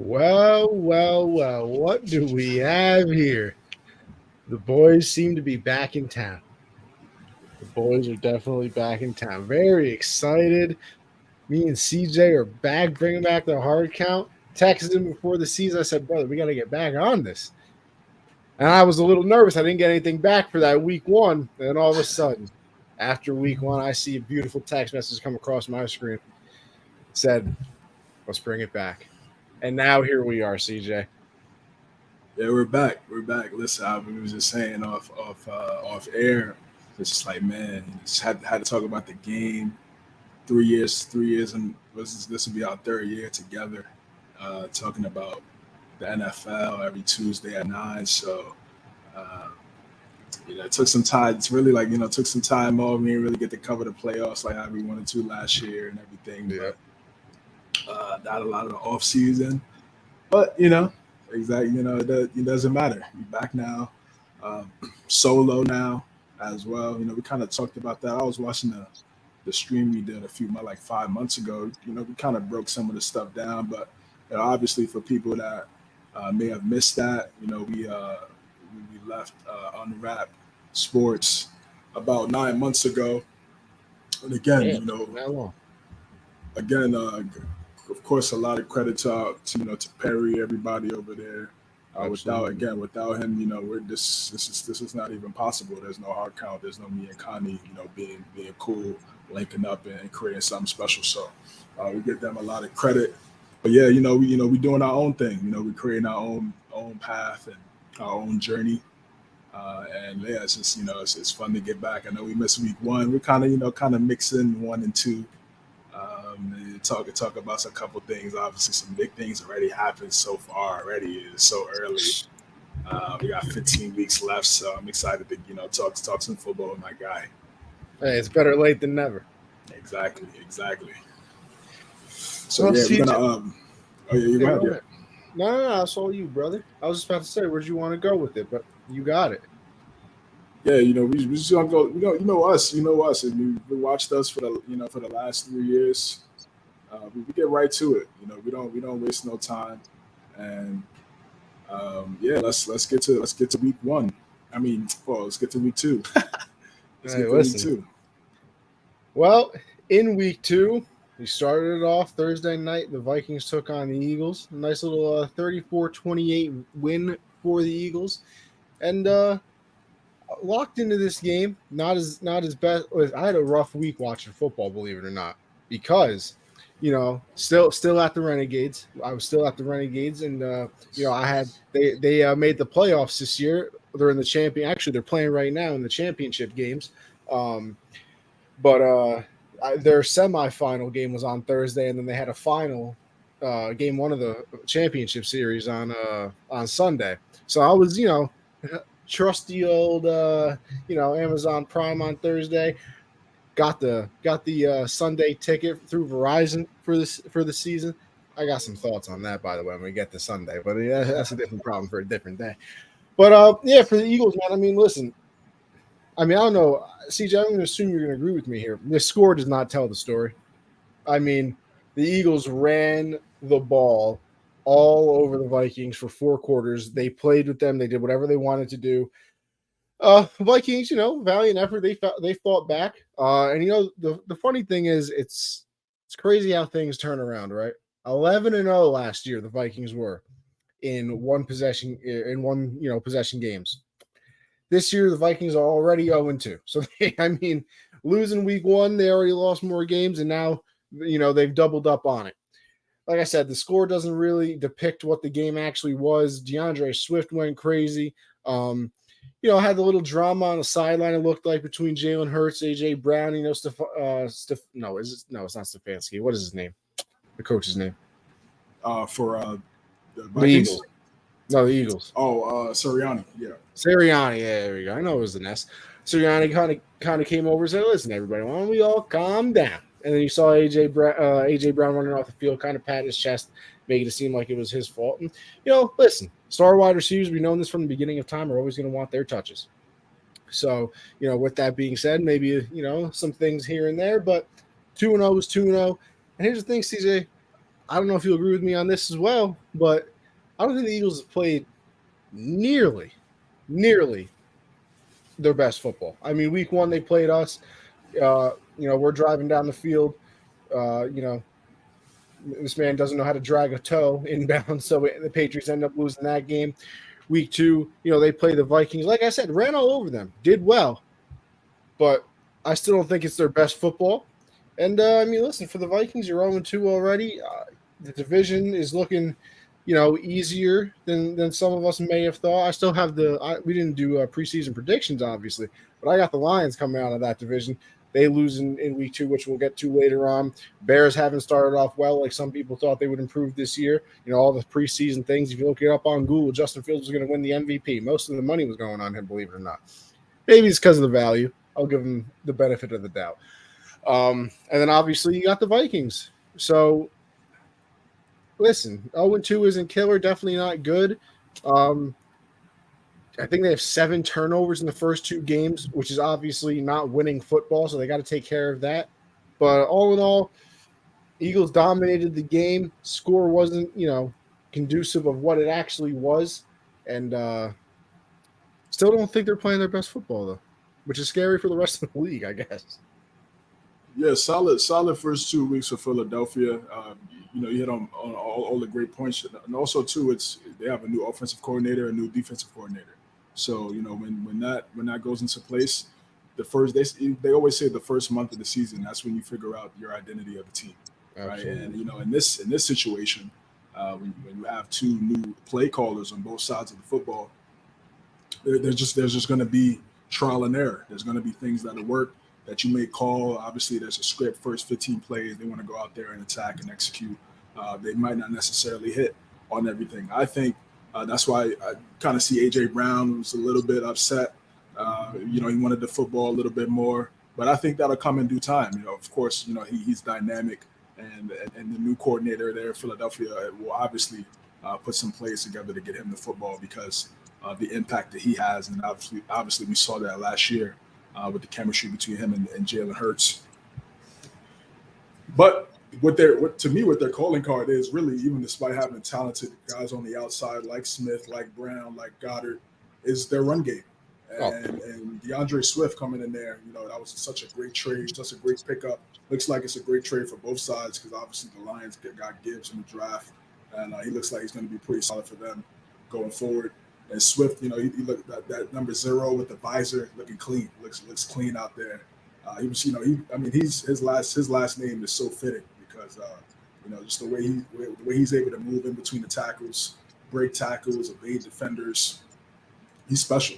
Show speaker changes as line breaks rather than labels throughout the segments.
Well, what do we have here? The boys seem to be back in town. The boys are definitely back in town. Very excited. Me and CJ are back, bringing back the hard count. Texted him before the season. I said, brother, we got to get back on this. And I was a little nervous. I didn't get anything back for that week one. And then all of a sudden, after week one, I see a beautiful text message come across my screen. It said, let's bring it back. And now here we are, CJ.
Yeah, we're back. We're back. Listen, I was just saying off air. It's just like, man, just had to talk about the game. 3 years, and this will be our third year together, talking about the NFL every Tuesday at 9. So, it took some time. It's really like took some time off. We didn't really get to cover the playoffs like how we wanted to last year and everything.
Yeah.
But not a lot of the off season. But exactly. It doesn't matter. We're back now, solo now as well. We kind of talked about that. I was watching the stream we did like 5 months ago. We kind of broke some of the stuff down, but obviously for people that may have missed that, we left Unwrapped Sports about 9 months ago, and again, of course, a lot of credit to Perry, everybody over there. Without him, this is not even possible. There's no hard count. There's no me and Connie, being cool, linking up and creating something special. So we give them a lot of credit. But yeah, we doing our own thing. We creating our own path and our own journey. And yeah, it's just it's fun to get back. I know we missed week one. We're kind of mixing 1 and 2. Talk about a couple things. Obviously, some big things already happened so far. Already, it's so early. We got 15 weeks left, so I'm excited to talk some football with my guy.
Hey, it's better late than never.
Exactly. So yeah, we're gonna. Oh yeah, you go ahead.
No, that's all you, brother. I was just about to say, where'd you want to go with it, but you got it.
Yeah, we just gonna go. You know us. If you watched us for the last 3 years, we get right to it. We don't waste no time, and let's get to week one. Let's get to week two.
Week two. Well, in week two, we started it off Thursday night. The Vikings took on the Eagles. A nice little 34-28 win for the Eagles, and locked into this game. Not as best. I had a rough week watching football, believe it or not, because still at the Renegades. I was still at the Renegades, and I had they made the playoffs this year. They're in the champion. Actually, they're playing right now in the championship games. But their semifinal game was on Thursday, and then they had a final game one of the championship series on Sunday. So I was trusty old Amazon Prime on Thursday. Got the Sunday ticket through Verizon for the season. I got some thoughts on that, by the way, when we get to Sunday, but that's a different problem for a different day. But for the Eagles, man, listen. I don't know, CJ. I'm going to assume you're going to agree with me here. The score does not tell the story. The Eagles ran the ball all over the Vikings for 4 quarters. They played with them. They did whatever they wanted to do. Vikings, valiant effort. They fought back. And the funny thing is, it's crazy how things turn around, right? 11-0 last year. The Vikings were in one possession games. This year, the Vikings are already 0-2. So losing week one, they already lost more games, and now they've doubled up on it. Like I said, the score doesn't really depict what the game actually was. DeAndre Swift went crazy. Had the little drama on the sideline. It looked like between Jalen Hurts, AJ Brown. It's not Stefanski. What is his name? The coach's name.
For the Vikings?
The Eagles. No, the Eagles.
Sirianni. Yeah.
Sirianni. Yeah, there we go. I know it was the Nest. Sirianni kind of came over and said, "Listen, everybody, why don't we all calm down?" And then you saw AJ Brown running off the field, kind of patting his chest, making it seem like it was his fault. And listen, star wide receivers, we've known this from the beginning of time, are always going to want their touches. So, with that being said, maybe some things here and there, but 2-0 is 2-0. And here's the thing, CJ. I don't know if you'll agree with me on this as well, but I don't think the Eagles have played nearly their best football. I mean, week 1 they played us. We're driving down the field. This man doesn't know how to drag a toe inbound, so the Patriots end up losing that game. Week 2, they play the Vikings. Like I said, ran all over them, did well, but I still don't think it's their best football. And listen, for the Vikings, you're 0-2 already. The division is looking, easier than some of us may have thought. I still have we didn't do preseason predictions, obviously, but I got the Lions coming out of that division. They lose in week 2, which we'll get to later on. Bears haven't started off well like some people thought they would improve this year. All the preseason things. If you look it up on Google, Justin Fields was going to win the MVP. Most of the money was going on him, believe it or not. Maybe it's because of the value. I'll give him the benefit of the doubt. And then obviously you got the Vikings. So listen, 0-2 isn't killer. Definitely not good. I think they have 7 turnovers in the first 2 games, which is obviously not winning football, so they got to take care of that. But all in all, Eagles dominated the game. Score wasn't, conducive of what it actually was. And still don't think they're playing their best football, though, which is scary for the rest of the league, I guess.
Yeah, solid first 2 weeks for Philadelphia. You hit on all the great points, and also too, they have a new offensive coordinator, a new defensive coordinator. So when that goes into place, they always say the first month of the season, that's when you figure out your identity of the team, right? And in this situation, when you have 2 new play callers on both sides of the football, there's just going to be trial and error. There's going to be things that'll work that you may call. Obviously, there's a script, first 15 plays. They want to go out there and attack and execute. They might not necessarily hit on everything. I think that's why I kind of see A.J. Brown was a little bit upset. He wanted the football a little bit more. But I think that'll come in due time. Of course, he's dynamic. And the new coordinator there, Philadelphia, will obviously put some plays together to get him the football because of the impact that he has. And obviously we saw that last year. With the chemistry between him and Jalen Hurts. But what their calling card is really, even despite having talented guys on the outside like Smith, like Brown, like Goddard, is their run game. And DeAndre Swift coming in there, that was such a great trade, such a great pickup. Looks like it's a great trade for both sides because obviously the Lions got Gibbs in the draft, and he looks like he's going to be pretty solid for them going forward. And Swift, he looked at that number 0 with the visor, looking clean, looks clean out there. His last name is so fitting because just the way he's able to move in between the tackles, break tackles, evade defenders. He's special.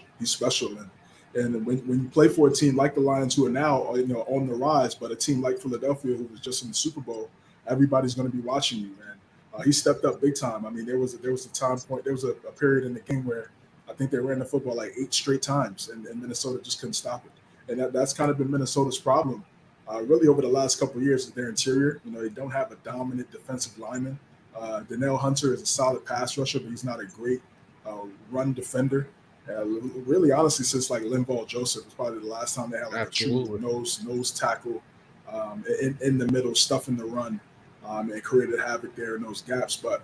And when you play for a team like the Lions, who are now on the rise, but a team like Philadelphia, who was just in the Super Bowl, everybody's going to be watching you, man. He stepped up big time. There was a period in the game where I think they ran the football like 8 straight times, and Minnesota just couldn't stop it. And that's kind of been Minnesota's problem, really over the last couple of years. Is their interior. They don't have a dominant defensive lineman. Danielle Hunter is a solid pass rusher, but he's not a great run defender. Really, honestly, since like Linval Joseph, it's probably the last time they had like a true nose tackle in the middle, stuffing the run. And created havoc there in those gaps. But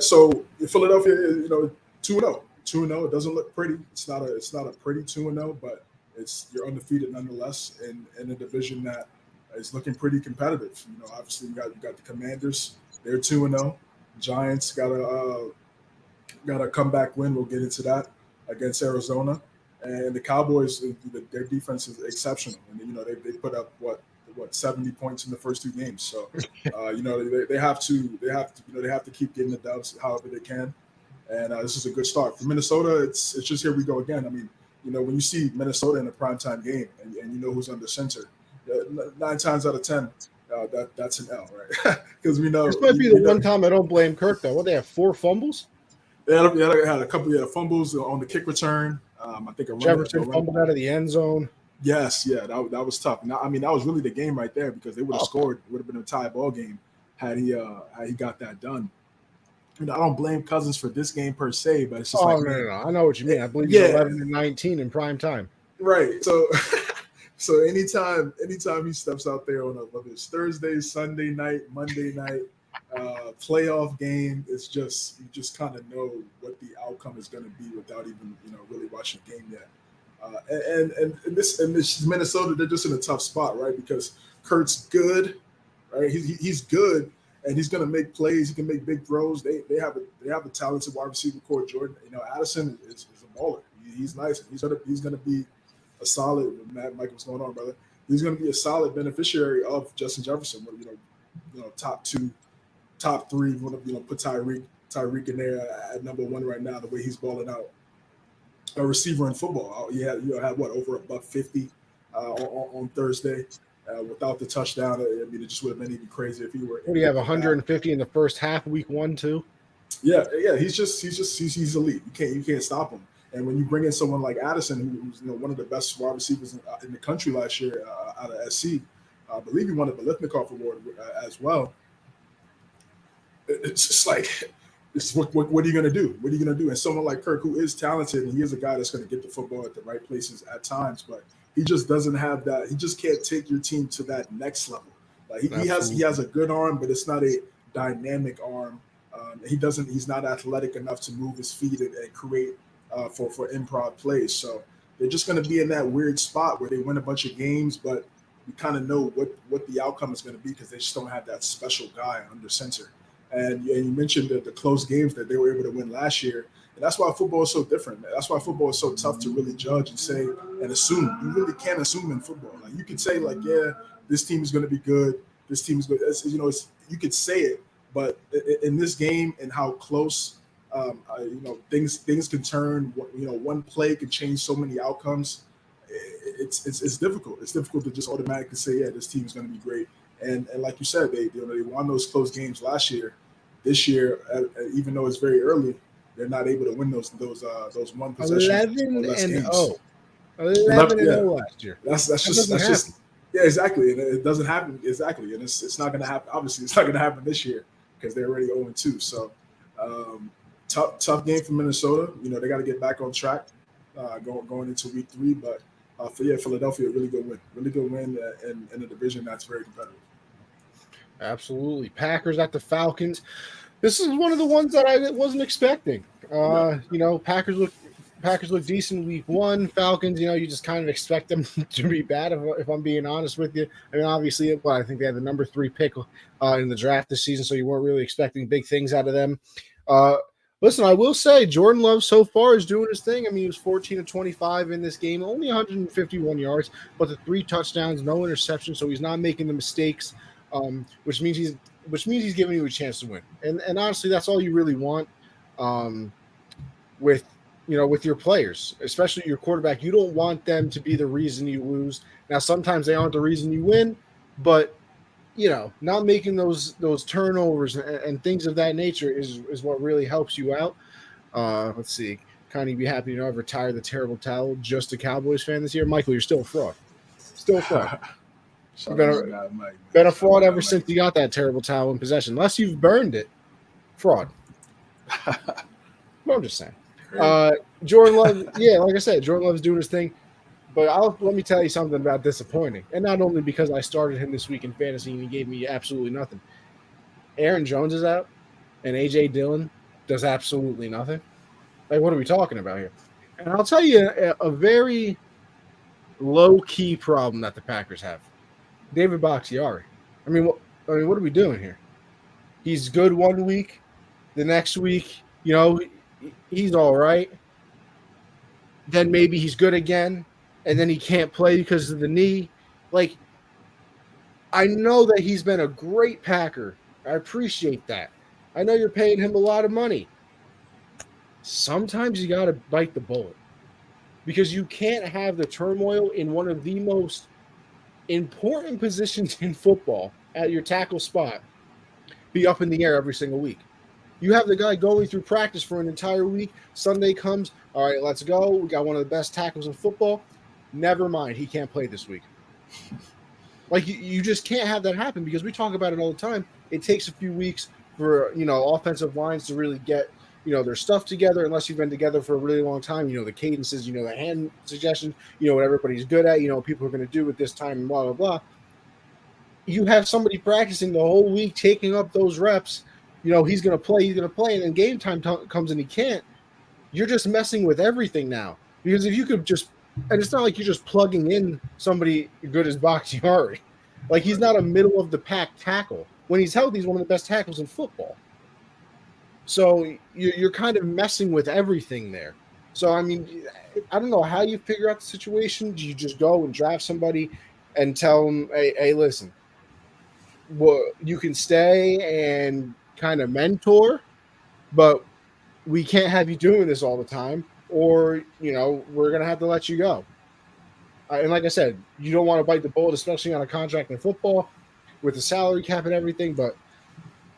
so Philadelphia, 2-0. 2-0. It doesn't look pretty. It's not a pretty 2-0, but you're undefeated nonetheless in a division that is looking pretty competitive. Obviously you got the Commanders. They're 2-0. Giants got a comeback win. We'll get into that against Arizona. And the Cowboys, their defense is exceptional. And they put up what 70 points in the first 2 games. So they have to keep getting the dubs however they can. And this is a good start for Minnesota. It's just here we go again. When you see Minnesota in a primetime game and you know who's under center, 9 times out of 10, that's an L, right? Because we know
this might be the one time I don't blame Kirk though. What, they have 4 fumbles?
They had a couple of fumbles on the kick return. I think
Jefferson fumbled out of the end zone.
Yes, yeah, that was tough. Now, that was really the game right there because they would have scored. It would have been a tie ball game had he got that done. I don't blame Cousins for this game per se, but it's just
no. I know what you mean. I believe he's 11-19 in prime time.
Right. So So anytime he steps out there on whether it's Thursday, Sunday night, Monday night, playoff game, it's just you just kind of know what the outcome is going to be without even really watching the game yet. And this Minnesota, they're just in a tough spot, right? Because Kurt's good, right? He's good, and he's going to make plays. He can make big throws. They have a talented wide receiver core. Jordan, Addison is a baller. He's nice. He's gonna be a solid. Mike, what's going on, brother? He's gonna be a solid beneficiary of Justin Jefferson. Top two, top three. Want to put Tyreek in there at number one right now. The way he's balling out, a receiver in football. You had what, over $150 on Thursday. Without the touchdown, it just would have been even crazier if he were.
What do you have, 150 in the first half, week 1, 2?
Yeah. He's elite. You can't stop him. And when you bring in someone like Addison, who's one of the best wide receivers in the country last year out of SC, I believe he won the Biletnikoff Award as well. It's just like, what are you going to do? What are you going to do? And someone like Kirk, who is talented, and he is a guy that's going to get the football at the right places at times, but he just doesn't have that. He just can't take your team to that next level. Like he has a good arm, but it's not a dynamic arm. He's not athletic enough to move his feet and create for improv plays. So they're just going to be in that weird spot where they win a bunch of games, but you kind of know what the outcome is going to be because they just don't have that special guy under center. And you mentioned the close games that they were able to win last year. And that's why football is so different. That's why football is so tough to really judge and say and assume. You really can't assume in football. Like you could say, like, yeah, this team is going to be good. This team is good. You could say it, but in this game and how close, things can turn. One play can change so many outcomes. It's difficult. It's difficult to just automatically say, yeah, this team is going to be great. And like you said, they won those close games last year. This year, even though it's very early, they're not able to win those one possession
11-0. 11-0 last year.
That's just yeah, exactly. And it doesn't happen exactly, and it's not going to happen. Obviously, it's not going to happen this year because they're already 0-2. So tough game for Minnesota. They got to get back on track going into week 3. But Philadelphia, really good win in a division that's very competitive.
Absolutely. Packers at the Falcons. This is one of the ones that I wasn't expecting. Packers look decent week 1. Falcons, you just kind of expect them to be bad if I'm being honest with you. I mean, obviously, I think they had the number 3 pick in the draft this season, so you weren't really expecting big things out of them. Listen, I will say Jordan Love so far is doing his thing. I mean, he was 14-25 in this game, only 151 yards, but the 3 touchdowns, no interceptions, so he's not making the mistakes, which means he's giving you a chance to win. And honestly, that's all you really want with your players, especially your quarterback. You don't want them to be the reason you lose. Now, sometimes they aren't the reason you win, but not making those turnovers and things of that nature is what really helps you out. Let's see. Connie, be happy to know I've retired the terrible towel. Just a Cowboys fan this year. Michael, you're still a fraud. Still a fraud. You've been a fraud ever since you got that terrible towel in possession. Unless you've burned it. Fraud. Well, I'm just saying. Jordan Love, like I said, Jordan Love's doing his thing. But let me tell you something about disappointing. And not only because I started him this week in fantasy and he gave me absolutely nothing. Aaron Jones is out, and A.J. Dillon does absolutely nothing. Like, what are we talking about here? And I'll tell you a very low-key problem that the Packers have. David Bakhtiari. I mean, what are we doing here? He's good one week. The next week, he's all right. Then maybe he's good again. And then he can't play because of the knee. Like, I know that he's been a great Packer. I appreciate that. I know you're paying him a lot of money. Sometimes you got to bite the bullet because you can't have the turmoil in one of the most important positions in football at your tackle spot be up in the air every single week. You have the guy going through practice for an entire week. Sunday comes. All right, let's go. We got one of the best tackles in football. Never mind, he can't play this week. Like, you just can't have that happen because we talk about it all the time. It takes a few weeks for, offensive lines to really get their stuff together unless you've been together for a really long time. The cadences, the hand suggestions, what everybody's good at, people are going to do at this time and blah, blah, blah. You have somebody practicing the whole week, taking up those reps. He's going to play, and then game time comes and he can't. You're just messing with everything now. Because if you could just, and it's not like you're just plugging in somebody good as Bakhtiari. Like, he's not a middle of the pack tackle. When he's healthy, he's one of the best tackles in football. So you're kind of messing with everything there. So, I mean, I don't know how you figure out the situation. Do you just go and draft somebody and tell them, hey, listen, well, you can stay and kind of mentor, but we can't have you doing this all the time, or, we're going to have to let you go. And like I said, you don't want to bite the bullet, especially on a contract in football with the salary cap and everything. But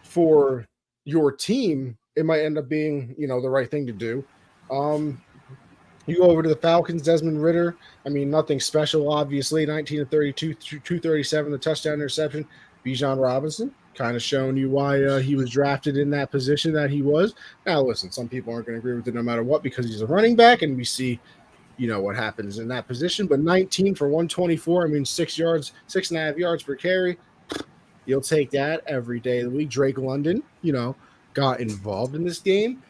for your team, it might end up being, the right thing to do. You go over to the Falcons, Desmond Ridder. I mean, nothing special, obviously. 19-32, 237, the touchdown interception. Bijan Robinson, kind of showing you why he was drafted in that position that he was. Now, listen, some people aren't going to agree with it no matter what because he's a running back, and we see, what happens in that position. But 19 for 124, I mean, 6.5 yards per carry. You'll take that every day of the week. Drake London, got involved in this game.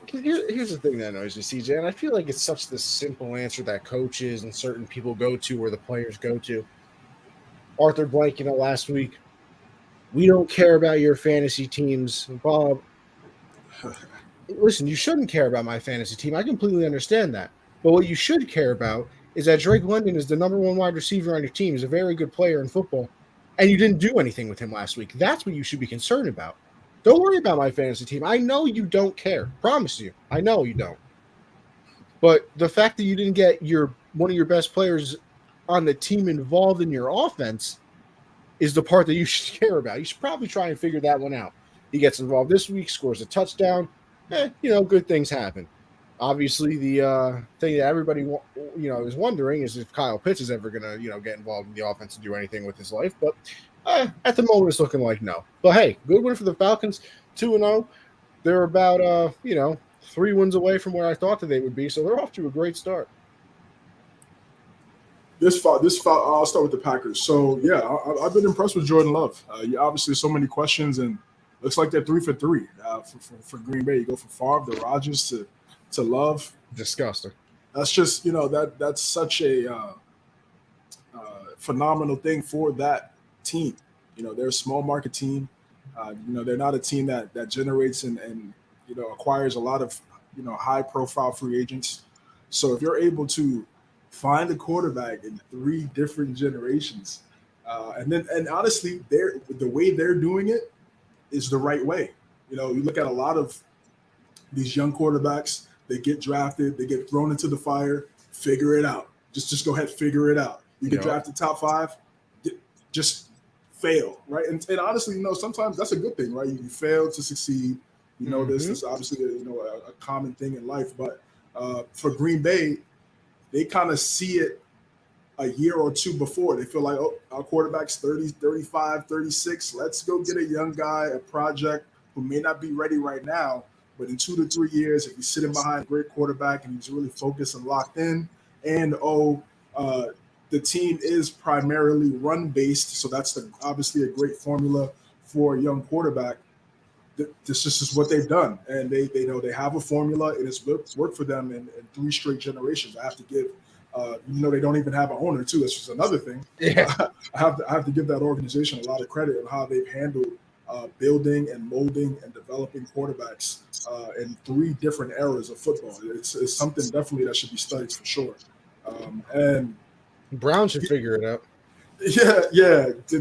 Here's the thing that annoys me, CJ, and I feel like it's such the simple answer that coaches and certain people go to or the players go to. Arthur Blank, last week, we don't care about your fantasy teams. Bob, listen, you shouldn't care about my fantasy team. I completely understand that. But what you should care about is that Drake London is the number one wide receiver on your team. He's a very good player in football, and you didn't do anything with him last week. That's what you should be concerned about. Don't worry about my fantasy team. I know you don't care. Promise you. I know you don't. But the fact that you didn't get one of your best players on the team involved in your offense is the part that you should care about. You should probably try and figure that one out. He gets involved this week, scores a touchdown. Good things happen. Obviously, the thing that everybody is wondering is if Kyle Pitts is ever going to get involved in the offense and do anything with his life. But at the moment, it's looking like no. But hey, good win for the Falcons, 2-0. They're about 3 wins away from where I thought that they would be, so they're off to a great start.
I'll start with the Packers. So yeah, I've been impressed with Jordan Love. Obviously, so many questions, and looks like they're 3 for 3 for Green Bay. You go from Favre to Rodgers to Love.
Disgusting.
That's just that's such a phenomenal thing for that team. They're a small market team. They're not a team that generates and acquires a lot of high profile free agents. So if you're able to find a quarterback in 3 different generations, and honestly, the way they're doing it is the right way. You look at a lot of these young quarterbacks. They get drafted, they get thrown into the fire. Figure it out. Just go ahead, figure it out. You get drafted top 5, just fail, right? And honestly, sometimes that's a good thing, right? You fail to succeed. This is obviously a common thing in life, but for Green Bay, they kind of see it a year or 2 before. They feel like, our quarterback's 30, 35, 36. Let's go get a young guy, a project who may not be ready right now, but in 2 to 3 years, if he's sitting behind a great quarterback and he's really focused and locked in, and the team is primarily run-based, so that's obviously a great formula for a young quarterback. This is what they've done, and they know they have a formula, and it's worked for them in 3 straight generations. I have to give, they don't even have an owner too. That's just another thing.
Yeah.
I have to give that organization a lot of credit on how they've handled building and molding and developing quarterbacks in 3 different eras of football. It's something definitely that should be studied for sure. And
Brown should figure it out.
Yeah, they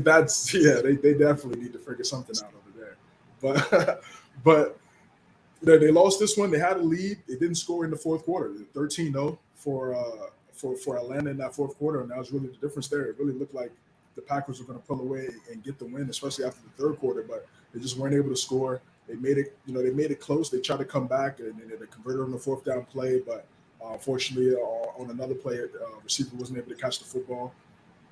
definitely need to figure something out over there. But they lost this one. They had a lead. They didn't score in the fourth quarter. 13-0 for Atlanta in that fourth quarter, and that was really the difference there. It really looked like the Packers were going to pull away and get the win, especially after the third quarter, but they just weren't able to score. They made it close. They tried to come back, and they converted on the 4th down play, but unfortunately, on another play, the receiver wasn't able to catch the football.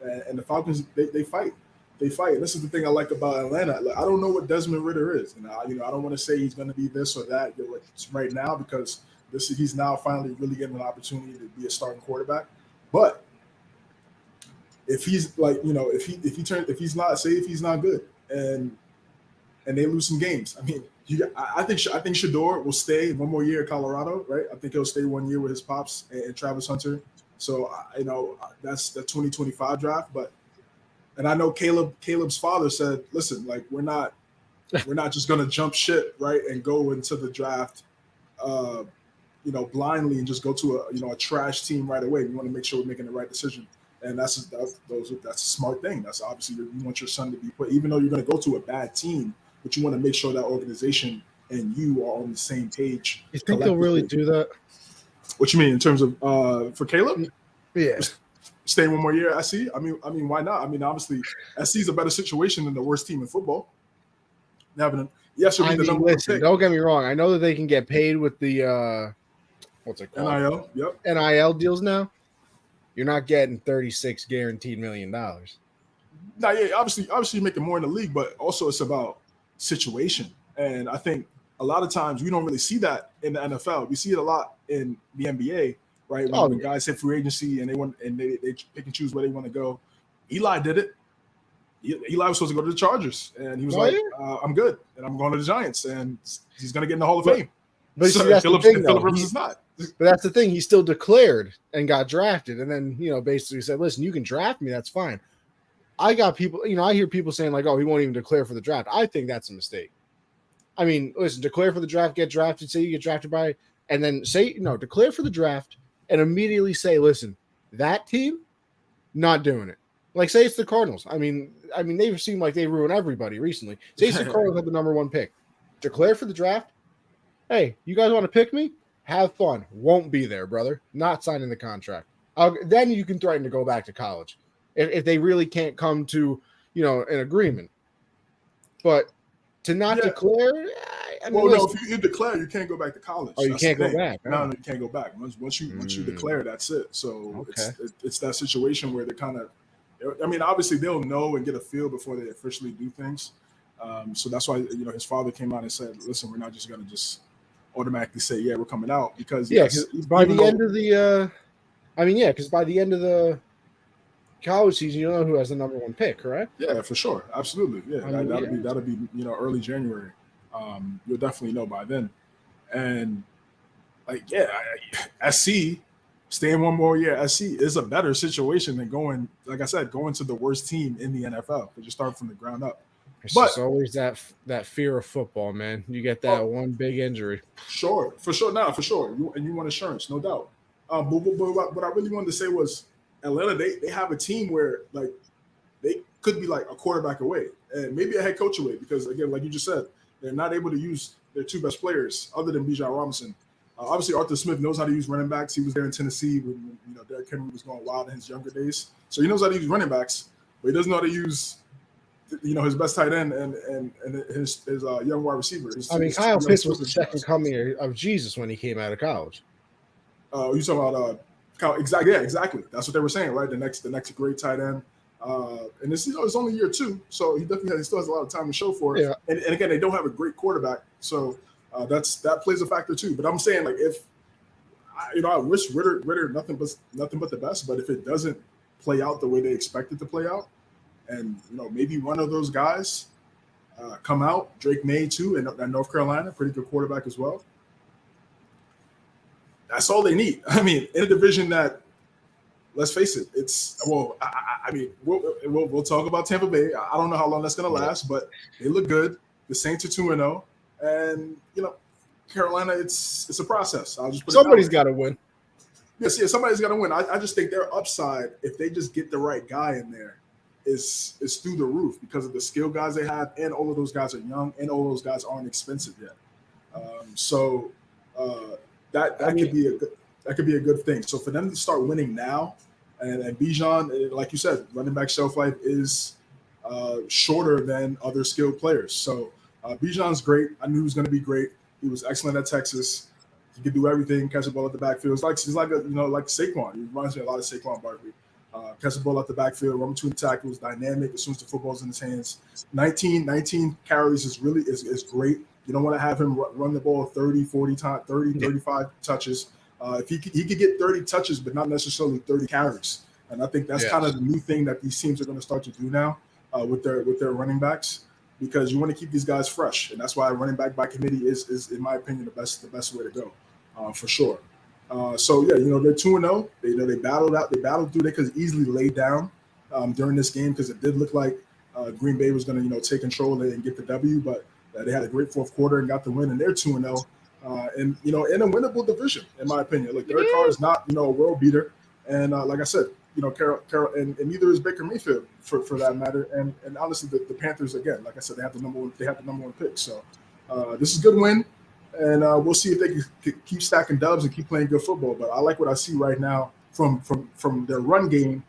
And the Falcons, they fight. they fight. And this is the thing I like about Atlanta. Like, I don't know what Desmond Ridder is, and I don't want to say he's going to be this or that right now because he's now finally really getting an opportunity to be a starting quarterback. But if he's like, if he's not good and they lose some games, I mean, I think Shador will stay one more year at Colorado, right? I think he'll stay 1 year with his pops and Travis Hunter. So that's the 2025 draft. And I know Caleb's father said, listen, like we're not just gonna jump ship, right, and go into the draft, blindly and just go to a trash team right away. We want to make sure we're making the right decision. And that's a smart thing. That's obviously you want your son to be put, even though you're going to go to a bad team, but you want to make sure that organization and you are on the same page.
You think they'll really do that?
What you mean in terms of for Caleb?
Yeah,
stay one more year at SC. I mean, why not? I mean, obviously, SC is a better situation than the worst team in football. Listen,
don't get me wrong. I know that they can get paid with the what's it called?
NIL. Yep.
NIL deals now. You're not getting $36 guaranteed $1 million.
Now, yeah, obviously you're making more in the league, but also it's about situation. And I think a lot of times we don't really see that in the NFL. We see it a lot in the NBA, right? When guys hit free agency and they pick and choose where they want to go. Eli did it. Eli was supposed to go to the Chargers, and he was I'm good, and I'm going to the Giants, and he's going to get in the Hall of Fame.
But so that's the thing,
Phillip Rivers is not.
But that's the thing. He still declared and got drafted, and then basically said, "Listen, you can draft me. That's fine." I got people. I hear people saying like, "Oh, he won't even declare for the draft." I think that's a mistake. I mean, listen, declare for the draft, get drafted. Say you get drafted by, and then say declare for the draft, and immediately say, "Listen, that team, not doing it." Like, say it's the Cardinals. I mean, they've seemed like they ruin everybody recently. Say it's the Cardinals had the number 1 pick. Declare for the draft. Hey, you guys want to pick me? Have fun. Won't be there, brother. Not signing the contract. Then you can threaten to go back to college if they really can't come to an agreement. But to not declare,
if you declare, you can't go back to college.
Oh, you can't go back.
No, you can't go back. Once you declare, that's it. So it's that situation where they kind of. I mean, obviously they'll know and get a feel before they officially do things. So that's why his father came out and said, "Listen, we're not just going to just automatically say, yeah, we're coming out," because
by the end of the because by the end of the college season, you know who has the number 1 pick, correct?
Yeah, for sure, absolutely. Yeah, that'll be early January. You'll definitely know by then, and SC. Staying 1 more year, SC is a better situation than going to the worst team in the NFL because you start from the ground up.
It's always that fear of football, man. You get that one big injury.
Sure, for sure. Now, for sure. You want insurance, no doubt. But what I really wanted to say was Atlanta, they have a team where they could be like a quarterback away and maybe a head coach away because, again, like you just said, they're not able to use their 2 best players other than Bijan Robinson. Obviously, Arthur Smith knows how to use running backs. He was there in Tennessee when Derrick Henry was going wild in his younger days. So he knows how to use running backs, but he doesn't know how to use his best tight end and his young wide receiver.
Kyle Pitts was the second coming of Jesus when he came out of college.
You talking about Kyle? Exactly. Yeah, exactly. That's what they were saying, right? The next great tight end. And it's only year 2, so he still has a lot of time to show for it. Yeah. And again, they don't have a great quarterback, so. That plays a factor too. But I'm saying I wish Ritter nothing but the best. But if it doesn't play out the way they expect it to play out, and maybe one of those guys come out, Drake May too, and North Carolina, pretty good quarterback as well. That's all they need. I mean, in a division that, let's face it, we'll talk about Tampa Bay. I don't know how long that's going to last, but they look good. The Saints are 2-0. And Carolina, it's a process. I'll just put
somebody's got to win.
Yes, somebody's got to win. I just think their upside, if they just get the right guy in there, is through the roof because of the skill guys they have, and all of those guys are young, and all of those guys aren't expensive yet. That could be a good thing. So for them to start winning now, and Bijan, like you said, running back shelf life is shorter than other skilled players. So. Bijan's great. I knew he was going to be great. He was excellent at Texas. He could do everything, catch the ball at the backfield. He's like Saquon. He reminds me a lot of Saquon Barkley. Catch the ball out the backfield, run between tackles, dynamic as soon as the football's in his hands. 19 carries is great. You don't want to have him run the ball 30, 40 times, 30, 35 touches. If he could get 30 touches, but not necessarily 30 carries. And I think that's kind of the new thing that these teams are going to start to do now with their running backs, because you want to keep these guys fresh. And that's why running back by committee is in my opinion, the best way to go, for sure. So yeah, they're 2-0. They battled through. They could easily lay down during this game, because it did look like Green Bay was going to take control and get the W, but they had a great fourth quarter and got the win, and they're 2-0. And in a winnable division, in my opinion. Look, Derek Carr is not a world beater, and like I said, Carol, and neither is Baker Mayfield for that matter. And honestly, the Panthers, again, like I said, they have the number one pick. So this is a good win. And we'll see if they can keep stacking dubs and keep playing good football. But I like what I see right now from their run game.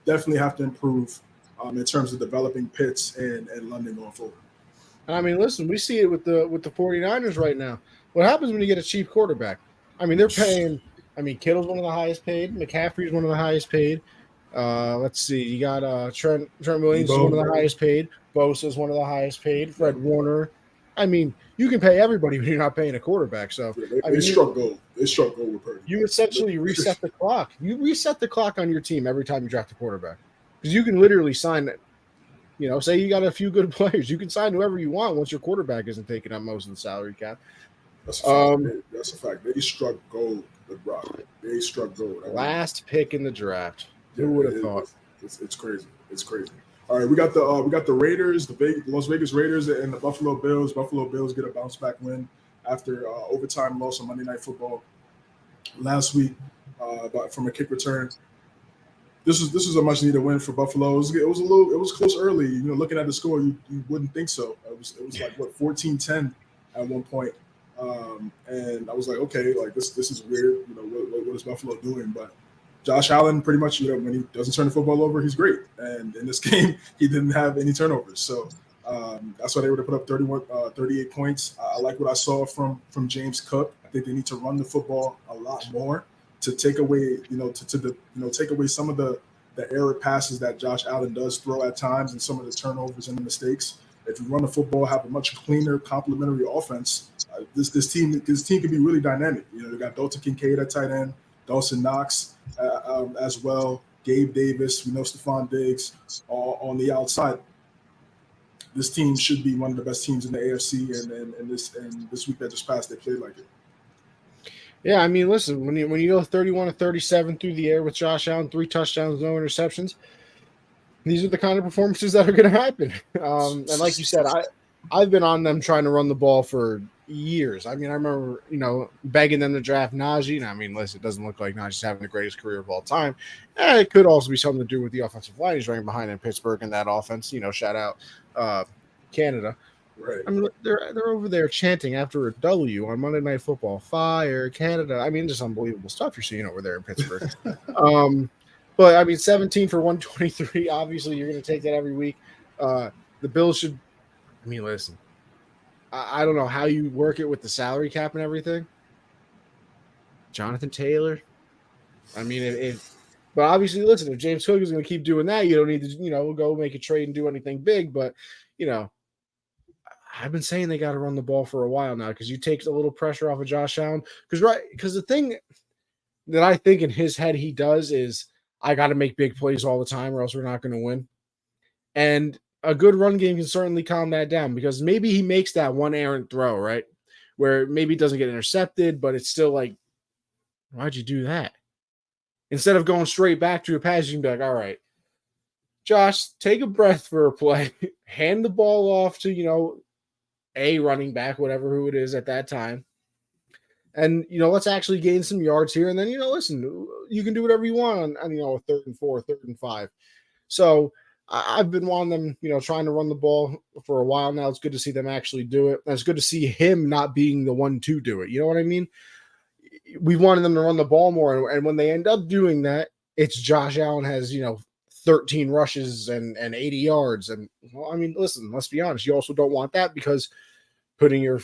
Definitely have to improve in terms of developing Pitts and London going forward.
I mean, listen, we see it with the 49ers right now. What happens when you get a cheap quarterback? I mean, they're paying – I mean, Kittle's one of the highest paid. McCaffrey's one of the highest paid. Let's see. You got Trent Williams is one of the highest paid. Bosa's one of the highest paid. Fred Warner. I mean, you can pay everybody when you're not paying a quarterback. So
they struck gold. They struck gold with Purdy.
You essentially reset the clock. You reset the clock on your team every time you draft a quarterback, because you can literally sign it. Say you got a few good players, you can sign whoever you want once your quarterback isn't taking up most of the salary cap.
That's a fact. That's a fact. They struck gold with Brock. They struck gold.
Last pick in the draft. Who would have thought?
It's crazy. It's crazy. All right, we got the Raiders, the Las Vegas Raiders, and the Buffalo Bills. Buffalo Bills get a bounce back win after overtime loss on Monday Night Football last week, from a kick return. This was a much needed win for Buffalo. It was close early. Looking at the score, you wouldn't think so. It was like 14-10 at one point, and I was like, okay, like this is weird. What is Buffalo doing? But Josh Allen, pretty much, when he doesn't turn the football over, he's great. And in this game, he didn't have any turnovers. So that's why they were to put up 38 points. I like what I saw from James Cook. I think they need to run the football a lot more to take away, take away some of the error passes that Josh Allen does throw at times, and some of the turnovers and the mistakes. If you run the football, have a much cleaner, complementary offense, this team can be really dynamic. You got Dalton Kincaid at tight end, Dawson Knox as well, Gabe Davis, we know Stephon Diggs on the outside. This team should be one of the best teams in the AFC, and this week that just passed, they played like it.
Yeah, I mean, listen, when you go 31-37 through the air with Josh Allen, 3 touchdowns, no interceptions, these are the kind of performances that are going to happen. And like you said, I've been on them trying to run the ball for years. I mean, I remember, begging them to draft Najee. And I mean, listen, it doesn't look like Najee's having the greatest career of all time. And it could also be something to do with the offensive line he's running behind in Pittsburgh and that offense. Shout out Canada.
Right.
I mean, they're over there chanting after a W on Monday Night Football, "Fire Canada." I mean, just unbelievable stuff you're seeing over there in Pittsburgh. But I mean, 17 for 123. Obviously, you're going to take that every week. The Bills should. I mean, listen. I don't know how you work it with the salary cap and everything. Jonathan Taylor. I mean, but obviously, listen. If James Cook is going to keep doing that, you don't need to, go make a trade and do anything big. But I've been saying they got to run the ball for a while now, because you take a little pressure off of Josh Allen. Because the thing that I think in his head he does is, I got to make big plays all the time or else we're not going to win. And a good run game can certainly calm that down, because maybe he makes that one errant throw, right, where maybe it doesn't get intercepted, but it's still like, why'd you do that? Instead of going straight back to a pass, you can be like, all right, Josh, take a breath for a play, hand the ball off to, a running back, whatever who it is at that time. And, let's actually gain some yards here. And then, listen, you can do whatever you want on 3rd and 4, 3rd and 5. So I've been wanting them, trying to run the ball for a while now. It's good to see them actually do it. And it's good to see him not being the one to do it. You know what I mean? We wanted them to run the ball more. And when they end up doing that, it's Josh Allen has, 13 rushes and 80 yards. And, well, I mean, listen, let's be honest. You also don't want that, because putting your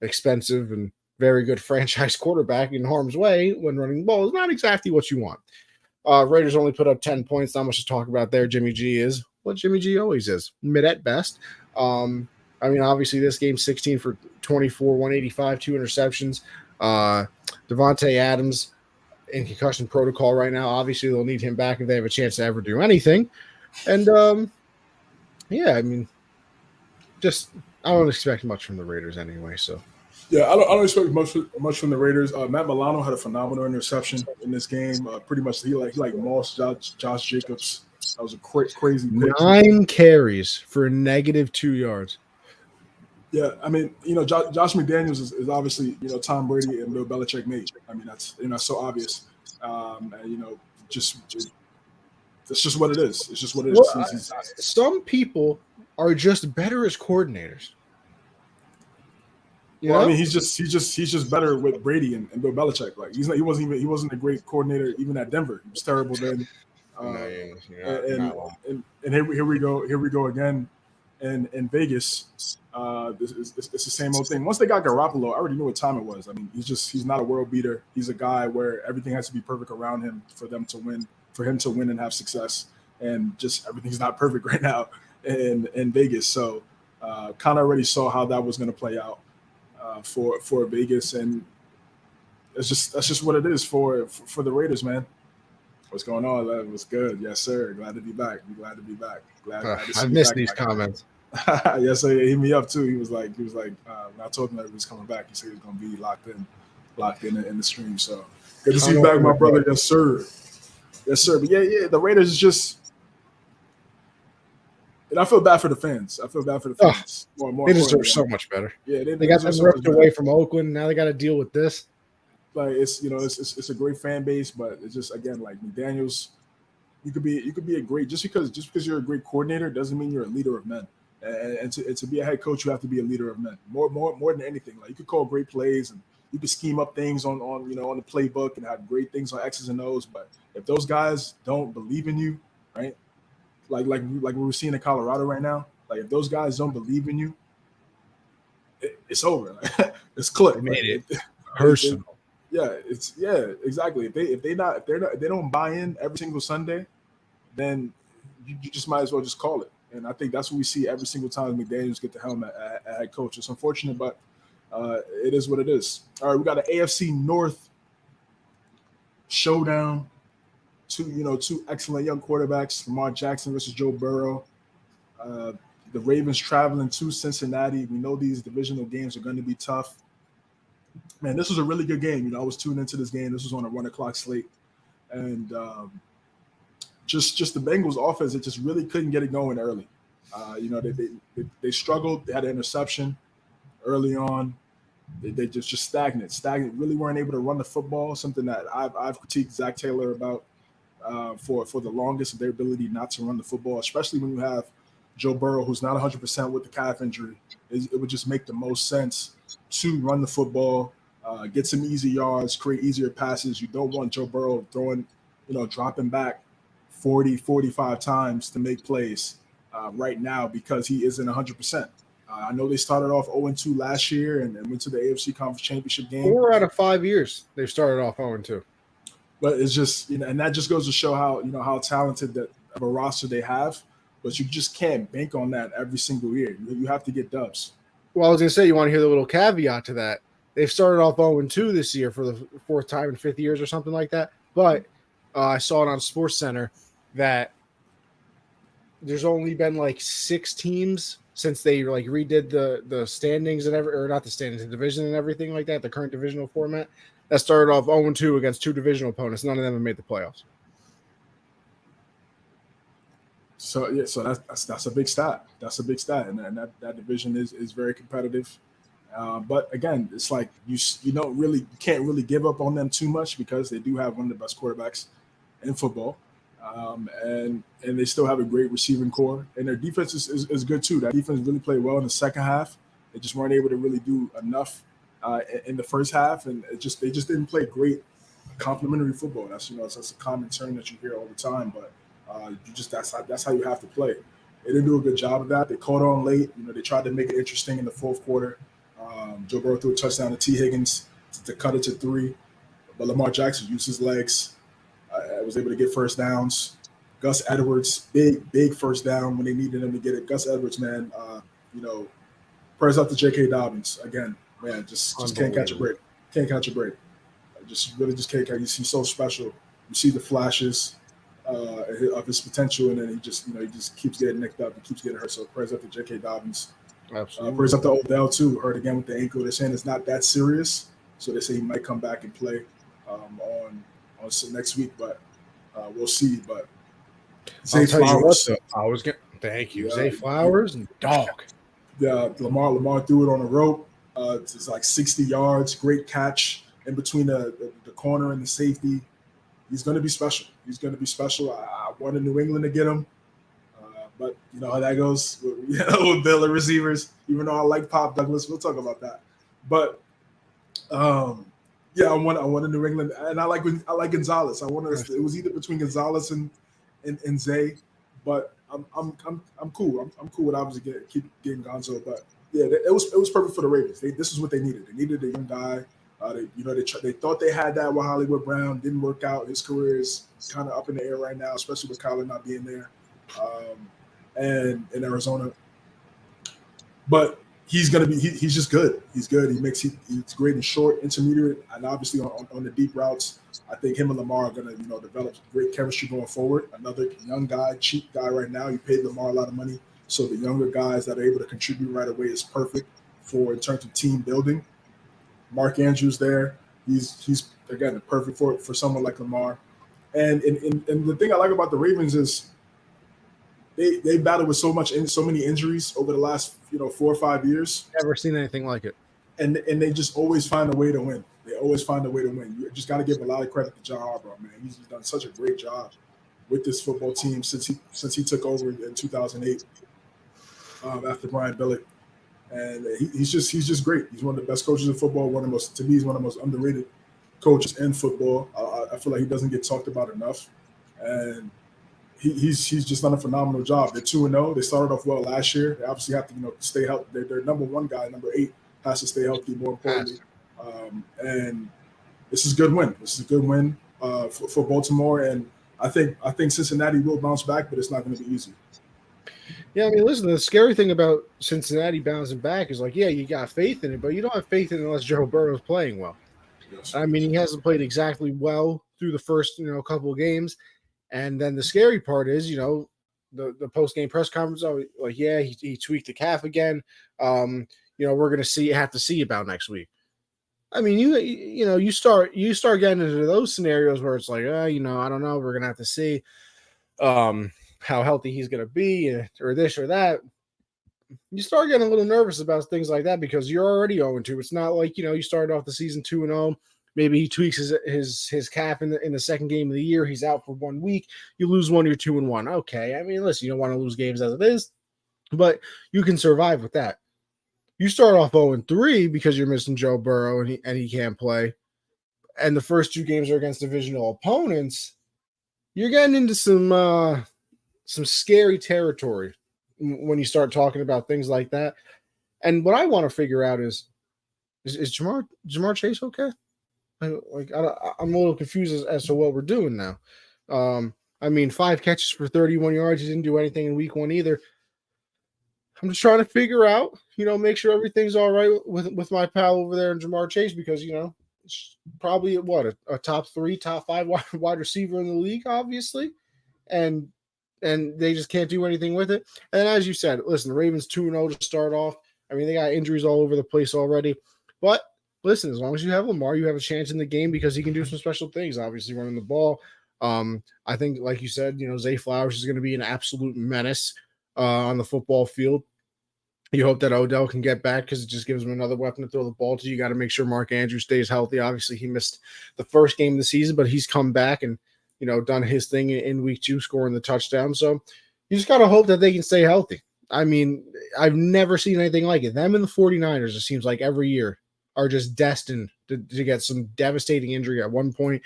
expensive and very good franchise quarterback in harm's way when running the ball is not exactly what you want. Raiders only put up 10 points. Not much to talk about there. Jimmy G is what Jimmy G always is, mid at best. I mean, obviously, this game 16 for 24, 185, 2 interceptions. Devontae Adams in concussion protocol right now. Obviously, they'll need him back if they have a chance to ever do anything. And yeah, I mean, just I don't expect much from the Raiders anyway. So
yeah, I don't expect much from the Raiders. Matt Milano had a phenomenal interception in this game. Pretty much he like Moss, Josh Jacobs. That was a crazy.
9 carries for -2 yards.
Yeah, I mean, Josh McDaniels is obviously, Tom Brady and Bill Belichick mate. I mean, that's so obvious. And, it's just what it is. It's just what it is.
Well, some people are just better as coordinators.
I mean, he's just better with Brady and Bill Belichick. Like he wasn't a great coordinator even at Denver. He was terrible then. And here we go again. In Vegas, it's the same old thing. Once they got Garoppolo, I already knew what time it was. I mean, he's not a world beater. He's a guy where everything has to be perfect around him for him to win and have success. And just everything's not perfect right now in Vegas. So kind of already saw how that was going to play out for Vegas, and that's just what it is for the Raiders, man. What's going on? That was good. Yes, sir. Glad to be back. Glad to be back. Glad to see
I
you
missed
back,
these comments.
Yes, sir. He hit me up too. He was like, when I told him that he was coming back, he said he was going to be locked in the stream. So good to see you back, my brother. Yes, sir. Yes, sir. But yeah, the Raiders is just. And I feel bad for the fans. More
they deserve so much better.
Yeah,
they got them ripped away from Oakland. Now they got to deal with this.
Like it's a great fan base, but it's just again like McDaniels. You could be a great just because you're a great coordinator doesn't mean you're a leader of men. And to be a head coach, you have to be a leader of men. More than anything, like you could call great plays and you could scheme up things on the playbook and have great things on X's and O's. But if those guys don't believe in you, right? Like we're seeing in Colorado right now. Like if those guys don't believe in you, it's over. Like, it's clipped.
They made it personal.
Exactly. If they don't buy in every single Sunday, then you just might as well just call it. And I think that's what we see every single time McDaniels get the helm at head coach. It's unfortunate, but it is what it is. All right, we got an AFC North showdown. Two excellent young quarterbacks, Lamar Jackson versus Joe Burrow. The Ravens traveling to Cincinnati. We know these divisional games are going to be tough. Man, this was a really good game. I was tuned into this game. This was on a 1:00 slate. And just the Bengals offense, it just really couldn't get it going early. They struggled. They had an interception early on. They just stagnant. Really weren't able to run the football, something that I've critiqued Zach Taylor about for the longest, their ability not to run the football, especially when you have Joe Burrow, who's not 100% with the calf injury. It would just make the most sense to run the football, get some easy yards, create easier passes. You don't want Joe Burrow dropping back 40, 45 times to make plays right now because he isn't 100%. I know they started off 0-2 last year and went to the AFC Conference Championship game.
4 out of 5 years they've started off 0-2.
But it's just, and that just goes to show how talented of a roster they have. But you just can't bank on that every single year. You have to get dubs.
Well, I was going to say, you want to hear the little caveat to that. They've started off 0-2 this year for the 4th time in 5 years or something like that. But I saw it on SportsCenter that there's only been like 6 teams since they like redid the standings and or not the standings, the division and everything like that, the current divisional format, that started off 0-2 against 2 divisional opponents. None of them have made the playoffs.
So that's a big stat. That's a big stat, and that division is very competitive. But again, it's like you can't really give up on them too much because they do have one of the best quarterbacks in football, and they still have a great receiving core, and their defense is good too. That defense really played well in the second half. They just weren't able to really do enough in the first half, and they just didn't play great complementary football. That's a common term that you hear all the time, but. That's how you have to play. They didn't do a good job of that. They caught on late. They tried to make it interesting in the 4th quarter. Joe Burrow threw a touchdown to T. Higgins to cut it to 3, but Lamar Jackson used his legs. I was able to get first downs. Gus Edwards, big first down when they needed him to get it. Gus Edwards, man, prayers up to J.K. Dobbins again, man. Just can't catch a break. Can't catch a break. Just can't catch. He's so special. You see the flashes of his potential, and then he just keeps getting nicked up. He keeps getting hurt. So prayers up to J.K. Dobbins.
Absolutely.
Prayers up to Odell too. Hurt again with the ankle. They're saying it's not that serious, so they say he might come back and play on next week, but we'll see. But
Zay Flowers. Thank you. Zay Flowers and dog.
Yeah, Lamar threw it on a rope. It's like 60 yards. Great catch in between the corner and the safety. He's going to be special. I wanted New England to get him, but you know how that goes with Bill and receivers. Even though I like Pop Douglas, we'll talk about that. But I wanted New England, and I like Gonzalez. It was either between Gonzalez and Zay, but I'm cool. I'm cool with obviously getting Gonzo, but yeah, it was perfect for the Ravens. This is what they needed. They needed a young guy. They thought they had that with Hollywood Brown. Didn't work out. His career is kind of up in the air right now, especially with Kyler not being there, and in Arizona. But he's just good. He's good. He's great in short, intermediate, and obviously on the deep routes. I think him and Lamar are going to develop great chemistry going forward. Another young guy, cheap guy right now. You paid Lamar a lot of money, so the younger guys that are able to contribute right away is perfect in terms of team building. Mark Andrews there. He's again perfect for someone like Lamar. And the thing I like about the Ravens is they battled with so many injuries over the last 4 or 5 years.
Never seen anything like it.
And they just always find a way to win. They always find a way to win. You just got to give a lot of credit to John Harbaugh, man. He's done such a great job with this football team since he took over in 2008 after Brian Billick. And he's just great. He's one of the best coaches in football. To me, he's one of the most underrated coaches in football. I feel like he doesn't get talked about enough, and he's just done a phenomenal job. They're 2-0. They started off well last year. They obviously have to stay healthy. Their number one guy, number 8, has to stay healthy. More importantly, and this is a good win. This is a good win for Baltimore, and I think Cincinnati will bounce back, but it's not going to be easy.
Yeah, I mean, listen, the scary thing about Cincinnati bouncing back is you got faith in it, but you don't have faith in it unless Joe Burrow's playing well. Yes. I mean, he hasn't played exactly well through the first, couple of games. And then the scary part is, the post-game press conference, he tweaked the calf again. We're going to have to see about next week. I mean, you start getting into those scenarios where it's I don't know, we're going to have to see. How healthy he's going to be or this or that. You start getting a little nervous about things like that because you're already 0-2. It's not like, you started off the season 2-0. Maybe he tweaks his calf in the second game of the year. He's out for 1 week. You lose one, you're 2-1. Okay. I mean, listen, you don't want to lose games as it is, but you can survive with that. You start off 0-3 because you're missing Joe Burrow and he can't play. And the first 2 games are against divisional opponents. You're getting into some scary territory when you start talking about things like that. And what I want to figure out is Jamar Chase okay? I'm a little confused as to what we're doing now. I mean, 5 catches for 31 yards. He didn't do anything in week 1 either. I'm just trying to figure out, make sure everything's all right with my pal over there in Jamar Chase because, it's probably a top 3, top 5 wide receiver in the league, obviously. And they just can't do anything with it. And as you said, listen, the Ravens 2-0 to start off. I mean, they got injuries all over the place already. But listen, as long as you have Lamar, you have a chance in the game because he can do some special things, obviously running the ball. I think, like you said, Zay Flowers is going to be an absolute menace on the football field. You hope that Odell can get back because it just gives him another weapon to throw the ball to. You got to make sure Mark Andrews stays healthy. Obviously, he missed the first game of the season, but he's come back and done his thing in week 2, scoring the touchdown. So you just got to hope that they can stay healthy. I mean, I've never seen anything like it. Them and the 49ers, it seems like every year, are just destined to get some devastating injury at one point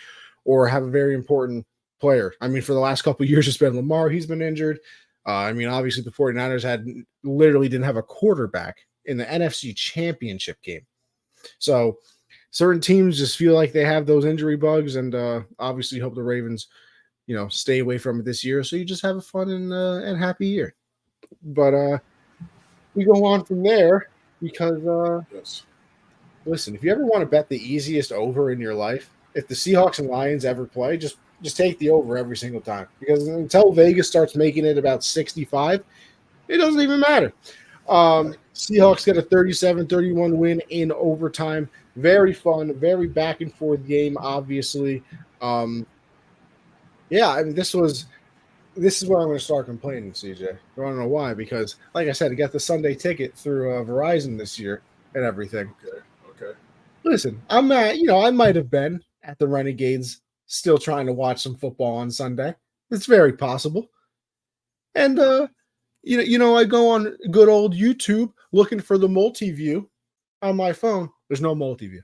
or have a very important player. I mean, for the last couple of years, it's been Lamar. He's been injured. Obviously, the 49ers literally didn't have a quarterback in the NFC Championship game. So certain teams just feel like they have those injury bugs, and obviously hope the Ravens, stay away from it this year. So you just have a fun and happy year. But we go on from there because
Yes.
listen, if you ever want to bet the easiest over in your life, if the Seahawks and Lions ever play, just take the over every single time, because until Vegas starts making it about 65, it doesn't even matter. Seahawks get a 37-31 win in overtime. Very fun, very back and forth game, obviously. Yeah, I mean, this is where I'm going to start complaining, CJ. I don't know why, because like I said, I got the Sunday ticket through Verizon this year and everything.
Okay.
Listen, I'm at, I might have been at the Renegades still trying to watch some football on Sunday. It's very possible. And I go on good old YouTube looking for the multi-view on my phone. There's no multi-view.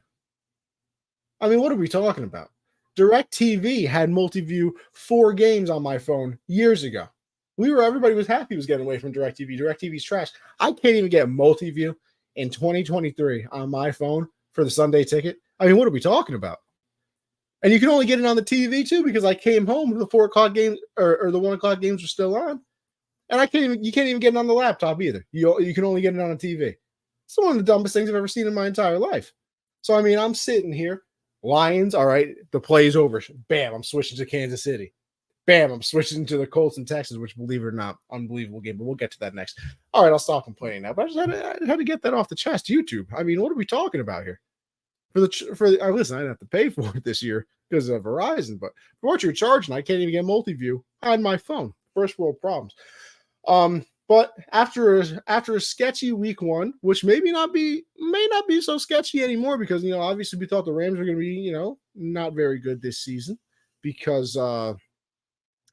I mean, what are we talking about? DirecTV had multi-view 4 games on my phone years ago. Everybody was happy was getting away from DirecTV. DirecTV's trash. I can't even get multi-view in 2023 on my phone for the Sunday ticket. I mean, what are we talking about? And you can only get it on the TV too, because I came home, the 4 o'clock games or the 1 o'clock games were still on. And you can't even get it on the laptop either. You can only get it on a TV. It's one of the dumbest things I've ever seen in my entire life. So, I mean, I'm sitting here, Lions, all right, the play's over. Bam, I'm switching to Kansas City. Bam, I'm switching to the Colts and Texans, which, believe it or not, unbelievable game, but we'll get to that next. All right, I'll stop complaining now, but I had to get that off the chest. YouTube. I mean, what are we talking about here? Listen, I didn't have to pay for it this year because of Verizon, but for what you're charging, I can't even get multi-view on my phone. First world problems. But after a sketchy week 1, which may not be so sketchy anymore, because obviously we thought the Rams were going to be not very good this season, because how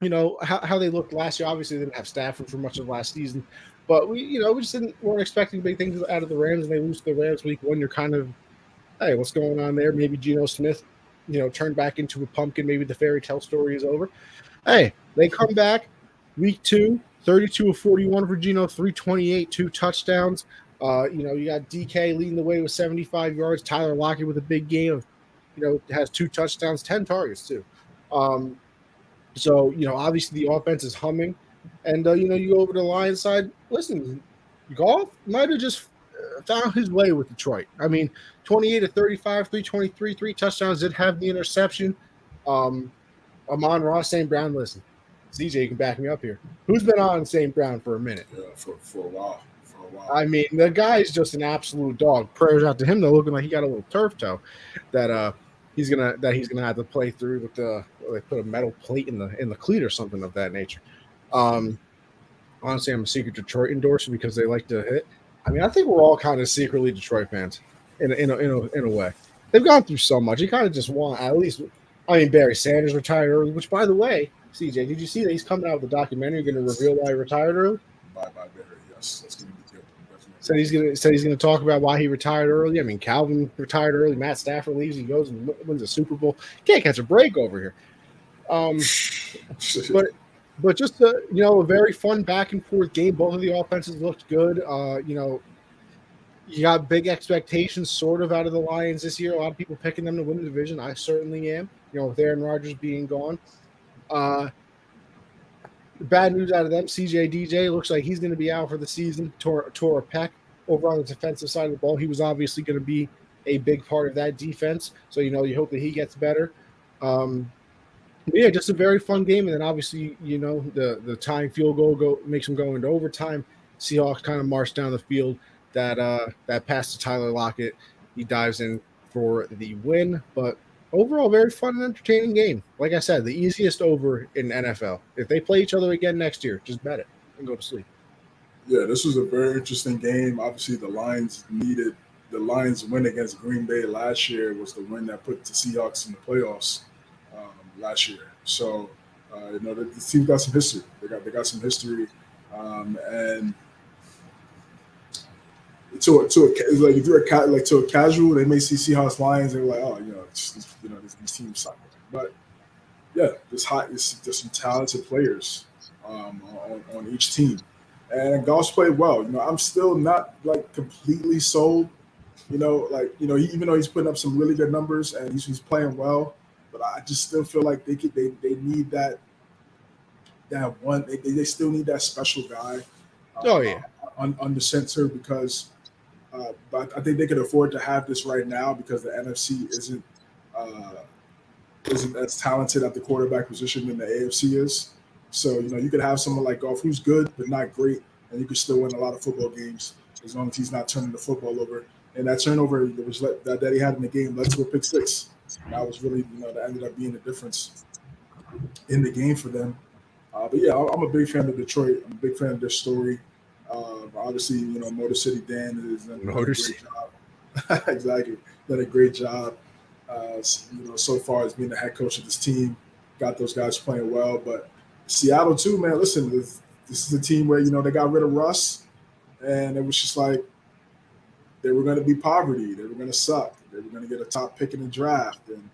they looked last year. Obviously they didn't have Stafford for much of last season, but we just weren't expecting big things out of the Rams, and they lose to the Rams week 1. You're kind of, hey, what's going on there? Maybe Geno Smith turned back into a pumpkin. Maybe the fairy tale story is over. Hey, they come back week 2. 32 of 41 for Geno, 328, 2 touchdowns. You got DK leading the way with 75 yards. Tyler Lockett with a big game of, has 2 touchdowns, 10 targets too. So obviously the offense is humming, and you go over to the Lions side. Listen, Goff might have just found his way with Detroit. I mean, 28 of 35, 323, 3 touchdowns. Did have the interception. Amon-Ra, St. Brown. Listen. CJ, you can back me up here. Who's been on St. Brown for a minute?
Yeah, for a while.
I mean, the guy's just an absolute dog. Prayers out to him, though, looking like he got a little turf toe that he's gonna have to play through with they put a metal plate in the cleat or something of that nature. Honestly, I'm a secret Detroit endorser because they like to hit. I mean, I think we're all kind of secretly Detroit fans in a way. They've gone through so much. You kind of just want at least. I mean, Barry Sanders retired early, which, by the way, CJ, did you see that he's coming out with a documentary going to reveal why he retired early?
Bye, Barry. Yes, that's going to be good.
Said he's going to talk about why he retired early. I mean, Calvin retired early. Matt Stafford leaves. He goes and wins a Super Bowl. Can't catch a break over here. But just a very fun back and forth game. Both of the offenses looked good. You got big expectations sort of out of the Lions this year. A lot of people picking them to win the division. I certainly am. With Aaron Rodgers being gone. Bad news out of them. CJ DJ looks like he's going to be out for the season. Tore a pec over on the defensive side of the ball. He was obviously going to be a big part of that defense. So, you hope that he gets better. Yeah, just a very fun game. And then obviously, the tying field goal makes them go into overtime. Seahawks kind of march down the field. That pass to Tyler Lockett. He dives in for the win. But overall, very fun and entertaining game. Like I said, the easiest over in NFL. If they play each other again next year, just bet it and go to sleep.
Yeah, this was a very interesting game. Obviously, the Lions win against Green Bay last year was the win that put the Seahawks in the playoffs last year. So, the team got some history. They got some history, and to a casual, they may see Seahawks Lions and they're like, these teams suck. But yeah, there's some talented players on each team, and Goff's played well. I'm still not completely sold Even though he's putting up some really good numbers and he's playing well, but I just still feel like they need that one. They still need that special guy. On the center because. But I think they could afford to have this right now because the NFC isn't as talented at the quarterback position than the AFC is. So you could have someone like Goff who's good but not great, and you could still win a lot of football games as long as he's not turning the football over. And that turnover that he had in the game led to a pick six. That was really that ended up being the difference in the game for them. But yeah, I'm a big fan of Detroit. I'm a big fan of their story. Obviously, Motor City Dan has done a great job. Exactly, done a great job. So far as being the head coach of this team, got those guys playing well. But Seattle too, man. Listen, this is a team where they got rid of Russ, and it was just like they were going to be poverty. They were going to suck. They were going to get a top pick in the draft, and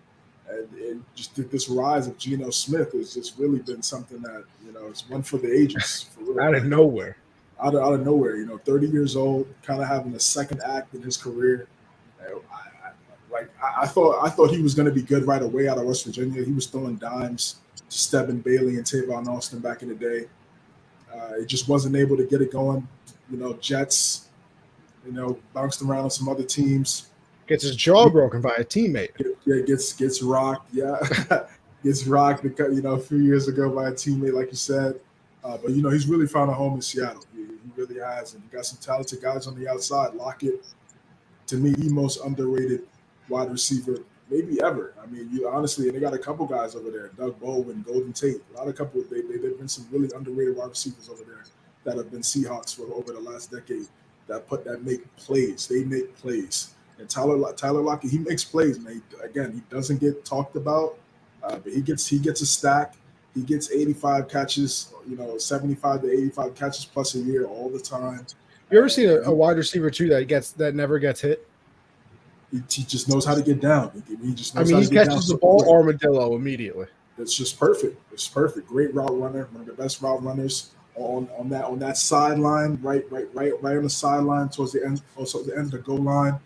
just this rise of Geno Smith has just really been something that it's one for the ages. For real.
Out of nowhere.
Out of nowhere, 30 years old, kind of having a second act in his career. I thought he was going to be good right away out of West Virginia. He was throwing dimes to Stephen Bailey and Tavon Austin back in the day. He just wasn't able to get it going. Jets, bounced around on some other teams.
Gets his jaw broken by a teammate.
Yeah, gets rocked. Yeah, gets rocked. A few years ago by a teammate, like you said. But he's really found a home in Seattle. He really has, and you got some talented guys on the outside. Lockett, to me, the most underrated wide receiver maybe ever. I mean, honestly, and they got a couple guys over there: Doug Baldwin, Golden Tate. A lot of couple. They've been some really underrated wide receivers over there that have been Seahawks for over the last decade. That make plays. They make plays. And Tyler Lockett, he makes plays, man. Again, he doesn't get talked about, but he gets a stack. He gets 85 catches, 75 to 85 catches plus a year all the time.
You ever seen a wide receiver too that never gets hit?
He just knows how to get down. He just knows
he catches the ball armadillo immediately.
It's just perfect. It's perfect. Great route runner, one of the best route runners on that sideline, right on the sideline towards the end, also the end of the goal line.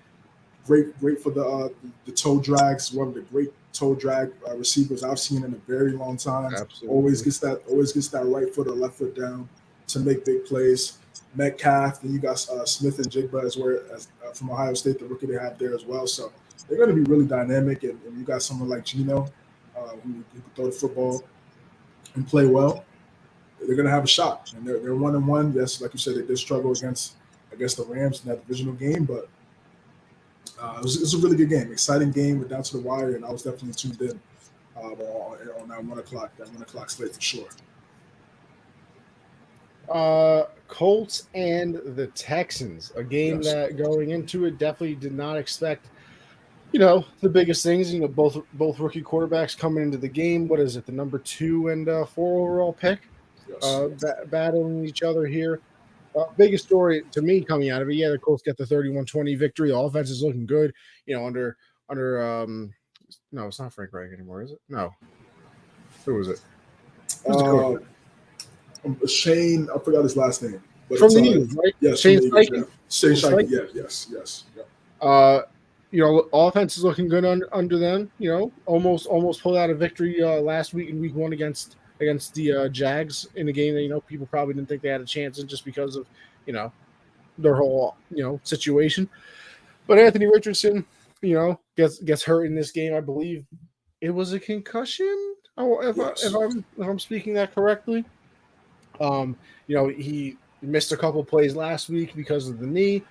Great for the toe drags. One of the great toe drag receivers I've seen in a very long time.
Absolutely.
Always gets that right foot or left foot down to make big plays. Metcalf, and you got Smith and Jigba as from Ohio State, the rookie they have there as well. So they're going to be really dynamic, and you got someone like Geno who can throw the football and play well. They're going to have a shot, and they're 1-1. Yes, like you said, they did struggle against the Rams in that divisional game, but it was a really good game, exciting game. We're down to the wire, and I was definitely tuned in on that 1 o'clock slate for sure.
Colts and the Texans, a game that going into it definitely did not expect, the biggest things, both rookie quarterbacks coming into the game. What is it, the number 2 and 4 overall pick? Yes. Battling each other here. Biggest story to me coming out of it, the Colts get the 31-20 victory. The offense is looking good, under no, it's not Frank Reich anymore, is it? No. Who was it? Who's the coach?
Shane, I forgot his last name.
But from the Eagles, right?
Yes,
Shane
Steichen. Shane Steichen, yes.
Offense is looking good under them. Almost pulled out a victory last week in week 1 against the Jags in a game that people probably didn't think they had a chance in just because of their whole situation. But Anthony Richardson, gets hurt in this game. I believe it was a concussion. If I'm speaking that correctly. He missed a couple plays last week because of the knee.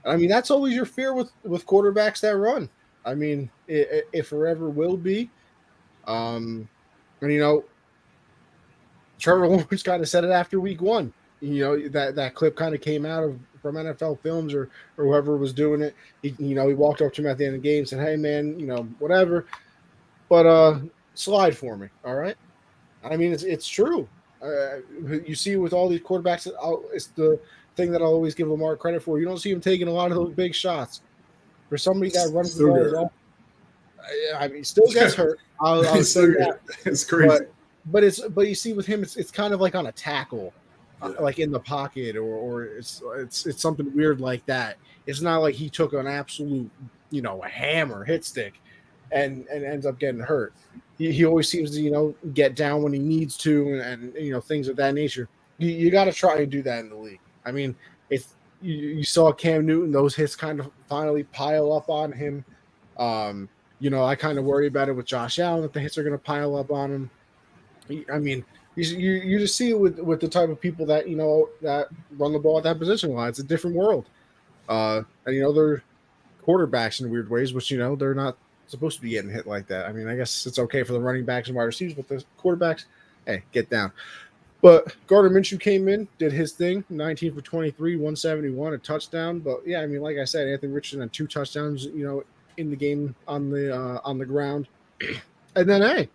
I mean, that's always your fear with quarterbacks that run. I mean, it forever will be. And Trevor Lawrence kind of said it after week 1. That clip kind of came out from NFL Films or whoever was doing it. He walked up to him at the end of the game and said, "Hey man, whatever, but slide for me, all right." I mean, it's true. You see with all these quarterbacks, it's the thing that I'll always give Lamar credit for. You don't see him taking a lot of those big shots. For somebody that runs the ball, I mean, still gets hurt. I'll say that.
It's crazy.
But you see with him, it's kind of like on a tackle like in the pocket, or it's something weird like that. It's not like he took an absolute, a hammer hit stick and ends up getting hurt. He always seems to, get down when he needs to, and things of that nature. You got to try and do that in the league. I mean, if you saw Cam Newton, those hits kind of finally pile up on him. I kind of worry about it with Josh Allen, that the hits are going to pile up on him. I mean, you just see it with the type of people that that run the ball at that position line. It's a different world, and they're quarterbacks in weird ways, which they're not supposed to be getting hit like that. I mean, I guess it's okay for the running backs and wide receivers, but the quarterbacks, hey, get down. But Gardner Minshew came in, did his thing, 19 for 23, 171, a touchdown. But yeah, I mean, like I said, Anthony Richardson had 2 touchdowns, in the game on the ground. And then, hey,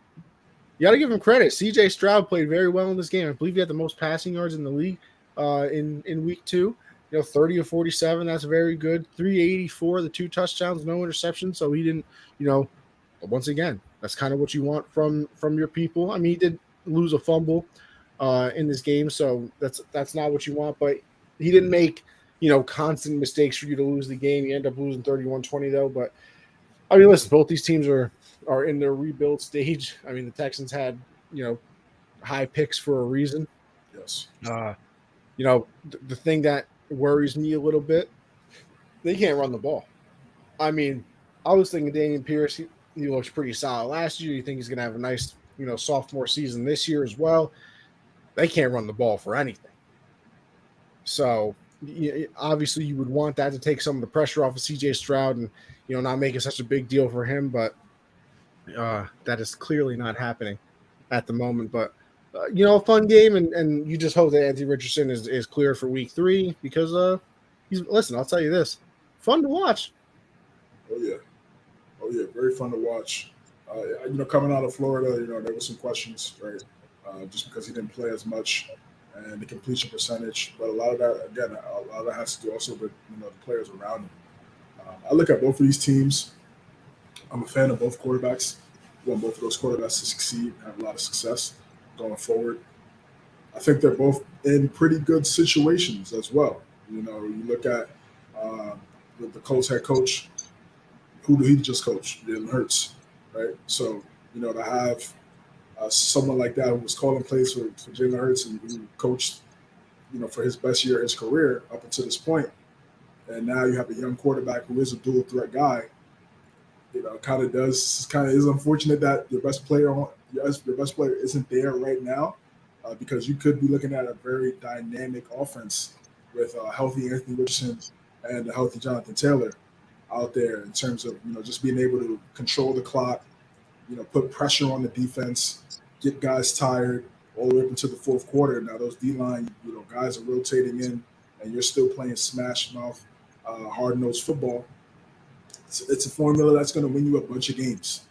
you got to give him credit. CJ Stroud played very well in this game. I believe he had the most passing yards in the league in week 2. 30 of 47. That's very good. 384, the 2 touchdowns, no interceptions. So he didn't, once again, that's kind of what you want from your people. I mean, he did lose a fumble in this game, so that's not what you want. But he didn't make, constant mistakes for you to lose the game. You end up losing 31-20 though. But I mean, listen, both these teams are in their rebuild stage. I mean, the Texans had, high picks for a reason.
Yes.
The thing that worries me a little bit, they can't run the ball. I mean, I was thinking Dameon Pierce, he looks pretty solid last year. You think he's going to have a nice, sophomore season this year as well. They can't run the ball for anything. So, obviously, you would want that to take some of the pressure off of CJ Stroud and, not make it such a big deal for him. But that is clearly not happening at the moment. But, a fun game, and you just hope that Anthony Richardson is clear for week 3 because listen, I'll tell you this, fun to watch.
Oh yeah, very fun to watch. Coming out of Florida, there were some questions, right? Just because he didn't play as much and the completion percentage, but a lot of that has to do also with the players around him. I look at both of these teams. I'm a fan of both quarterbacks. I want both of those quarterbacks to succeed, have a lot of success going forward. I think they're both in pretty good situations as well. You look at the Colts head coach. Who did he just coach? Jalen Hurts, right? So, to have someone like that who was calling plays for Jalen Hurts and who coached, for his best year of his career up until this point, and now you have a young quarterback who is a dual threat guy. Kind of is unfortunate that your best player isn't there right now, because you could be looking at a very dynamic offense with a healthy Anthony Richardson and a healthy Jonathan Taylor out there in terms of just being able to control the clock, put pressure on the defense, get guys tired all the way up into the fourth quarter. Now those D-line, guys are rotating in, and you're still playing smash mouth, hard-nosed football. It's a formula that's going to win you a bunch of games.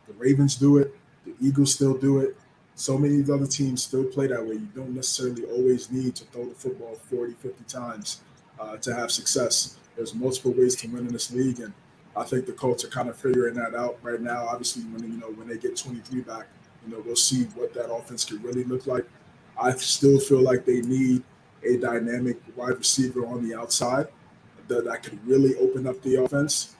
The Ravens do it. The Eagles still do it. So many of the other teams still play that way. You don't necessarily always need to throw the football 40, 50 times to have success. There's multiple ways to win in this league, and I think the Colts are kind of figuring that out right now. Obviously, when they get 23 back, we'll see what that offense can really look like. I still feel like they need a dynamic wide receiver on the outside that could really open up the offense.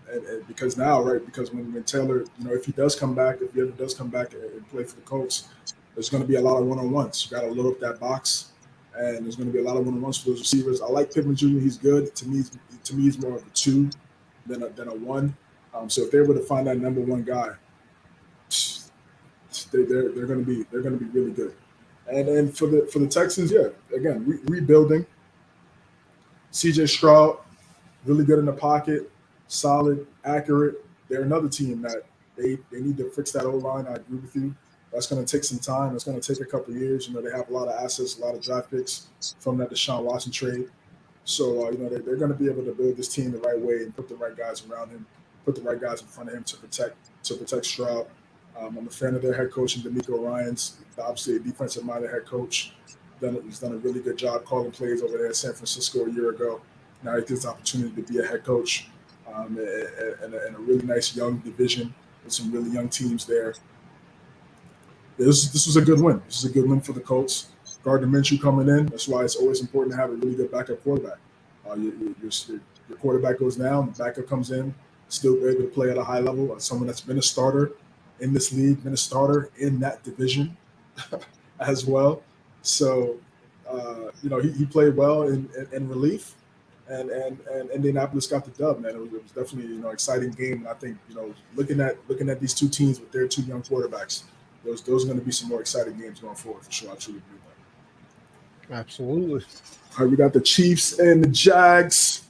And because now, right, because when Taylor, if he does come back, if he ever does come back and play for the Colts, there's going to be a lot of one-on-ones. You got to load up that box, and there's going to be a lot of one-on-ones for those receivers. I like Pittman Jr. He's good. To me, he's more of a 2 than a 1. So if they're able to find that number 1 guy, they're going to be really good. And for the Texans, yeah, again, rebuilding. CJ Stroud, really good in the pocket, solid, accurate. They're another team that they need to fix that O-line. I agree with you. That's going to take some time. It's going to take a couple of years. They have a lot of assets, a lot of draft picks from that Deshaun Watson trade. So, they're going to be able to build this team the right way and put the right guys around him, put the right guys in front of him to protect Stroud. I'm a fan of their head coach, DeMeco Ryans, obviously a defensive-minded head coach. He's done a really good job calling plays over there in San Francisco a year ago. Now he gets the opportunity to be a head coach in a really nice young division with some really young teams there. This was a good win. This is a good win for the Colts. Gardner Minshew coming in. That's why it's always important to have a really good backup quarterback. Your quarterback goes down, the backup comes in, still able to play at a high level. Someone that's been a starter in this league, been a starter in that division as well. So, he played well in relief, and Indianapolis got the dub, man. It was definitely exciting game. And I think looking at these two teams with their two young quarterbacks, those are going to be some more exciting games going forward for sure. I truly believe that.
Absolutely.
All right, we got the Chiefs and the Jags.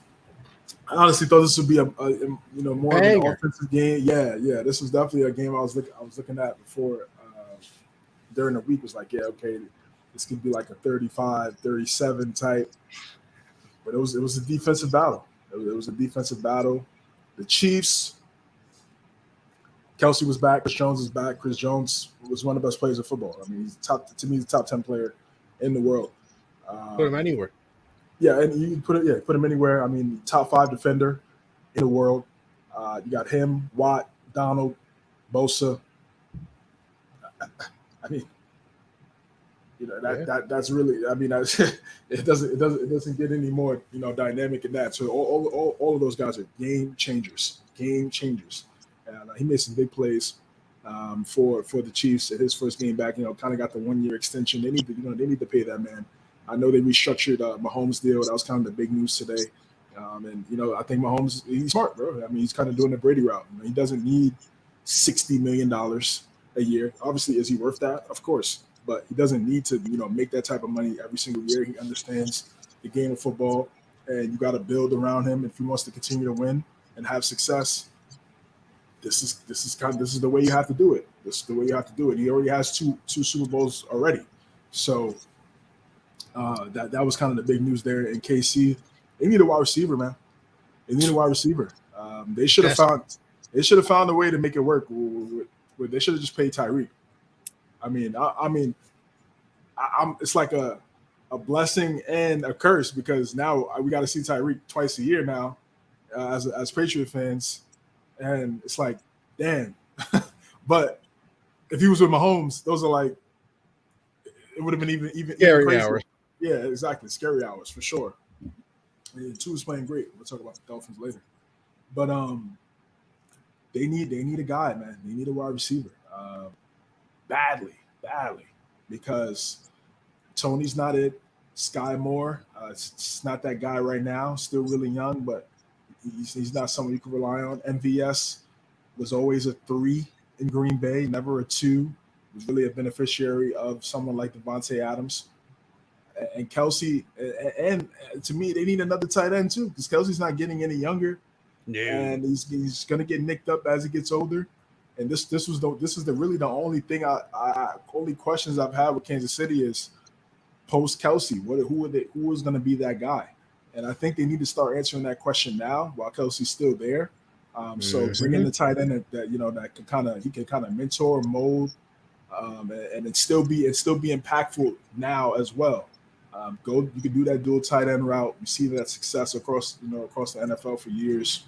I honestly thought this would be a more of an offensive game. Yeah. This was definitely a game I was looking at before during the week. Was like, yeah, okay, this could be like a 35-37 type. But it was a defensive battle. It was a defensive battle. The Chiefs. Kelsey was back. Chris Jones is back. Chris Jones was one of the best players in football. I mean, he's the top 10 player in the world.
Put him anywhere.
Yeah, and you put him anywhere. I mean, top 5 defender in the world. You got him, Watt, Donald, Bosa. I mean, that's really. I mean, it doesn't get any more dynamic than that. So all of those guys are game changers. And he made some big plays for the Chiefs at his first game back. Kind of got the 1-year extension. They need to pay that man. I know they restructured Mahomes' deal. That was kind of the big news today. And I think Mahomes, he's smart, bro. I mean, he's kind of doing the Brady route. He doesn't need $60 million a year. Obviously, is he worth that? Of course. But he doesn't need to, make that type of money every single year. He understands the game of football, and you got to build around him if he wants to continue to win and have success. This is the way you have to do it. This is the way you have to do it. He already has two Super Bowls already. So that was kind of the big news there in KC. They need a wide receiver, man. They need a wide receiver. They should have found a way to make it work. They should have just paid Tyreek. It's like a blessing and a curse because now we got to see Tyreek twice a year now as Patriot fans, and it's like, damn. But if he was with Mahomes, those are like, it would have been even
scary
crazier.
hours.
Yeah, exactly. Scary hours for sure. And two is playing great. We'll talk about the Dolphins later. But they need a guy, man. They need a wide receiver. Badly, because Tony's not it. Sky Moore, it's not that guy right now. Still really young, but he's not someone you can rely on. MVS was always a 3 in Green Bay, never a 2. Was really a beneficiary of someone like Devontae Adams. And Kelsey, and to me, they need another tight end too, because Kelsey's not getting any younger, and he's going to get nicked up as he gets older. And this is really the only thing only questions I've had with Kansas City is post Kelsey. Who is going to be that guy? And I think they need to start answering that question now while Kelsey's still there. So bring in the tight end that can kind of mentor, mold, and it still be impactful now as well. You can do that dual tight end route. You see that success across the NFL for years.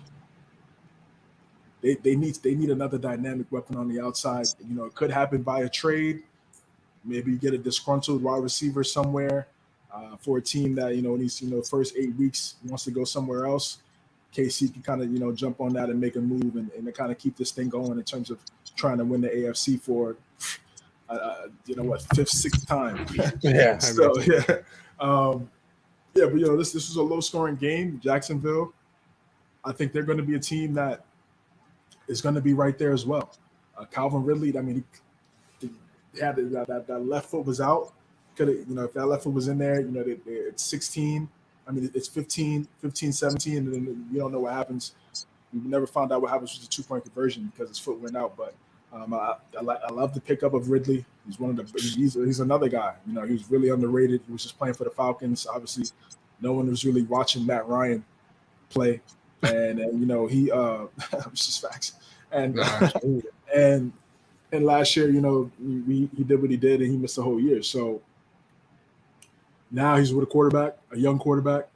They need another dynamic weapon on the outside. It could happen by a trade. Maybe you get a disgruntled wide receiver somewhere for a team that in these first 8 weeks wants to go somewhere else. KC can kind of jump on that and make a move and kind of keep this thing going in terms of trying to win the AFC for fifth, sixth time.
Yeah.
So but this was a low scoring game. Jacksonville, I think they're going to be a team that is going to be right there as well. Calvin Ridley, I mean, he had that left foot was out. Could have, if that left foot was in there, it's 16. I mean, it's 15, 17, and then you don't know what happens. We never found out what happens with the 2-point conversion because his foot went out. But I love the pickup of Ridley. He's another guy. He was really underrated. He was just playing for the Falcons. Obviously, no one was really watching Matt Ryan play. And he it's just facts. And last year, he did what he did, and he missed the whole year. So now he's with a young quarterback.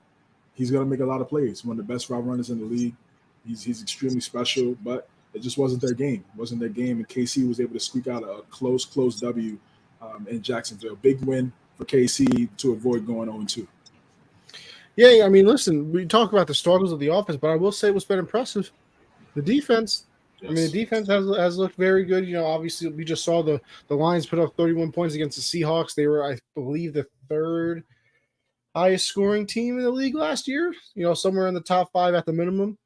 He's gonna make a lot of plays. One of the best route runners in the league. He's extremely special, but it just wasn't their game. And KC was able to squeak out a close W in Jacksonville. Big win KC to avoid going 0-2.
Yeah, I mean, listen, we talk about the struggles of the offense, but I will say what's been impressive, the defense.
Yes.
I mean, the defense has looked very good. You know, obviously, we just saw the Lions put up 31 points against the Seahawks. They were, I believe, the third highest scoring team in the league last year. You know, somewhere in the top 5 at the minimum.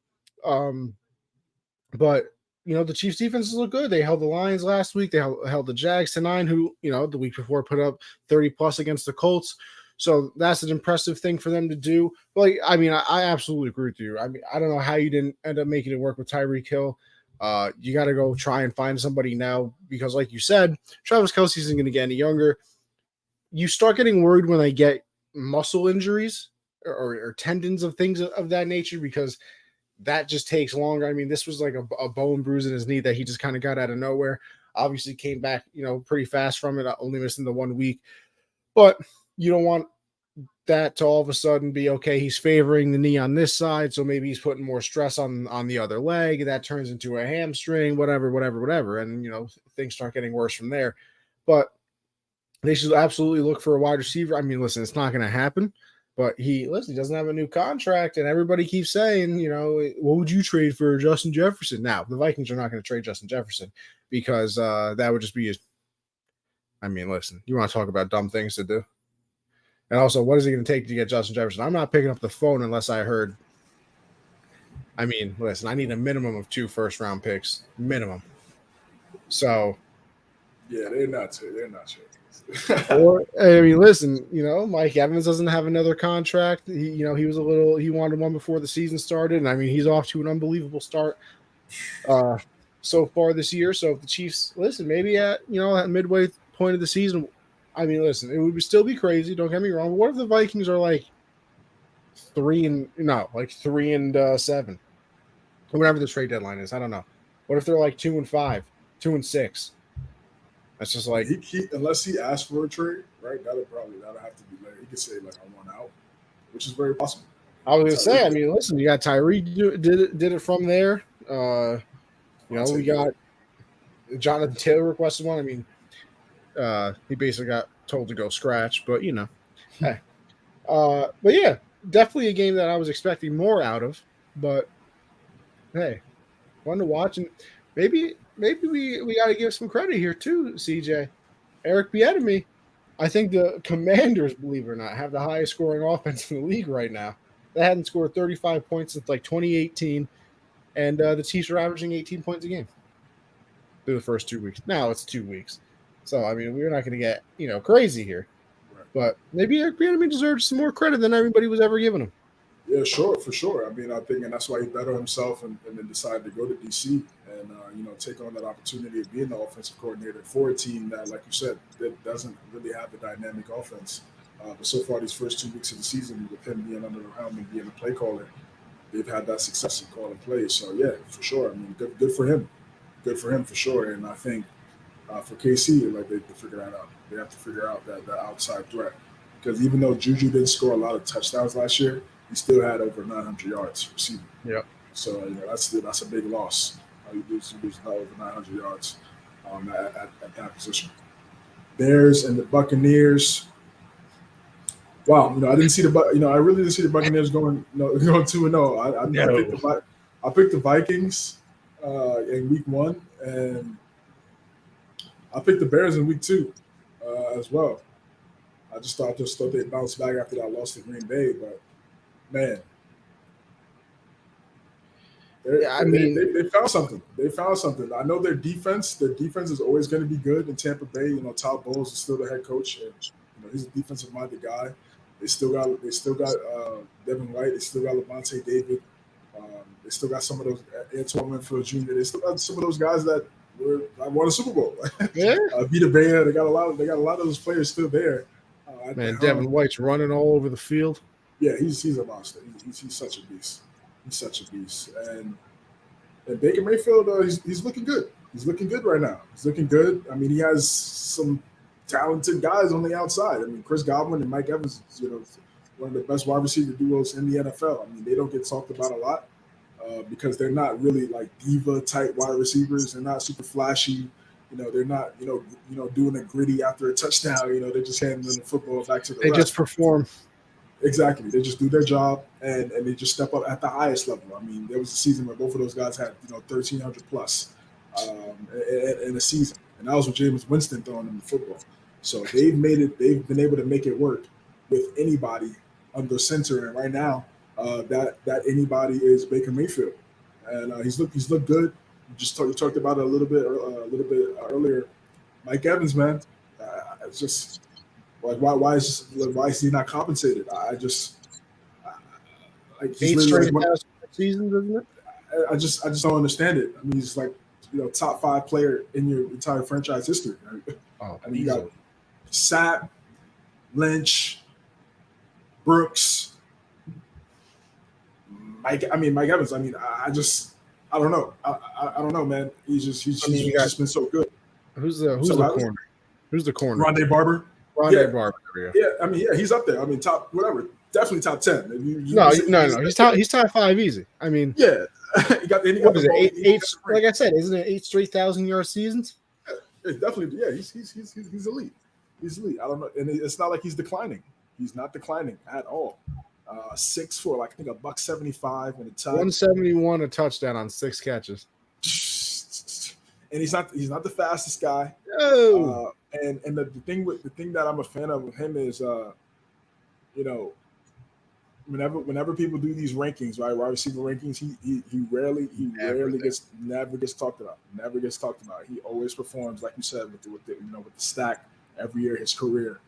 But you know, the Chiefs' defenses look good. They held the Lions last week. They held the Jags to 9, who, you know, the week before put up 30 plus against the Colts. So that's an impressive thing for them to do. But like, I mean, I absolutely agree with you. I mean, I don't know how you didn't end up making it work with Tyreek Hill. You got to go try and find somebody now because, like you said, Travis Kelce isn't going to get any younger. You start getting worried when they get muscle injuries or tendons of things of that nature because that just takes longer. I mean, this was like a bone bruise in his knee that he just kind of got out of nowhere. Obviously came back, you know, pretty fast from it, only missing the 1 week. But you don't want that to all of a sudden be, okay, he's favoring the knee on this side, so maybe he's putting more stress on the other leg. That turns into a hamstring, whatever. And, you know, things start getting worse from there. But they should absolutely look for a wide receiver. I mean, listen, it's not going to happen. But he doesn't have a new contract, and everybody keeps saying, you know, what would you trade for Justin Jefferson? Now, the Vikings are not going to trade Justin Jefferson because that would just be I mean, listen, you want to talk about dumb things to do? And also, what is it going to take to get Justin Jefferson? I'm not picking up the phone unless I heard. I mean, listen, I need a minimum of 2 first-round picks, minimum. So,
yeah, they're not sure.
Or I mean, listen, you know, Mike Evans doesn't have another contract. He wanted one before the season started, and I mean, he's off to an unbelievable start so far this year. So if the Chiefs maybe at midway point of the season, I mean, listen, it would still be crazy. Don't get me wrong. But what if the Vikings are like 3-7, whatever the trade deadline is? I don't know. What if they're like 2-5, 2-6? That's just like
unless he asks for a trade, right? That'll have to be later. He could say like I want out, which is very possible.
I was gonna say, I mean, listen, you got Tyreek did it from there. You know, we got Jonathan Taylor requested one. I mean, he basically got told to go scratch, but you know, hey. But yeah, definitely a game that I was expecting more out of. But hey, fun to watch, and maybe we got to give some credit here too, CJ. Eric Bieniemy. I think the Commanders, believe it or not, have the highest scoring offense in the league right now. They hadn't scored 35 points since like 2018, and the Chiefs are averaging 18 points a game through the first 2 weeks. Now it's 2 weeks, so I mean we're not going to get crazy here, but maybe Eric Bieniemy deserves some more credit than everybody was ever giving him.
Yeah, sure, for sure. I mean, I think, and that's why he bet on himself and then decided to go to DC and take on that opportunity of being the offensive coordinator for a team that, like you said, that doesn't really have a dynamic offense. But so far, these first 2 weeks of the season, with him being under the helm and being a play caller, they've had that success in calling plays. So yeah, for sure. I mean, good for him. Good for him for sure. And I think for KC, like they have to figure that out. They have to figure out that outside threat because even though Juju didn't score a lot of touchdowns last year, he still had over 900 yards receiving.
Yeah.
So that's a big loss. You lose over 900 yards at that position. Bears and the Buccaneers. Wow, I didn't see I really didn't see the Buccaneers going 2-0. I picked the Vikings in week 1, and I picked the Bears in week 2 as well. I just thought they'd bounce back after that loss to Green Bay, but man, they found something. They found something. I know their defense is always going to be good in Tampa Bay. Todd Bowles is still the head coach, and he's a defensive-minded guy. They still got Devin White. They still got Levante David. They still got some of those Antoine Winfield Jr. They still got some of those guys that won a Super Bowl.
Yeah,
Vita Vea. They got a lot of those players still there.
Man, Devin White's running all over the field.
Yeah, he's a monster. He's such a beast. He's such a beast. And Baker Mayfield, he's looking good. He's looking good right now. He's looking good. I mean, he has some talented guys on the outside. I mean, Chris Godwin and Mike Evans, one of the best wide receiver duos in the NFL. I mean, they don't get talked about a lot because they're not really like diva type wide receivers. They're not super flashy. they're not doing a gritty after a touchdown. They're just handing the football back to the
They
ref.
just perform.
Exactly. They just do their job and they just step up at the highest level. I mean, there was a season where both of those guys had 1,300 plus in a season, and that was with Jameis Winston throwing them the football. So they've been able to make it work with anybody under center, and right now that anybody is Baker Mayfield, and he's looked good. You talked about it a little bit earlier. Mike Evans, man, it's just like why is he not compensated?
He's 8 straight seasons, isn't it?
I just don't understand it. I mean, he's like top 5 player in your entire franchise history. Right?
Oh,
I mean, you got Sapp, Lynch, Brooks, Mike Evans. I mean, I don't know. I don't know, man. He's just been so good.
Who's the corner? Who's the corner?
Rondé Barber.
Barber.
Yeah, I mean, yeah, he's up there. I mean, top whatever, definitely top 10.
No. He's top 5 easy. I mean,
yeah. What is it?
8 like I said, isn't it 8 straight 1,000-yard seasons?
It's definitely, yeah. He's elite. He's elite. I don't know, and it's not like he's declining. He's not declining at all. 6'4", like I think $175 and a touch.
171 a touchdown on 6 catches.
And he's not the fastest guy.
No.
And the thing that I'm a fan of with him is whenever people do these rankings, right, wide receiver rankings, he rarely gets talked about. Never gets talked about. He always performs, like you said, with the stack every year of his career.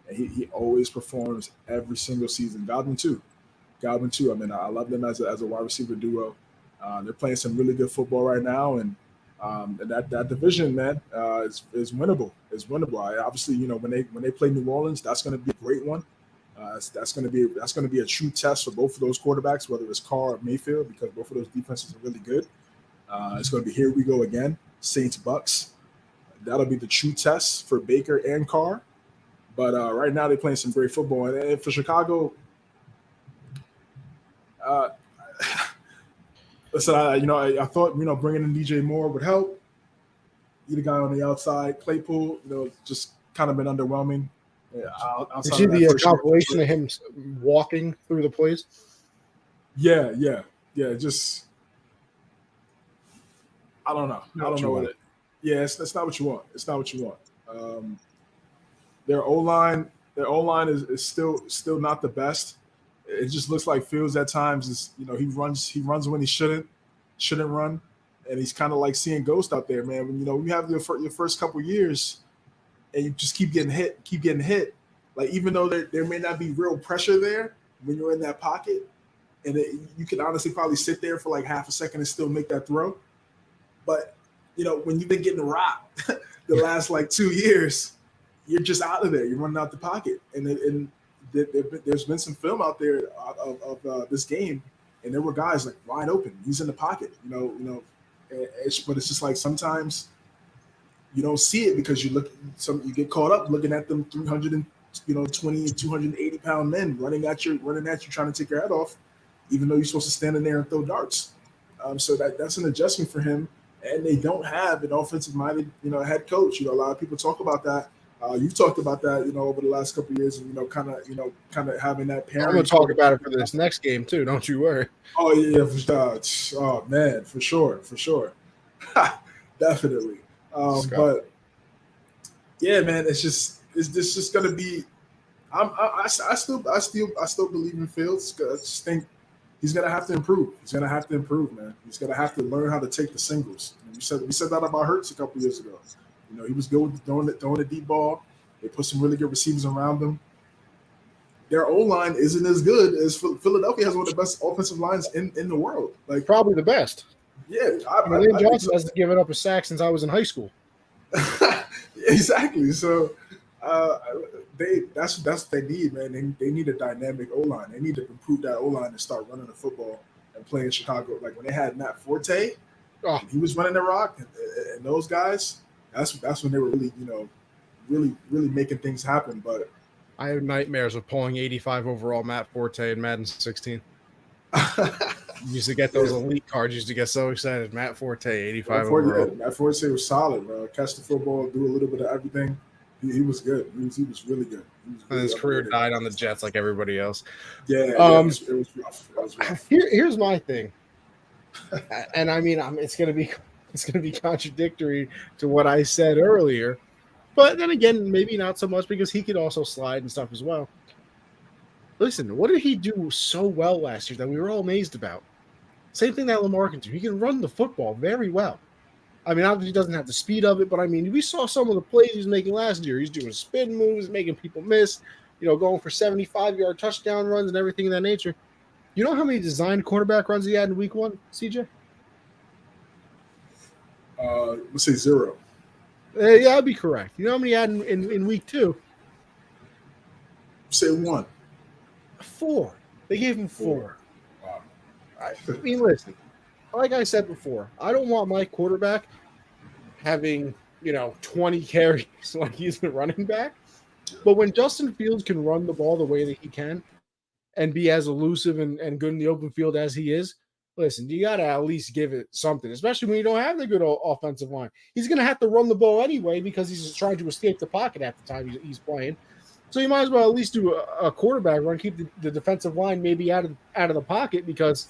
And he always performs every single season. Godwin too. I mean, I love them as a wide receiver duo. They're playing some really good football right now, and that division, man, is winnable. It's winnable. Obviously, when they play New Orleans, that's going to be a great one. That's going to be a true test for both of those quarterbacks, whether it's Carr or Mayfield, because both of those defenses are really good. It's going to be here we go again, Saints Bucks. That'll be the true test for Baker and Carr. But right now they're playing some great football, and for Chicago, listen, I thought bringing in DJ Moore would help. Either guy on the outside, Claypool, just kind of been underwhelming.
Yeah, you see the compilation of him walking through the plays?
Yeah. Just I don't know. I don't know what it. Yeah, that's not what you want. It's not what you want. Their O-line is still not the best. It just looks like Fields at times is he runs when he shouldn't run, and he's kind of like seeing ghosts out there, man. When you have your first couple years, and you just keep getting hit. Like even though there may not be real pressure there when you're in that pocket, and you can honestly probably sit there for like half a second and still make that throw. But when you've been getting rocked the last like 2 years, you're just out of there. You're running out the pocket, and there's been some film out there of this game, and there were guys like wide open. He's in the pocket, but it's just like sometimes you don't see it because you get caught up looking at them 320, 280 pound men running at you, trying to take your head off, even though you're supposed to stand in there and throw darts. So that's an adjustment for him, and they don't have an offensive minded, head coach. A lot of people talk about that. You've talked about that, over the last couple of years, and kind of having that parent.
I'm going to talk about it for this next game too. Don't you worry.
Oh yeah, oh man, for sure, definitely. But yeah, man, it's just going to be. I still believe in Fields. I just think he's going to have to improve. Man. He's going to have to learn how to take the singles. And we said that about Hurts a couple years ago. He was good with throwing the deep ball. They put some really good receivers around him. Their O-line isn't as good as Philadelphia has one of the best offensive lines in the world. Like probably
the best.
Yeah.
Lane Johnson hasn't given up a sack since I was in high school.
Exactly. So that's what they need, man. They need a dynamic O-line. They need to improve that O-line and start running the football and playing Chicago. Like when they had Matt Forte, he was running the rock, and those guys. That's when they were really, really making things happen. But
I have nightmares of pulling 85 overall Matt Forte in Madden 16. used to get those elite cards. Used to get so excited. Matt Forte, 85
Forte,
overall.
Matt Forte was solid, bro. Catch the football, do a little bit of everything. He was good. He was really good.
And his career died on the Jets like everybody else.
Yeah, it was rough. It was rough.
Here's my thing, and I mean, it's gonna be contradictory to what I said earlier, but then again, maybe not so much because he could also slide and stuff as well. Listen, what did he do so well last year that we were all amazed about? Same thing that Lamar can do. He can run the football very well. I mean, obviously he doesn't have the speed of it, but I mean, we saw some of the plays he was making last year. He's doing spin moves, making people miss, going for 75-yard touchdown runs and everything of that nature. You know how many designed quarterback runs he had in week 1, CJ?
Let's say 0.
Yeah, that'd be correct. You know how many he had in week 2?
Say 1.
4. They gave him 4.
Wow.
I mean, listen, like I said before, I don't want my quarterback having, 20 carries like he's the running back. But when Justin Fields can run the ball the way that he can and be as elusive and good in the open field as he is, listen, you got to at least give it something, especially when you don't have the good offensive line. He's going to have to run the ball anyway because he's just trying to escape the pocket at the time he's playing. So you might as well at least do a quarterback run, keep the defensive line maybe out of the pocket because,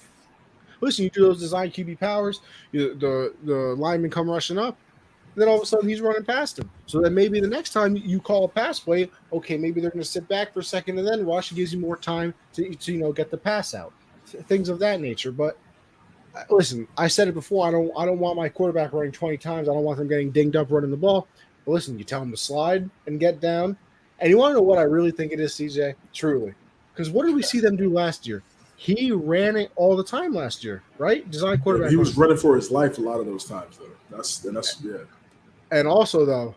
listen, you do those design QB powers, the linemen come rushing up, and then all of a sudden he's running past him. So then maybe the next time you call a pass play, okay, maybe they're going to sit back for a second and then rush. It gives you more time to get the pass out, things of that nature. But listen, I said it before. I don't want my quarterback running 20 times. I don't want them getting dinged up running the ball. But listen, you tell them to slide and get down. And you want to know what I really think it is, CJ? Truly. Because what did we see them do last year? He ran it all the time last year, right? Design quarterback.
He was running for his life a lot of those times, though. That's yeah.
And also, though,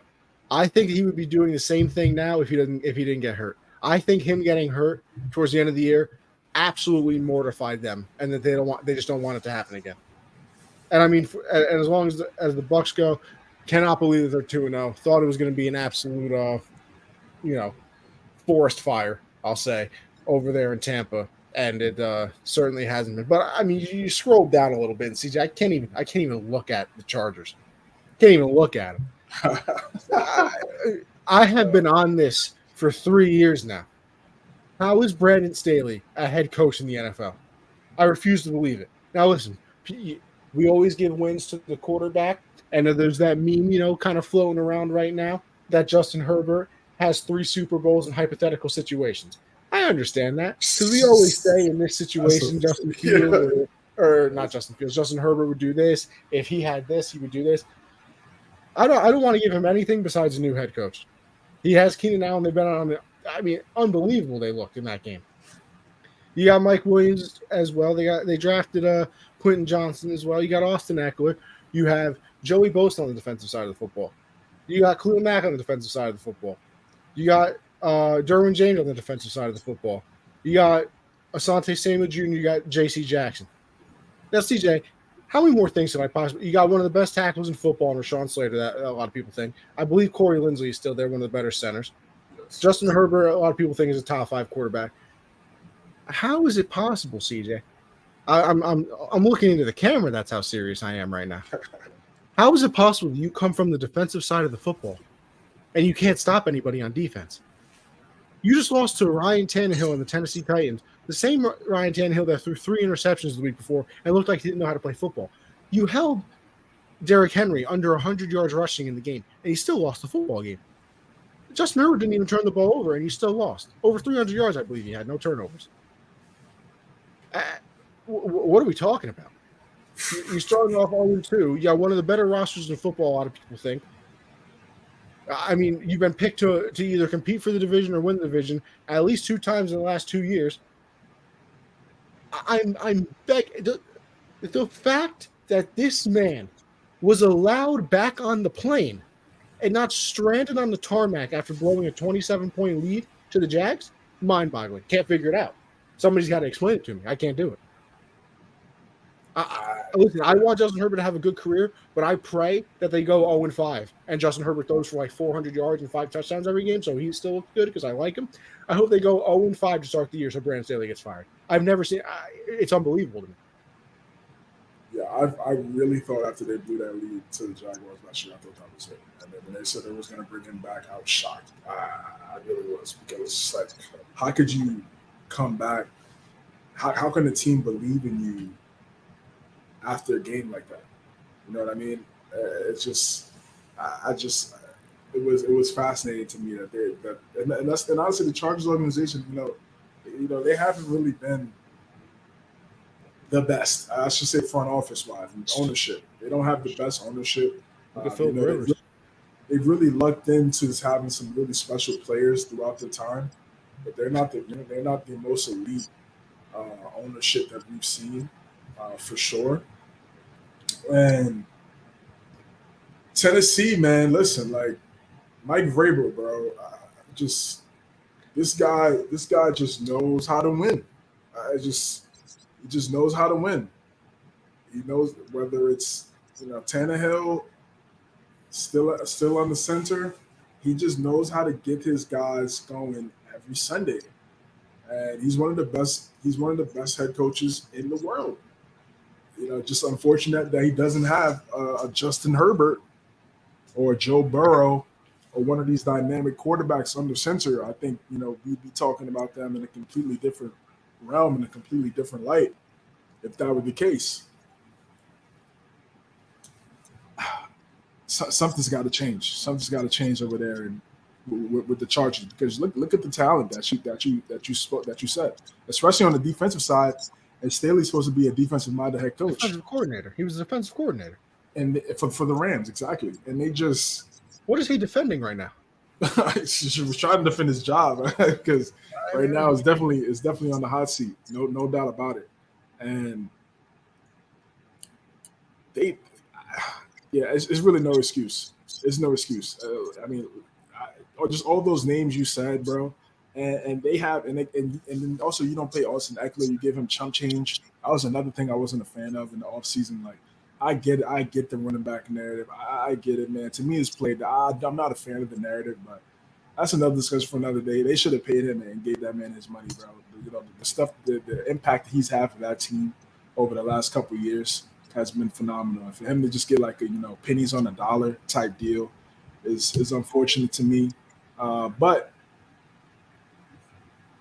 I think he would be doing the same thing now if he didn't get hurt. I think him getting hurt towards the end of the year absolutely mortified them, and that they just don't want it to happen again. And I mean, and as long as the Bucs go, cannot believe that they're 2-0. Thought it was going to be an absolute, forest fire, I'll say, over there in Tampa, and it certainly hasn't been. But I mean, you scroll down a little bit and CJ, I can't even look at the Chargers. Can't even look at them. I have been on this for 3 years now. How is Brandon Staley a head coach in the NFL? I refuse to believe it. Now listen, we always give wins to the quarterback, and there's that meme, kind of floating around right now that Justin Herbert has 3 Super Bowls in hypothetical situations. I understand that because we always say in this situation, Justin Fields or not Justin Fields, Justin Herbert would do this. If he had this, he would do this. I don't want to give him anything besides a new head coach. He has Keenan Allen. They've been on. I mean, unbelievable they looked in that game. You got Mike Williams as well. They drafted Quentin Johnson as well. You got Austin Eckler. You have Joey Bosa on the defensive side of the football. You got Khalil Mack on the defensive side of the football. You got Derwin James on the defensive side of the football. You got Asante Samuel Jr. You got J.C. Jackson. Now, CJ, how many more things could I possibly – you got one of the best tackles in football, and Rashawn Slater, that a lot of people think. I believe Corey Linsley is still there, one of the better centers. Yes. Justin Herbert, a lot of people think is a top 5 quarterback. How is it possible, CJ? I'm looking into the camera. That's how serious I am right now. How is it possible you come from the defensive side of the football and you can't stop anybody on defense? You just lost to Ryan Tannehill and the Tennessee Titans, the same Ryan Tannehill that threw 3 interceptions the week before and looked like he didn't know how to play football. You held Derrick Henry under 100 yards rushing in the game, and he still lost the football game. Justin Herbert didn't even turn the ball over, and he still lost. Over 300 yards, I believe he had, no turnovers. What are we talking about? You're starting off 0-2. You got one of the better rosters in football, a lot of people think. I mean, you've been picked to either compete for the division or win the division at least 2 times in the last 2 years. I'm the fact that this man was allowed back on the plane and not stranded on the tarmac after blowing a 27-point lead to the Jags, mind-boggling. Can't figure it out. Somebody's got to explain it to me. I can't do it. Listen, I want Justin Herbert to have a good career, but I pray that they go 0-5 and Justin Herbert throws for like 400 yards and 5 touchdowns every game, so he still looks good because I like him. I hope they go 0-5 to start the year so Brandon Staley gets fired. I've never seen – it's unbelievable to me.
I really thought after they blew that lead to the Jaguars last year, I thought that was it. And then when they said they was going to bring him back, I was shocked. I really was, because it's like, how could you come back? How can a team believe in you after a game like that? You know what I mean? It's just, I just, it was fascinating to me and honestly the Chargers organization, they haven't really been the best. I should say front office wise, ownership. They don't have the best ownership. They've really lucked into having some really special players throughout the time, but they're not the most elite ownership that we've seen for sure. And Tennessee, man, listen, like Mike Vrabel, bro, this guy just knows how to win. He just knows how to win. He knows whether it's Tannehill still on the center. He just knows how to get his guys going every Sunday, and he's one of the best. He's one of the best head coaches in the world. Just unfortunate that he doesn't have a Justin Herbert or Joe Burrow or one of these dynamic quarterbacks under center. I think we'd be talking about them in a completely different realm, in a completely different light, if that were the case. Something's got to change. Something's got to change over there, and with the Chargers, because look at the talent that you said, especially on the defensive side. And Staley's supposed to be a defensive-minded head coach.
Defensive coordinator. He was a defensive coordinator.
And for the Rams, exactly. And they just...
What is he defending right now?
He was trying to defend his job, because right now it's definitely on the hot seat. No doubt about it. And it's really no excuse. It's no excuse. Just all those names you said, bro. And they have, and then also you don't pay Austin Eckler, you give him chump change. That was another thing I wasn't a fan of in the offseason. Like, I get the running back narrative. I get it, man. To me, it's played. I'm not a fan of the narrative, but that's another discussion for another day. They should have paid him and gave that man his money, bro. The stuff, the impact he's had for that team over the last couple of years has been phenomenal. And for him to just get like a pennies on a dollar type deal is unfortunate to me. But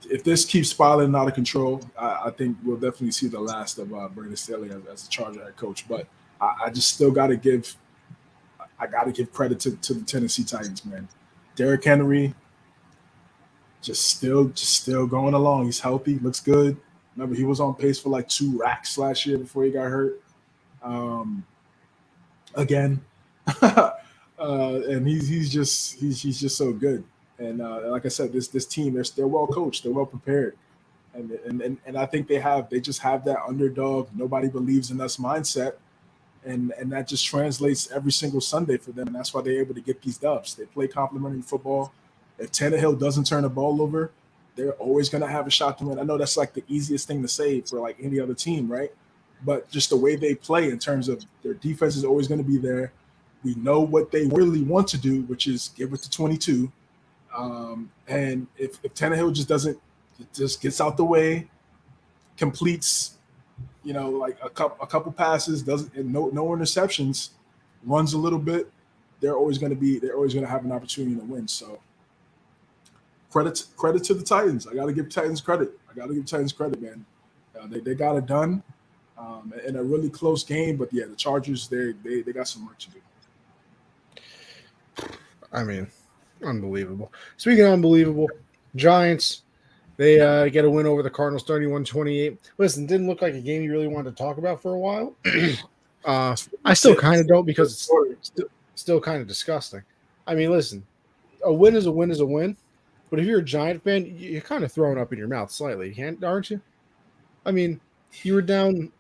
if this keeps spiraling out of control, I think we'll definitely see the last of Brandon Staley as the Charger head coach. But I just still got to give credit to the Tennessee Titans, man. Derrick Henry just still going along. He's healthy, looks good. Remember, he was on pace for like 2 racks last year before he got hurt. Again, and he's just so good. And like I said, this team, they're well coached, they're well prepared, and I think they just have that underdog, nobody believes in us mindset, and that just translates every single Sunday for them, and that's why they're able to get these dubs. They play complementary football. If Tannehill doesn't turn the ball over, they're always going to have a shot to win. I know that's like the easiest thing to say for like any other team, right? But just the way they play in terms of their defense is always going to be there. We know what they really want to do, which is give it to 22. And if Tannehill just gets out the way, completes, like a couple passes, and no interceptions, runs a little bit, they're always going to have an opportunity to win. So credit to the Titans. I got to give Titans credit. Man. They got it done in a really close game, but yeah, the Chargers they got some work to do.
I mean, unbelievable. Speaking of unbelievable, Giants, they get a win over the Cardinals 31-28. Listen, didn't look like a game you really wanted to talk about for a while. I still kind of don't, because it's still kind of disgusting. I mean, listen, a win is a win is a win, but if you're a Giant fan, you're kind of throwing up in your mouth slightly, aren't you? I mean, you were down,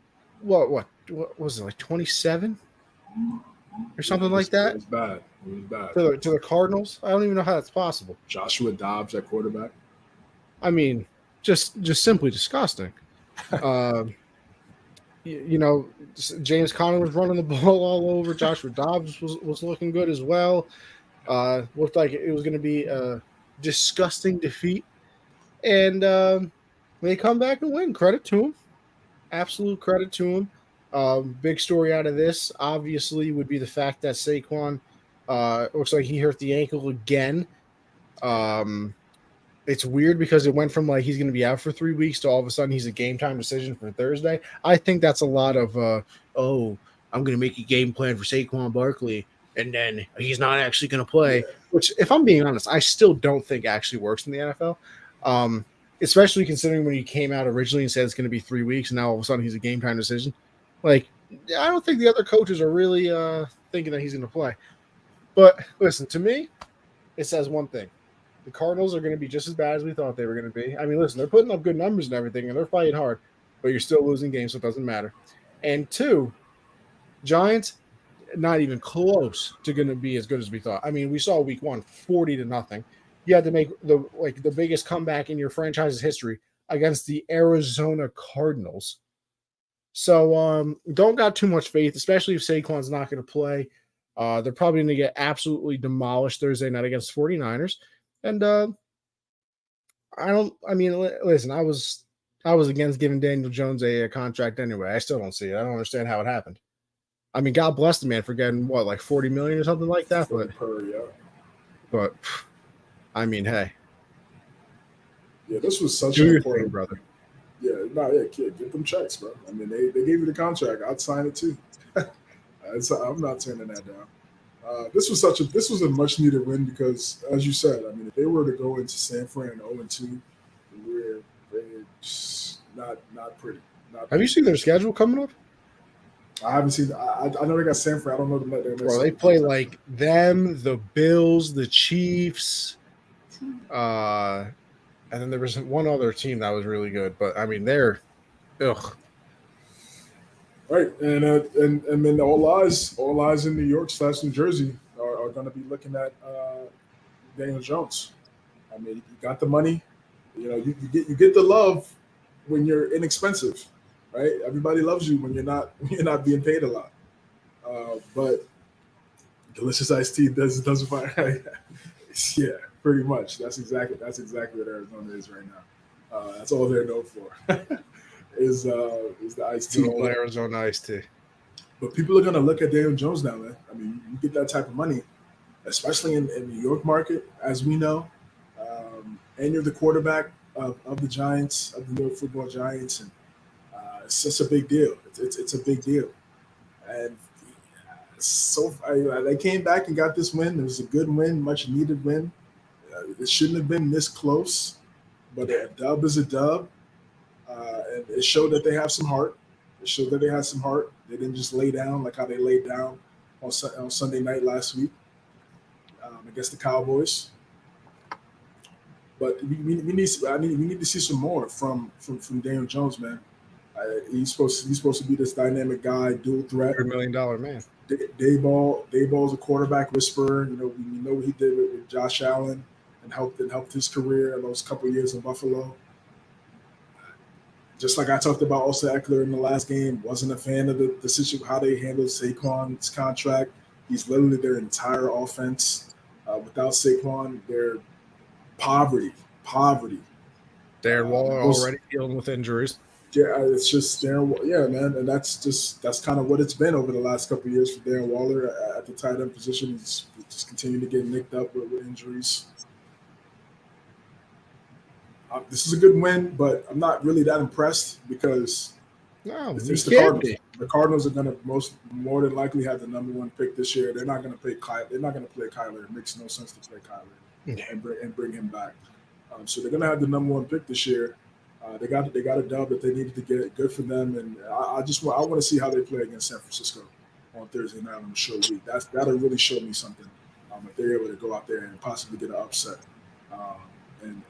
what was it, like 27 or something like that?
It was bad.
To the Cardinals? I don't even know how that's possible.
Joshua Dobbs at quarterback.
I mean, just simply disgusting. James Conner was running the ball all over. Joshua Dobbs was looking good as well. Looked like it was going to be a disgusting defeat. And they come back and win. Credit to them. Absolute credit to them. Big story out of this, obviously, would be the fact that Saquon looks like he hurt the ankle again. It's weird because it went from like he's going to be out for 3 weeks to all of a sudden he's a game time decision for Thursday. I think that's a lot of, I'm going to make a game plan for Saquon Barkley, and then he's not actually going to play, which, if I'm being honest, I still don't think actually works in the NFL. Especially considering when he came out originally and said it's going to be 3 weeks, and now all of a sudden he's a game time decision. Like, I don't think the other coaches are really thinking that he's going to play. But listen, to me, it says one thing. The Cardinals are going to be just as bad as we thought they were going to be. I mean, listen, they're putting up good numbers and everything, and they're fighting hard, but you're still losing games, so it doesn't matter. And two, Giants, not even close to going to be as good as we thought. I mean, we saw week 1, 40-0. You had to make the biggest comeback in your franchise's history against the Arizona Cardinals. So don't got too much faith, especially if Saquon's not going to play. They're probably going to get absolutely demolished Thursday night against 49ers. And listen, I was against giving Daniel Jones a contract anyway. I still don't see it. I don't understand how it happened. I mean, God bless the man for getting what, like $40 million or something like that. But I mean, hey,
yeah, this was such an important
thing, brother.
Kid, get them checks, bro. I mean, they gave you the contract. I'd sign it too. I'm not turning that down. This was a much needed win because, as you said, I mean, if they were to go into San Fran 0-2, we're not pretty.
Have you seen their schedule coming up?
I haven't seen. I know they got San Fran. I don't know them.
Bro, they play like them, the Bills, the Chiefs, and then there was one other team that was really good. But I mean, they're ugh.
Right, and then all eyes in New York / New Jersey are going to be looking at Daniel Jones. I mean, you got the money, you get the love when you're inexpensive, right? Everybody loves you when you're not being paid a lot. But delicious iced tea doesn't find. Yeah, pretty much. That's exactly what Arizona is right now. That's all they're known for. Is the iced tea.
Arizona iced tea.
But people are going to look at Daniel Jones now, man. I mean, you get that type of money, especially in the New York market, as we know. And you're the quarterback of the Giants, of the New York Football Giants. And it's just a big deal. It's a big deal. And so they came back and got this win. It was a good win, much needed win. It shouldn't have been this close, but a dub is a dub. And it showed that they have some heart. They didn't just lay down like how they laid down on Sunday night last week against the Cowboys. But we need to see some more from Daniel Jones, man. He's supposed to be this dynamic guy, dual threat,
$100 million man.
Dayball's a quarterback whisperer. We know what he did with Josh Allen and helped his career in those couple of years in Buffalo. Just like I talked about Austin Eckler in the last game, wasn't a fan of the situation, how they handled Saquon's contract. He's literally their entire offense. Without Saquon, they're poverty.
Darren Waller already dealing with injuries.
Yeah, it's just Darren. Yeah, man, and that's kind of what it's been over the last couple of years for Darren Waller at the tight end position. He's just continuing to get nicked up with injuries. This is a good win, but I'm not really that impressed because it's the Cardinals. The Cardinals are going to more than likely have the number 1 pick this year. They're not going to play Kyler. They're not going to play Kyler. It makes no sense to play Kyler and bring him back. So they're going to have the number 1 pick this year. They got a dub that they needed to get. Good for them, and I want to see how they play against San Francisco on Thursday night on the short week. That'll really show me something if they're able to go out there and possibly get an upset. And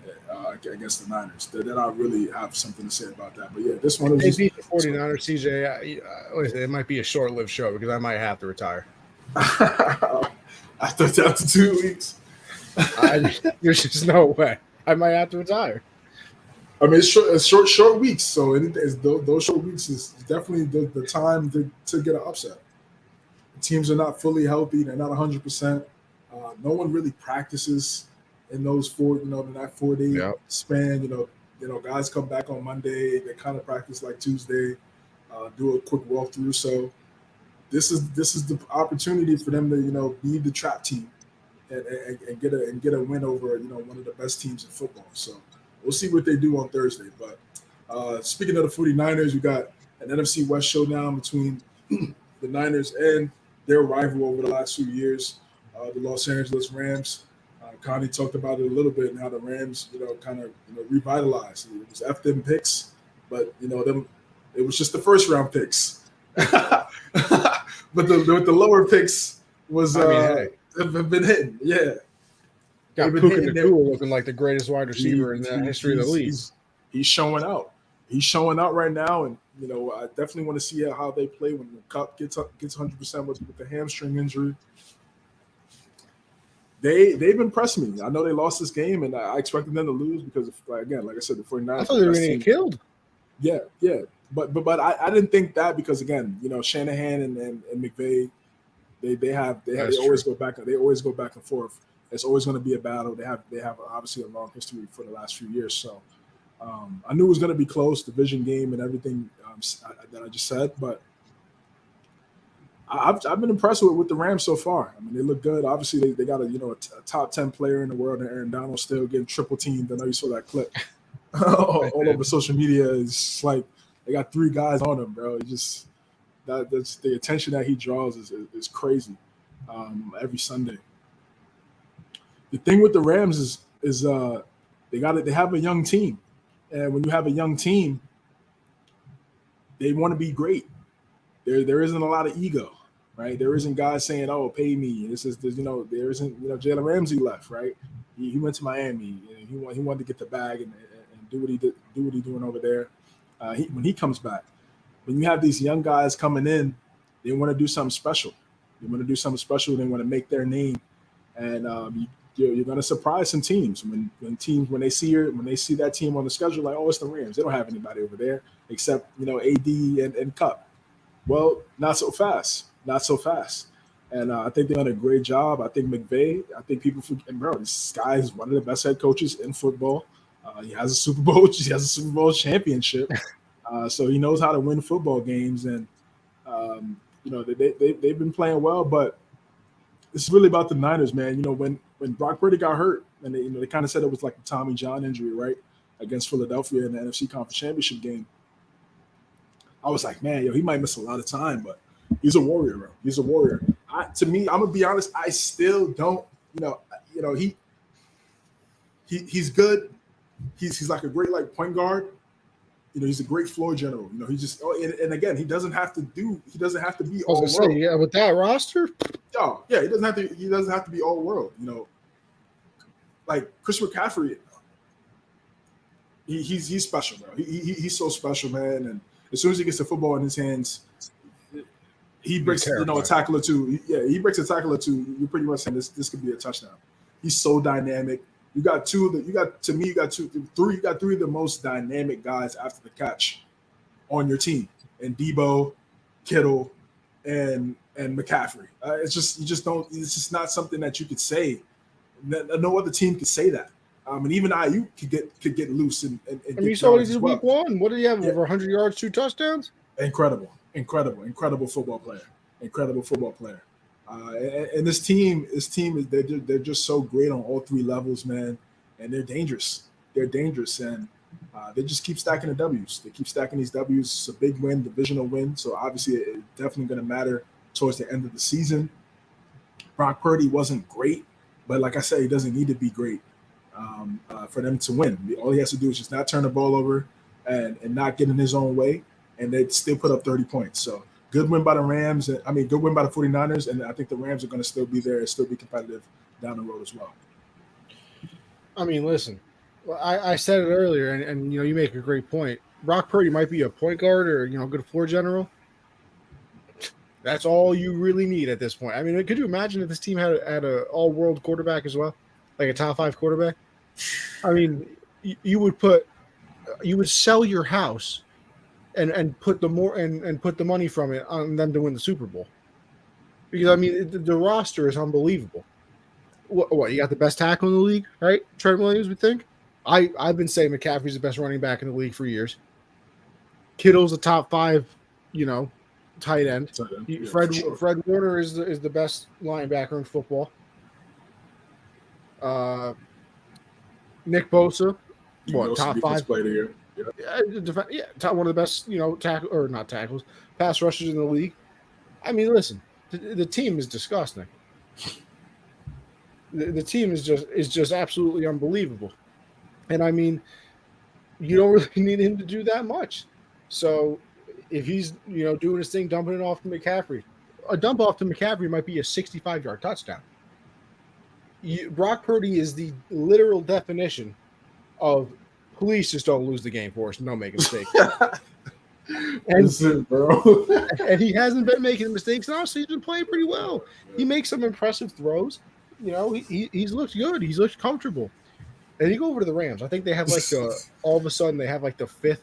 against the Niners. Then I really have something to say about that. But yeah, this one is.
They beat the 49ers, CJ. It might be a short-lived show because I might have to retire.
After 2 weeks.
There's just no way. I might have to retire.
I mean, it's short weeks. So those short weeks is definitely the time to get an upset. The teams are not fully healthy. They're not 100%. No one really practices in those 4 day span. Guys come back on Monday. They kind of practice like Tuesday. do a quick walkthrough. So this is the opportunity for them to be the trap team and get a win over one of the best teams in football. So we'll see what they do on Thursday. But speaking of the 49ers, we got an NFC West showdown between the Niners and their rival over the last few years, the Los Angeles Rams. Connie talked about it a little bit and how the Rams, kind of revitalized. It was F them picks, but it was just the first round picks. But the lower picks was have been hitting. Yeah,
got Puka Nacua looking like the greatest wide receiver in the history of the league.
He's showing out. He's showing out right now, and I definitely want to see how they play when the Cup gets 100% with the hamstring injury. They've impressed me. I know they lost this game, and I expected them to lose because, like I said, the 49ers.
I thought they were going to get killed.
Yeah, but I didn't think that because again, Shanahan and McVay, they always go back. They always go back and forth. It's always going to be a battle. They have obviously a long history for the last few years. So I knew it was going to be close, division game and everything that I just said, but. I've been impressed with the Rams so far. I mean, they look good. Obviously, they got a top 10 player in the world, and Aaron Donald still getting triple teamed. I know you saw that clip all over social media. It's like they got 3 guys on him, bro. That's the attention that he draws is crazy every Sunday. The thing with the Rams is they have a young team, and when you have a young team, they want to be great. There isn't a lot of ego. Right, there isn't guys saying, "Oh, pay me." There isn't. Jalen Ramsey left. Right, he went to Miami. And he wanted to get the bag and do what he doing over there. When he comes back, when you have these young guys coming in, they want to do something special. They want to do something special. They want to make their name, and you're going to surprise some teams when they see that team on the schedule. Like, oh, it's the Rams. They don't have anybody over there except AD and Cup. Well, not so fast. Not so fast. And I think they've done a great job. I think McVay, people forget, bro, this guy is one of the best head coaches in football. He has a Super Bowl championship. So he knows how to win football games. And, they've been playing well. But it's really about the Niners, man. When Brock Purdy got hurt, and they kind of said it was like a Tommy John injury, right, against Philadelphia in the NFC Conference Championship game. I was like, man, he might miss a lot of time, but he's a warrior, bro. He's a warrior. To me, I'm gonna be honest. I still don't, he's good. He's like a great point guard. He's a great floor general. He just and again, he doesn't have to be all world.
Yeah, with that roster.
Oh yeah, he doesn't have to be all world. Like Chris McCaffrey, he's special, bro. He's so special, man. And as soon as he gets the football in his hands, he breaks a tackle or two. Yeah, he breaks a tackle or two. You're pretty much saying this could be a touchdown. He's so dynamic. You got three of the most dynamic guys after the catch on your team, and Debo, Kittle, and McCaffrey. It's just not something that you could say. No other team could say that. And even IU could get loose and
you saw what he did week 1. What did he have? Over 100 yards, 2 touchdowns?
Incredible football player. Incredible football player. And this team they're just so great on all 3 levels, man. And they're dangerous. And they just keep stacking the W's. They keep stacking these W's. It's a big win, divisional win. So obviously it's definitely going to matter towards the end of the season. Brock Purdy wasn't great, but like I said, he doesn't need to be great for them to win. All he has to do is just not turn the ball over and not get in his own way, and they'd still put up 30 points. So good win by the Rams. Good win by the 49ers, and I think the Rams are going to still be there and still be competitive down the road as well.
Listen, I said it earlier, and you make a great point. Brock Purdy might be a point guard or a good floor general. That's all you really need at this point. Could you imagine if this team had an all-world quarterback as well, like a top 5 quarterback? You would sell your house and put the money from it on them to win the Super Bowl, because the roster is unbelievable. What you got the best tackle in the league, right? Trent Williams, we think. I've been saying McCaffrey's the best running back in the league for years. Kittle's a top 5 tight end.
Yeah,
Fred Warner is the best linebacker in football. Nick Bosa, top
defense
5
player here.
one of the best, not tackles, pass rushers in the league. I mean, listen, the team is disgusting. The team is just absolutely unbelievable, and I mean, you don't really need him to do that much. So if he's doing his thing, dumping it off to McCaffrey, a dump off to McCaffrey might be a 65-yard touchdown. Brock Purdy is the literal definition of please just don't lose the game for us and don't make a mistake.
Bro.
And he hasn't been making mistakes. And honestly, he's been playing pretty well. He makes some impressive throws. He's looked good. He's looked comfortable. And you go over to the Rams. I think they have all of a sudden they have the 5th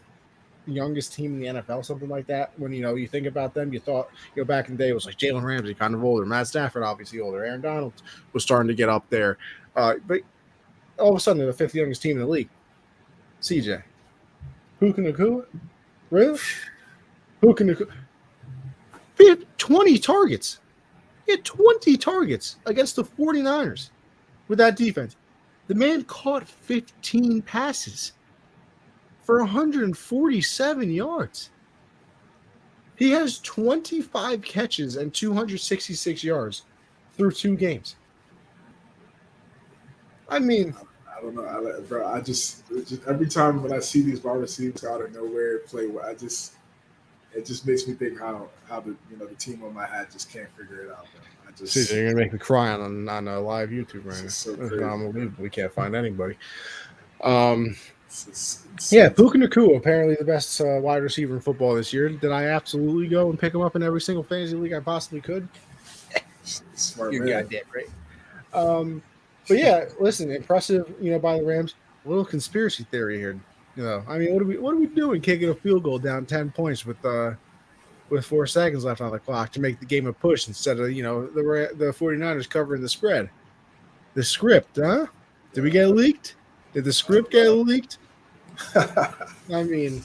youngest team in the NFL, something like that. When you think about them, you thought back in the day it was like Jalen Ramsey, kind of older, Matt Stafford, obviously older, Aaron Donald was starting to get up there, but all of a sudden they're the 5th youngest team in the league. CJ, Puka Nacua, really? Puka Nacua, he had 20 targets. He had 20 targets against the 49ers with that defense. The man caught 15 passes for 147 yards. He has 25 catches and 266 yards through 2 games. I mean,
I don't know, bro. I just every time when I see these wide receivers out of nowhere play, it just makes me think how the team on my hat just can't figure it out. Bro.
You're gonna make me cry on a live YouTube right now.
So
it's unbelievable. We can't find anybody. Puka Nacua, apparently the best wide receiver in football this year. Did I absolutely go and pick him up in every single fantasy league I possibly could?
Smart
You're
man.
goddamn right. But yeah, listen, impressive, by the Rams. A little conspiracy theory here. I mean, what are we doing kicking a field goal down 10 points with 4 seconds left on the clock to make the game a push instead of, the 49ers covering the spread? The script, huh? Did we get leaked? Did the script get leaked? I mean,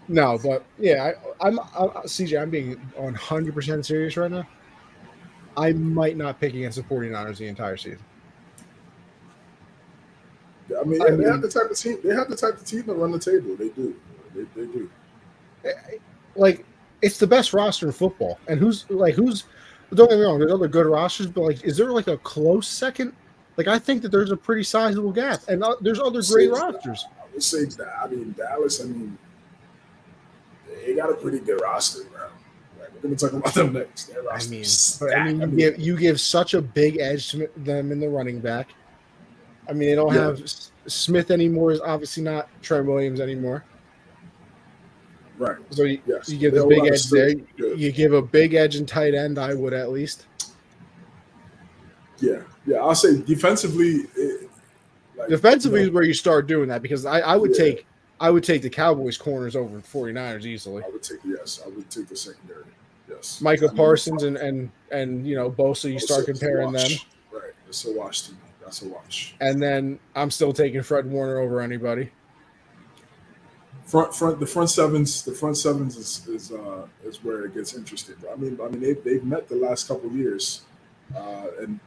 no, but yeah, I'm CJ, I'm being 100% serious right now. I might not pick against the 49ers the entire season.
I mean, they have the type of team. They have the type of team to run the table. They do. They do.
It's the best roster in football. And who's don't get me wrong, there's other good rosters, but is there a close second? I think that there's a pretty sizable gap, and there's other great rosters.
I would say that. I mean, Dallas. They got a pretty good roster, bro. We're going to talk about them next. Their roster
you give such a big edge to them in the running back. I mean, they don't have Smith anymore. Is obviously not Trent Williams anymore.
Right.
So you give the big edge there. You give a big edge in tight end. I would at least.
Yeah. I'll say defensively.
Defensively is where you start doing that, because I would take the Cowboys corners over 49ers easily.
I would take the secondary. Yes.
Micah Parsons and Bosa. You start comparing them.
Right. It's a watch to me. That's a watch.
And then I'm still taking Fred Warner over anybody.
The front sevens is where it gets interesting. I mean they've met the last couple of years, and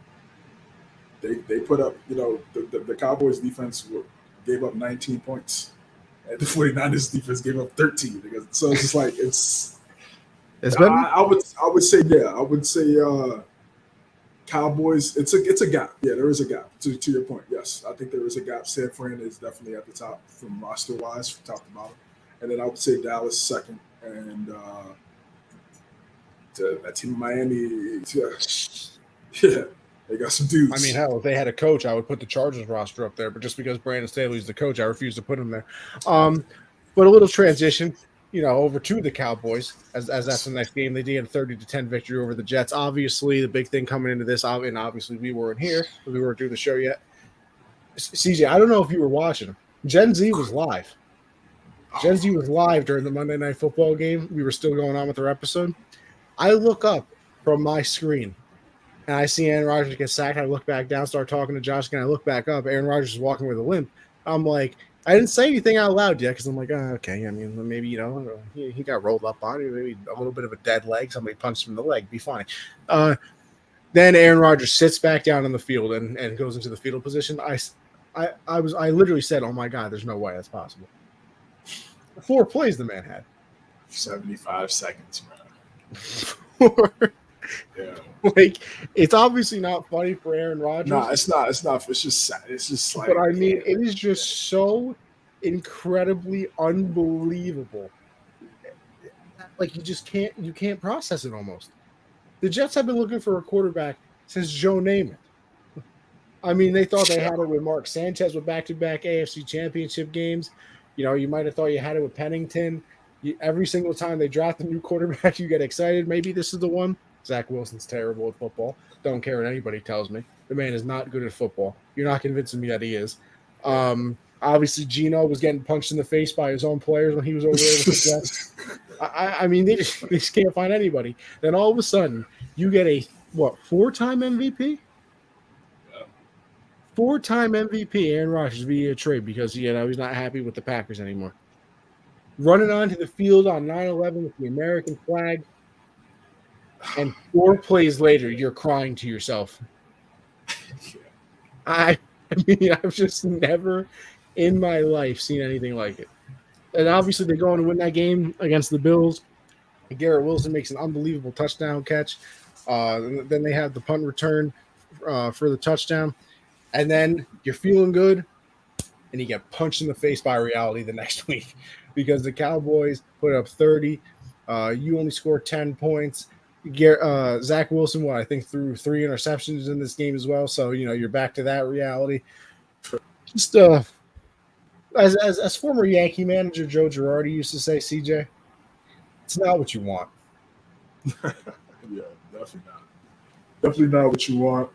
they put up, the Cowboys defense gave up 19 points, and the 49ers defense gave up 13. So it's just I would say Cowboys. It's a gap. Yeah, there is a gap. To your point, yes, I think there is a gap. San Fran is definitely at the top from roster wise, from top to bottom, and then I would say Dallas second, and that team Miami. Yeah, they got some dudes.
I mean, hell, if they had a coach, I would put the Chargers roster up there. But just because Brandon Staley's the coach, I refuse to put him there. But a little transition. Over to the Cowboys, as that's the next game. They did a 30-10 victory over the Jets. Obviously, the big thing coming into this, and obviously we weren't here, we weren't doing the show yet. CJ, I don't know if you were watching. Gen Z was live. Gen Z was live during the Monday Night Football game. We were still going on with our episode. I look up from my screen, and I see Aaron Rodgers get sacked. I look back down, start talking to Josh, and I look back up. Aaron Rodgers is walking with a limp. I'm like, I didn't say anything out loud yet because I'm like, oh, okay. I mean, maybe, he got rolled up on it. Maybe a little bit of a dead leg. Somebody punched him in the leg. Be funny. Then Aaron Rodgers sits back down on the field and goes into the fetal position. I literally said, oh, my God, there's no way that's possible. 4 plays the man had.
75 seconds, man.
Yeah. Like, it's obviously not funny for Aaron Rodgers.
No, it's not. It's not. It's just sad. It's just like.
But I mean, it is just so incredibly unbelievable. Like you can't process it almost. The Jets have been looking for a quarterback since Joe Namath. I mean, they thought they had it with Mark Sanchez with back-to-back AFC championship games. You might have thought you had it with Pennington. Every single time they draft a new quarterback, you get excited. Maybe this is the one. Zach Wilson's terrible at football. Don't care what anybody tells me. The man is not good at football. You're not convincing me that he is. Obviously, Geno was getting punched in the face by his own players when he was over there with the Jets. I mean, they just can't find anybody. Then all of a sudden, you get a, 4-time MVP? 4-time MVP, Aaron Rodgers via trade because, he's not happy with the Packers anymore. Running onto the field on 9/11 with the American flag. And 4 plays later, you're crying to yourself. I mean, I've just never in my life seen anything like it. And obviously, they go on to win that game against the Bills. Garrett Wilson makes an unbelievable touchdown catch. Then they have the punt return for the touchdown. And then you're feeling good, and you get punched in the face by reality the next week because the Cowboys put up 30. You only scored 10 points. Zach Wilson, I think threw 3 interceptions in this game as well. So, you're back to that reality. Just as former Yankee manager Joe Girardi used to say, CJ, it's not what you want.
Yeah, definitely not. Definitely not what you want.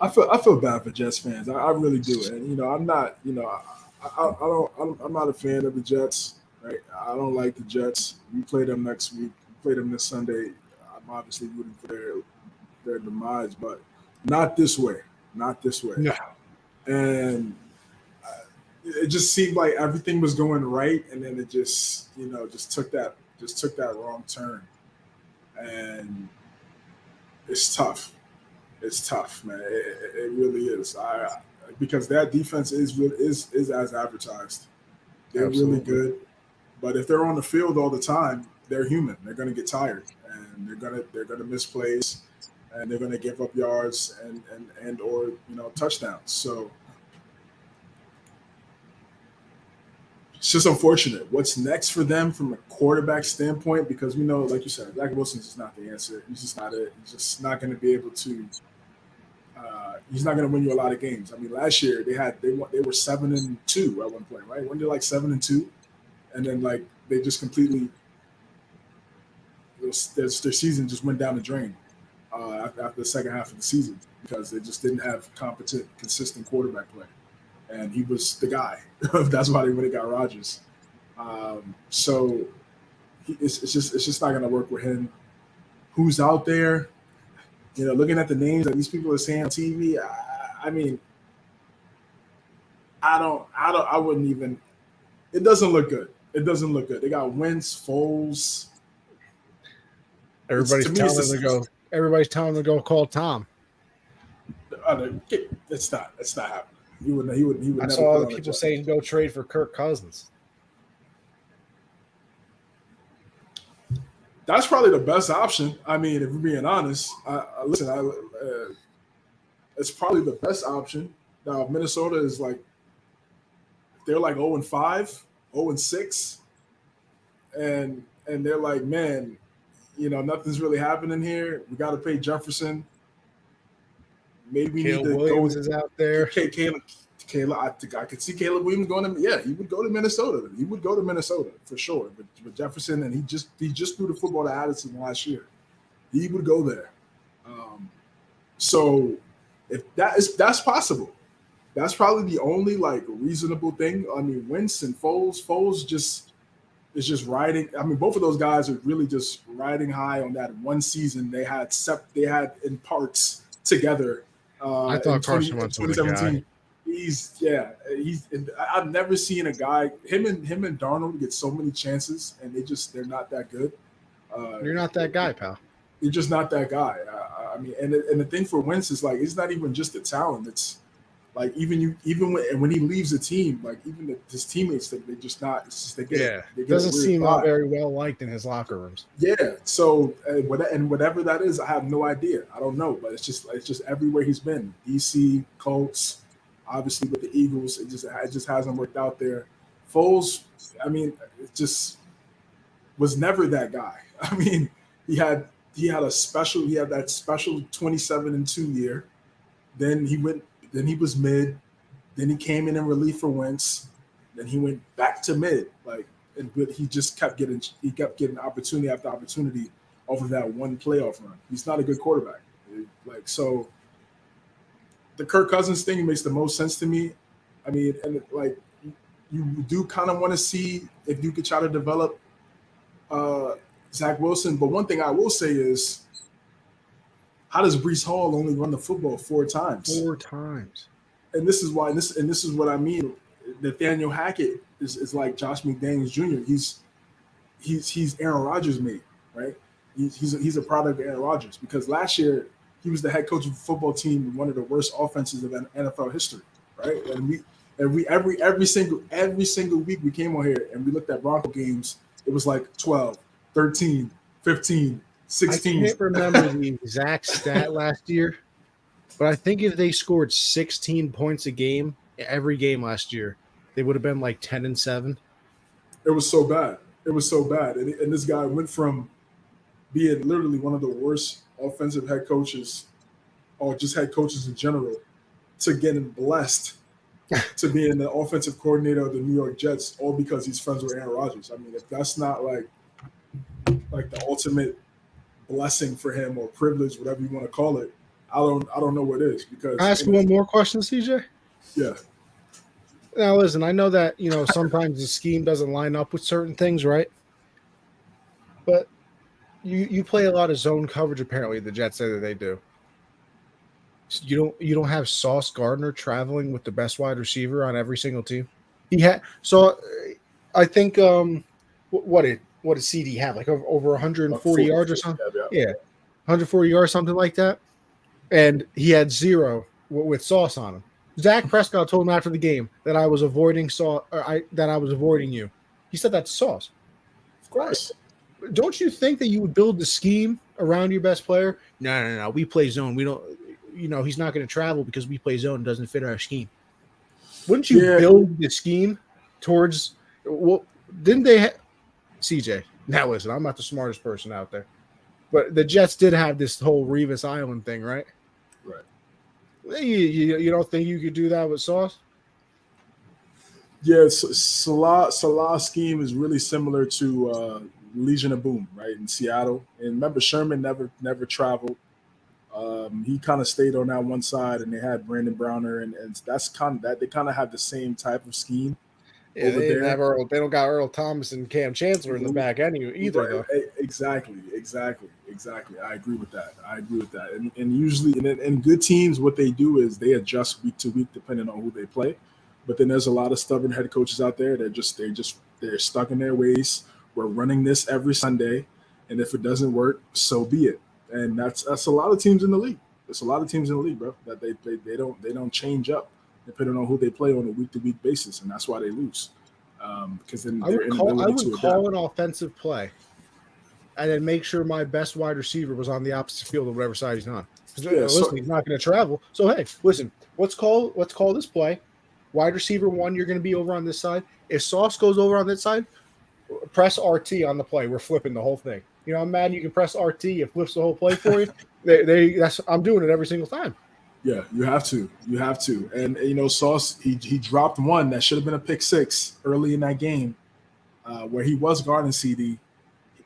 I feel bad for Jets fans. I really do. And I'm not. I'm not a fan of the Jets. Right? I don't like the Jets. We play them next week. We play them this Sunday. I'm obviously rooting for their demise, but not this way. Not this way.
No.
And it just seemed like everything was going right, and then it just took that wrong turn, and it's tough. It's tough, man. It really is. Because that defense is as advertised. They're
Absolutely.
really good. But if they're on the field all the time, they're human. They're going to get tired, and they're going to miss plays, and they're going to give up yards and or touchdowns. So it's just unfortunate. What's next for them from a quarterback standpoint? Because we know, like you said, Zach Wilson's just not the answer. He's just not it. He's just not going to be able to. He's not going to win you a lot of games. I mean, last year they were 7-2 at one point, right? When they're like 7-2. And then, they just completely their season just went down the drain after the second half of the season because they just didn't have competent, consistent quarterback play, and he was the guy. That's why they went and got Rodgers. So it's just not going to work with him. Who's out there? Looking at the names that these people are saying on TV, I mean, I wouldn't even. It doesn't look good. It doesn't look good. They got Wentz, Foles.
Everybody's telling them to go call Tom.
It's not happening. He would.
I saw other people saying go trade for Kirk Cousins.
That's probably the best option. I mean, if we're being honest, it's probably the best option. Now, Minnesota is they're 0-5. 0-6, and they're like, man, nothing's really happening here. We got to pay Jefferson. Maybe we need to
Williams go. Is out there.
Caleb, I could see Caleb Williams going to. Yeah, he would go to Minnesota. He would go to Minnesota for sure. With Jefferson, and he just threw the football to Addison last year. He would go there. So if that's possible. That's probably the only reasonable thing. I mean, Wentz and Foles is just riding. I mean, both of those guys are really just riding high on that one season they had in parts together.
I thought Carson Wentz was the guy.
I've never seen a guy him and Darnold get so many chances and they're not that good.
You're not that guy, pal.
You're just not that guy. I mean, and the thing for Wentz is like it's not even just the talent. It's like even when he leaves the team, like even his teammates, they're just not. It's just they get
doesn't seem very well liked in his locker rooms.
Yeah. So whatever that is, I have no idea. I don't know, but it's just everywhere he's been. DC, Colts, obviously with the Eagles, it just hasn't worked out there. Foles, I mean, it just was never that guy. I mean, he had that special 27-2 year. Then he was mid. Then he came in relief for Wentz. Then he went back to mid. But he just kept getting opportunity after opportunity off of that one playoff run. He's not a good quarterback. So the Kirk Cousins thing makes the most sense to me. I mean, and you do kind of want to see if you could try to develop Zach Wilson. But one thing I will say is, how does Breece Hall only run the football 4 times?
4 times.
And this is why this is what I mean. Nathaniel Hackett is like Josh McDaniels Jr. He's Aaron Rodgers' mate, right? He's a product of Aaron Rodgers because last year he was the head coach of a football team in one of the worst offenses of NFL history, right? And every single week we came on here and we looked at Bronco games. It was like 12, 13, 15, 16.
I can't remember the exact stat last year, but I think if they scored 16 points a game, every game last year, they would have been like 10-7.
It was so bad. And this guy went from being literally one of the worst offensive head coaches or just head coaches in general to getting blessed to being the offensive coordinator of the New York Jets, all because he's friends with Aaron Rodgers. I mean, if that's not like the ultimate blessing for him or privilege, whatever you want to call it, I don't know what is. Because
Can I ask you one more question, CJ?
Yeah.
Now listen, I know that sometimes the scheme doesn't line up with certain things, right? But you play a lot of zone coverage. Apparently, the Jets say that they do. You don't have Sauce Gardner traveling with the best wide receiver on every single team. He had I think what did CD have, like over 140 yards or something? Yeah, 140 yards, something like that. And he had 0 with Sauce on him. Dak Prescott told him after the game that I was avoiding you. He said that's Sauce.
Of course.
Don't you think that you would build the scheme around your best player? No. We play zone. We don't. He's not going to travel because we play zone. It doesn't fit our scheme. Wouldn't you build the scheme towards? Well, didn't they? CJ. Now listen, I'm not the smartest person out there, but the Jets did have this whole Revis Island thing, right?
Right.
You don't think you could do that with Sauce?
Yeah, Salah's scheme is really similar to Legion of Boom, right, in Seattle. And remember, Sherman never traveled. He kind of stayed on that one side, and they had Brandon Browner, and that's kind of that. They kind of have the same type of scheme.
Yeah, they don't got Earl Thomas and Cam Chancellor in the back either.
Right. Exactly. I agree with that. And usually, in good teams, what they do is they adjust week to week depending on who they play. But then there's a lot of stubborn head coaches out there that they're stuck in their ways. We're running this every Sunday, and if it doesn't work, so be it. And that's a lot of teams in the league. There's a lot of teams in the league, bro, that they don't change up depending on who they play on a week-to-week basis, and that's why they lose. Because then
I would call an offensive play, and then make sure my best wide receiver was on the opposite field of whatever side he's on. Listen, he's not going to travel. So hey, listen, let's call this play. Wide receiver 1, you're going to be over on this side. If Sauce goes over on this side, press RT on the play. We're flipping the whole thing. I'm mad you can press RT. It flips the whole play for you. I'm doing it every single time.
Yeah, you have to. And Sauce, he dropped one that should have been a pick 6 early in that game, where he was guarding CD.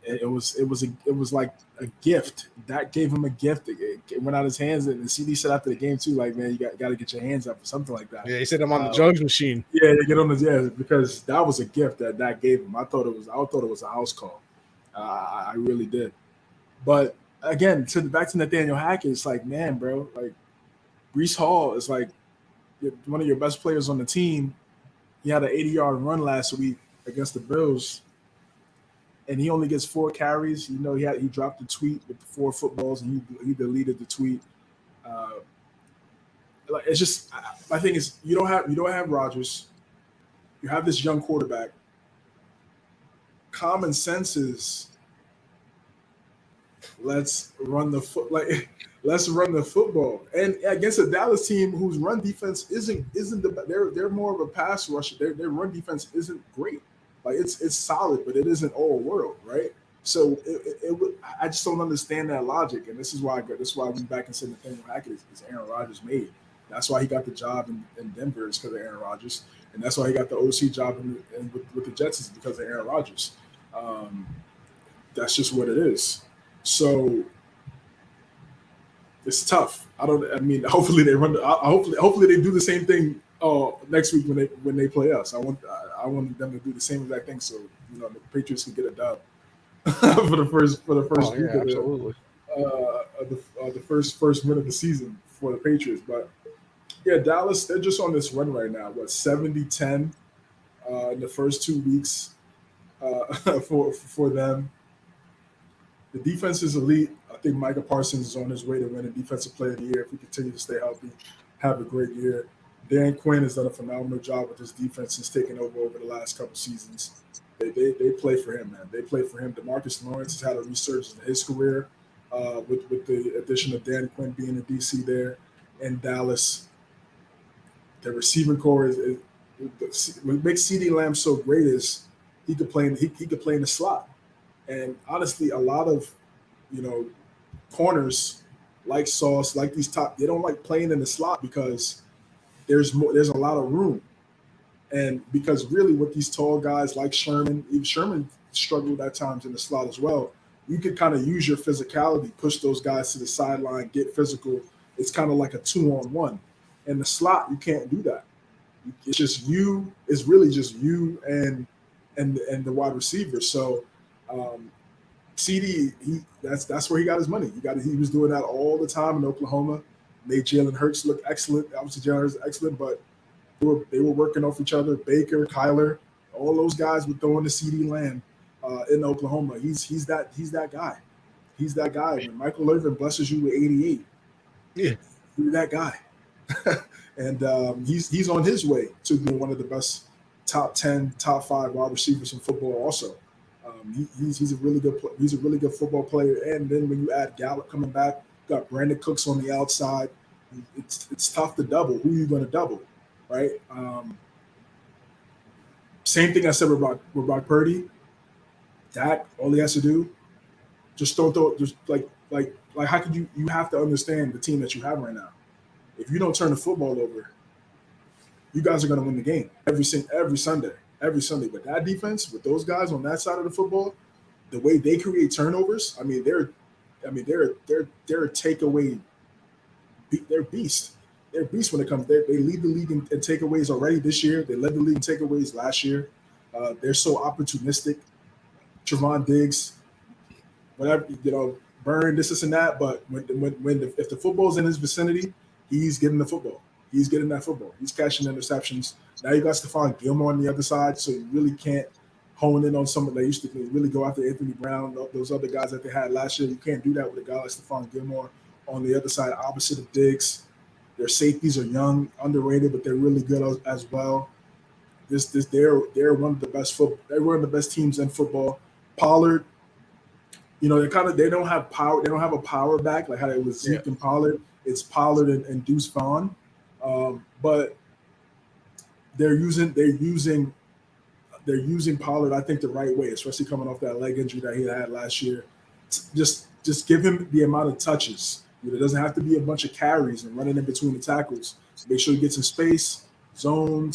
It was like a gift. That gave him a gift. It went out of his hands, and CD said after the game too, like, man, you got to get your hands up or something like that.
Yeah, he said I'm on the jugs machine.
Yeah, they get on because that was a gift that gave him. I thought it was a house call. I really did. But again, back to Nathaniel Hackett, it's like, man, bro, like Breece Hall is like one of your best players on the team, he had an 80-yard run last week against the Bills, and he only gets 4 carries. He dropped the tweet with the 4 footballs, and he deleted the tweet. It's just, my thing is, you don't have Rodgers. You have this young quarterback. Common sense is, let's run the football. And against a Dallas team whose run defense isn't they're more of a pass rusher. Their run defense isn't great. Like it's solid, but it isn't all world, right? So I just don't understand that logic, and this is why we back and said Nathaniel Hackett is Aaron Rodgers made. That's why he got the job in Denver, is because of Aaron Rodgers, and that's why he got the OC job with the Jets, is because of Aaron Rodgers. That's just what it is. So it's tough. Hopefully they run. Hopefully they do the same thing next week when they play us. I want them to do the same exact thing, so the Patriots can get a dub for the first week of the first win of the season for the Patriots. But yeah, Dallas, they're just on this run right now. What, 70-10 in the first 2 weeks for them. The defense is elite. I think Micah Parsons is on his way to winning Defensive Player of the Year if he continues to stay healthy, have a great year. Dan Quinn has done a phenomenal job with his defense since taking over the last couple seasons. They play for him, man. They play for him. DeMarcus Lawrence has had a resurgence in his career with the addition of Dan Quinn being in DC there in Dallas. The receiving core is what makes CeeDee Lamb so great is he could play in the slot. And honestly, a lot of corners like Sauce, like these they don't like playing in the slot because there's a lot of room. And because really with these tall guys like Sherman, even Sherman struggled at times in the slot as well. You could kind of use your physicality, push those guys to the sideline, get physical. It's kind of like a 2-on-1. In the slot, you can't do that. It's just you. It's really just you and the wide receiver. So CD, that's where he got his money. He was doing that all the time in Oklahoma. Made Jalen Hurts look excellent. Obviously, Jalen Hurts excellent, but they were working off each other. Baker, Kyler, all those guys were throwing the CD Lamb in Oklahoma. He's that guy. He's that guy. When Michael Irvin blesses you with 88,
yeah,
you're that guy. And he's on his way to being one of the best top 10, top 5 wide receivers in football. Also, he's a really good football player. And then when you add Gallup coming back, got Brandon Cooks on the outside. It's tough to double. Who are you going to double, right? Same thing I said with Brock Purdy. Dak, all he has to do, just don't throw. Just like how could you have to understand the team that you have right now. If you don't turn the football over, you guys are going to win the game every Sunday. But that defense with those guys on that side of the football, the way they create turnovers, they're a takeaway. They're beasts. They're beasts when it comes. They lead the league in takeaways already this year. They led the league in takeaways last year. They're so opportunistic. Trevon Diggs, whatever, burn this and that. But if the football's in his vicinity, he's getting the football. He's getting that football. He's catching interceptions. Now you got Stephon Gilmore on the other side, so you really can't hone in on someone that used to really go after Anthony Brown, those other guys that they had last year. You can't do that with a guy like Stephon Gilmore on the other side, opposite of Diggs. Their safeties are young, underrated, but they're really good as well. They're one of the best They're one of the best teams in football. Pollard, they don't have power. They don't have a power back like how it was Zeke and Pollard. It's Pollard and Deuce Vaughn, but they're using Pollard, I think, the right way, especially coming off that leg injury that he had last year. Just give him the amount of touches. It doesn't have to be a bunch of carries and running in between the tackles. Make sure he gets in space, zone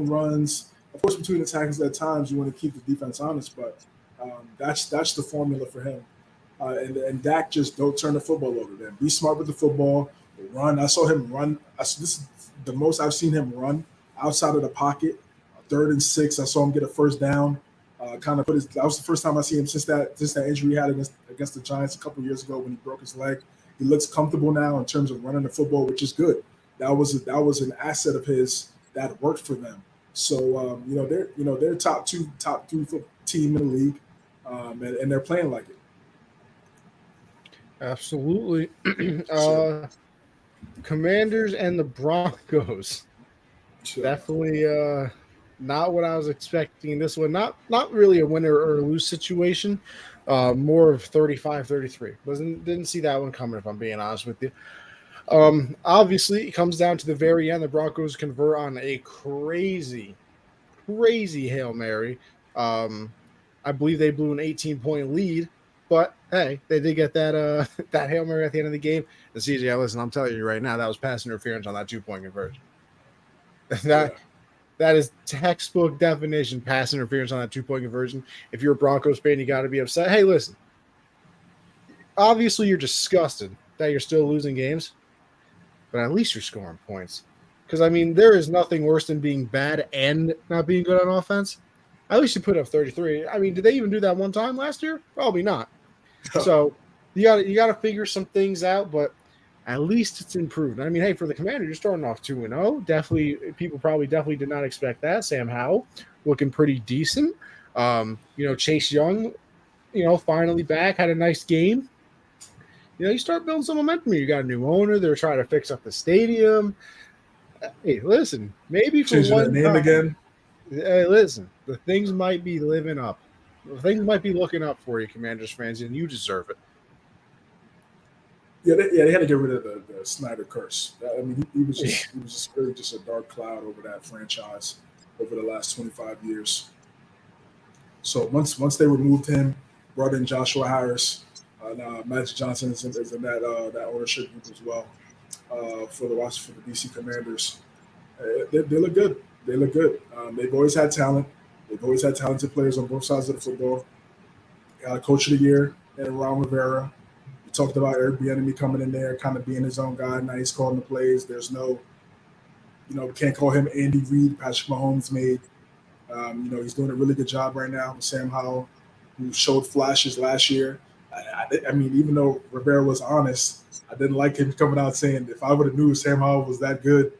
runs. Of course, between the tackles at times, you want to keep the defense honest, but that's the formula for him. And Dak, just don't turn the football over, man. Be smart with the football. Run. I saw him run. This is the most I've seen him run outside of the pocket. 3rd and 6. I saw him get a first down. That was the first time I see him since that injury he had against the Giants a couple years ago when he broke his leg. He looks comfortable now in terms of running the football, which is good. that was an asset of his that worked for them. So they're top three team in the league, and they're playing like it.
Absolutely.
So,
Commanders and the Broncos. Definitely not what I was expecting in this one. Not really a winner or lose situation. More of 35-33. Didn't see that one coming, if I'm being honest with you. Obviously, it comes down to the very end. The Broncos convert on a crazy Hail Mary. I believe they blew an 18-point lead, but hey, they did get that that Hail Mary at the end of the game. And CJ, listen, I'm telling you right now, that was pass interference on that 2-point conversion.
yeah.
That is textbook definition pass interference on that 2-point conversion. If you're a Broncos fan, you got to be upset. Hey, listen, obviously you're disgusted that you're still losing games, but at least you're scoring points. Because, I mean, there is nothing worse than being bad and not being good on offense. At least you put up 33. I mean, did they even do that one time last year? Probably not. So you got to figure some things out, but at least it's improved. I mean, hey, for the Commander, you're starting off 2-0. Definitely, people definitely did not expect that. Sam Howell looking pretty decent. Chase Young, finally back, had a nice game. You start building some momentum. You got a new owner. They're trying to fix up the stadium. Hey, listen, maybe for
Changing
one
that name
time,
again.
Hey, listen, the things might be living up. The things might be looking up for you, Commanders fans, and you deserve it.
Yeah, they had to get rid of the Snyder curse. I mean, he was just really just a dark cloud over that franchise over the last 25 years. So once they removed him, brought in Joshua Harris, now Magic Johnson is in that ownership group as well for the DC Commanders. They look good. They look good. They've always had talent. They've always had talented players on both sides of the football. Coach of the year, and Ron Rivera. We talked about Eric Bieniemy coming in there, kind of being his own guy. Now he's calling the plays. There's no, we can't call him Andy Reid. Patrick Mahomes made. He's doing a really good job right now with Sam Howell, who showed flashes last year. I mean, even though Rivera was honest, I didn't like him coming out saying, if I would have knew Sam Howell was that good,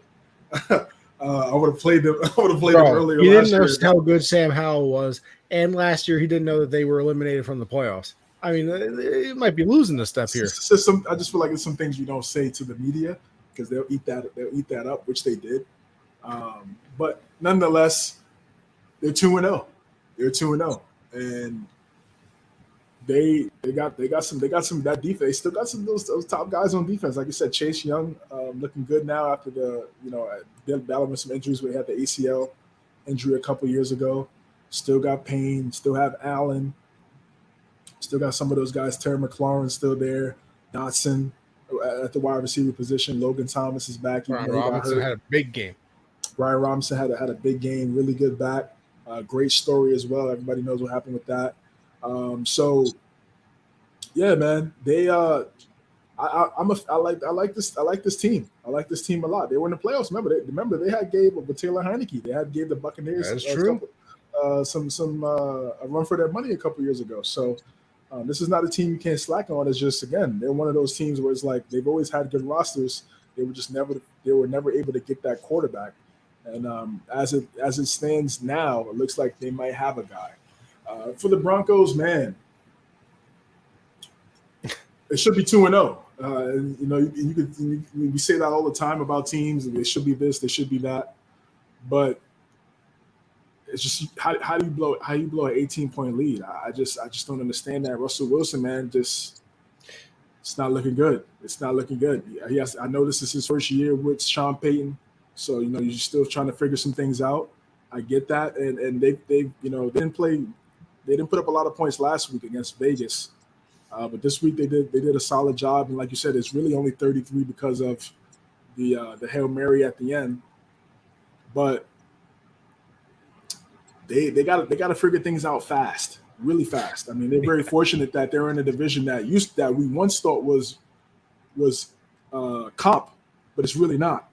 I would have played him. I would have played him earlier.
He didn't know how good Sam Howell was, and last year he didn't know that they were eliminated from the playoffs. I mean, it might be losing a step here.
I just feel like it's some things you don't say to the media because they'll eat that up, which they did. But nonetheless, they're 2-0. They're 2-0, and they got some that defense. They still got some those top guys on defense. Like you said, Chase Young looking good now after battling with some injuries. We had the ACL injury a couple years ago. Still got Payne. Still have Allen. Still got some of those guys. Terry McLaurin still there. Dotson at the wide receiver position. Logan Thomas is back.
Brian Robinson had a big game.
Brian Robinson had a big game. Really good back. Great story as well. Everybody knows what happened with that. Yeah, man. They I like this team. I like this team a lot. They were in the playoffs. Remember they had gave Taylor Heineke. They had gave the Buccaneers a run for their money a couple years ago. So this is not a team you can't slack on. It's just, again, they're one of those teams where it's like they've always had good rosters. They were never able to get that quarterback. And as it stands now, it looks like they might have a guy. For the Broncos, man, it should be 2-0. We say that all the time about teams. They should be this, they should be that. But it's just how do you blow an 18-point lead? I just don't understand that. Russell Wilson, man, it's not looking good. It's not looking good. I know this is his first year with Sean Payton, so you're still trying to figure some things out. I get that, and they didn't put up a lot of points last week against Vegas, but this week they did a solid job. And like you said, it's really only 33 because of the Hail Mary at the end, but they got to figure things out fast, really fast. I mean, they're very fortunate that they're in a division that we once thought was comp, but it's really not.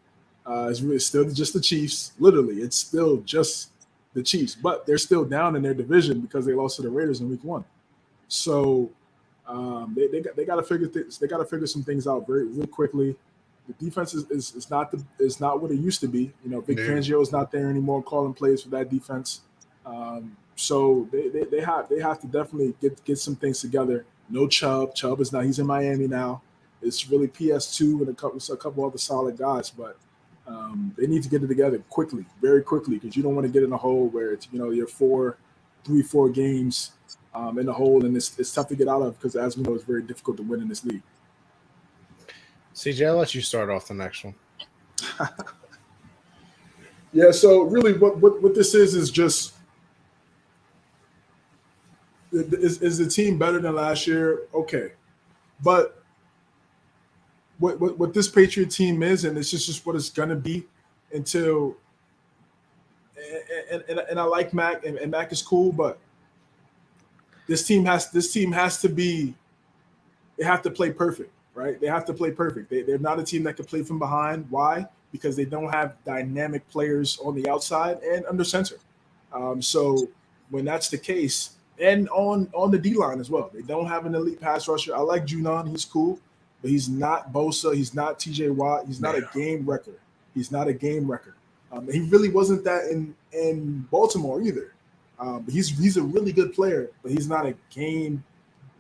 It's really still just the Chiefs. Literally, it's still just the Chiefs, but they're still down in their division because they lost to the Raiders in Week 1. So they got to figure some things out very quickly. The defense is not what it used to be. Vic Fangio is not there anymore calling plays for that defense. So they have to definitely get some things together. No Chubb. Chubb is not. He's in Miami now. It's really PS2 and a couple other solid guys, but they need to get it together quickly, very quickly, because you don't want to get in a hole where it's you're 4 games in the hole, and it's tough to get out of because, as we know, it's very difficult to win in this league.
CJ, I'll let you start off the next one.
Yeah, so really what this is just is the team better than last year? Okay. But what this Patriot team is, and it's just what it's gonna be until and I like Mac, and Mac is cool, but this team has to be, they have to play perfect. Right? They have to play perfect. They're not a team that can play from behind. Why? Because they don't have dynamic players on the outside and under center. So when that's the case, and on the D-line as well, they don't have an elite pass rusher. I like Junan. He's cool, but he's not Bosa. He's not TJ Watt. He's not a game wrecker. He's not a game wrecker. He really wasn't that in Baltimore either. But he's a really good player, but he's not a game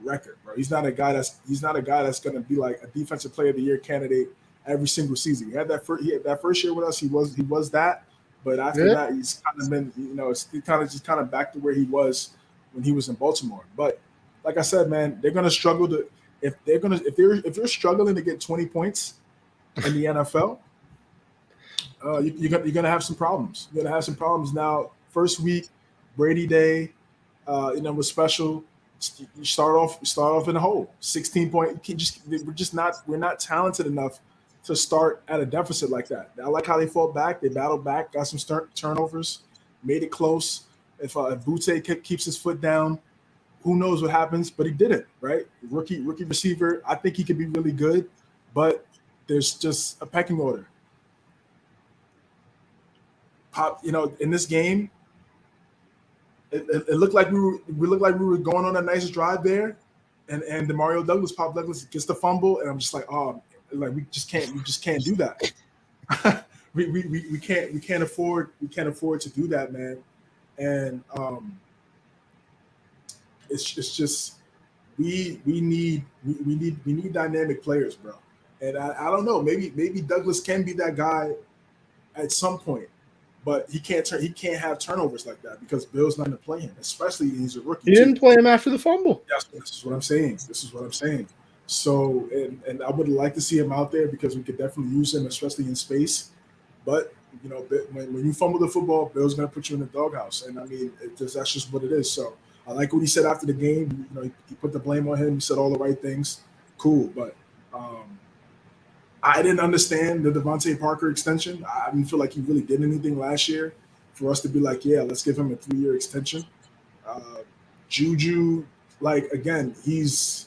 record, bro. He's not a guy that's going to be like a defensive player of the year candidate every single season. He had that first year with us. He was that, but after that, he's kind of been, it's kind of back to where he was when he was in Baltimore. But like I said, man, they're going to struggle to if you're struggling to get 20 points in the NFL, you're going to have some problems. You're going to have some problems now. First week, Brady Day, was special. You start off in a hole. 16 point. We're not talented enough to start at a deficit like that. I like how they fought back. They battled back, got some turnovers, made it close. If Butte keeps his foot down, who knows what happens? But he did it, right? Rookie receiver. I think he could be really good, but there's just a pecking order. In this game, it looked like we were going on a nice drive there, and Demario Douglas gets the fumble, and I'm just like, we just can't do that. we can't afford to do that, man. And it's just we need dynamic players, bro. And I don't know, maybe Douglas can be that guy at some point. But he can't have turnovers like that because Bill's not going to play him, especially he's a rookie.
He didn't play him after the fumble.
Yes, this is what I'm saying. So, and I would like to see him out there because we could definitely use him, especially in space. But when you fumble the football, Bill's going to put you in the doghouse, and I mean that's just what it is. So I like what he said after the game. He put the blame on him. He said all the right things. Cool, but. I didn't understand the Devontae Parker extension. I didn't feel like he really did anything last year for us to be like, yeah, let's give him a 3-year extension. Juju, again, he's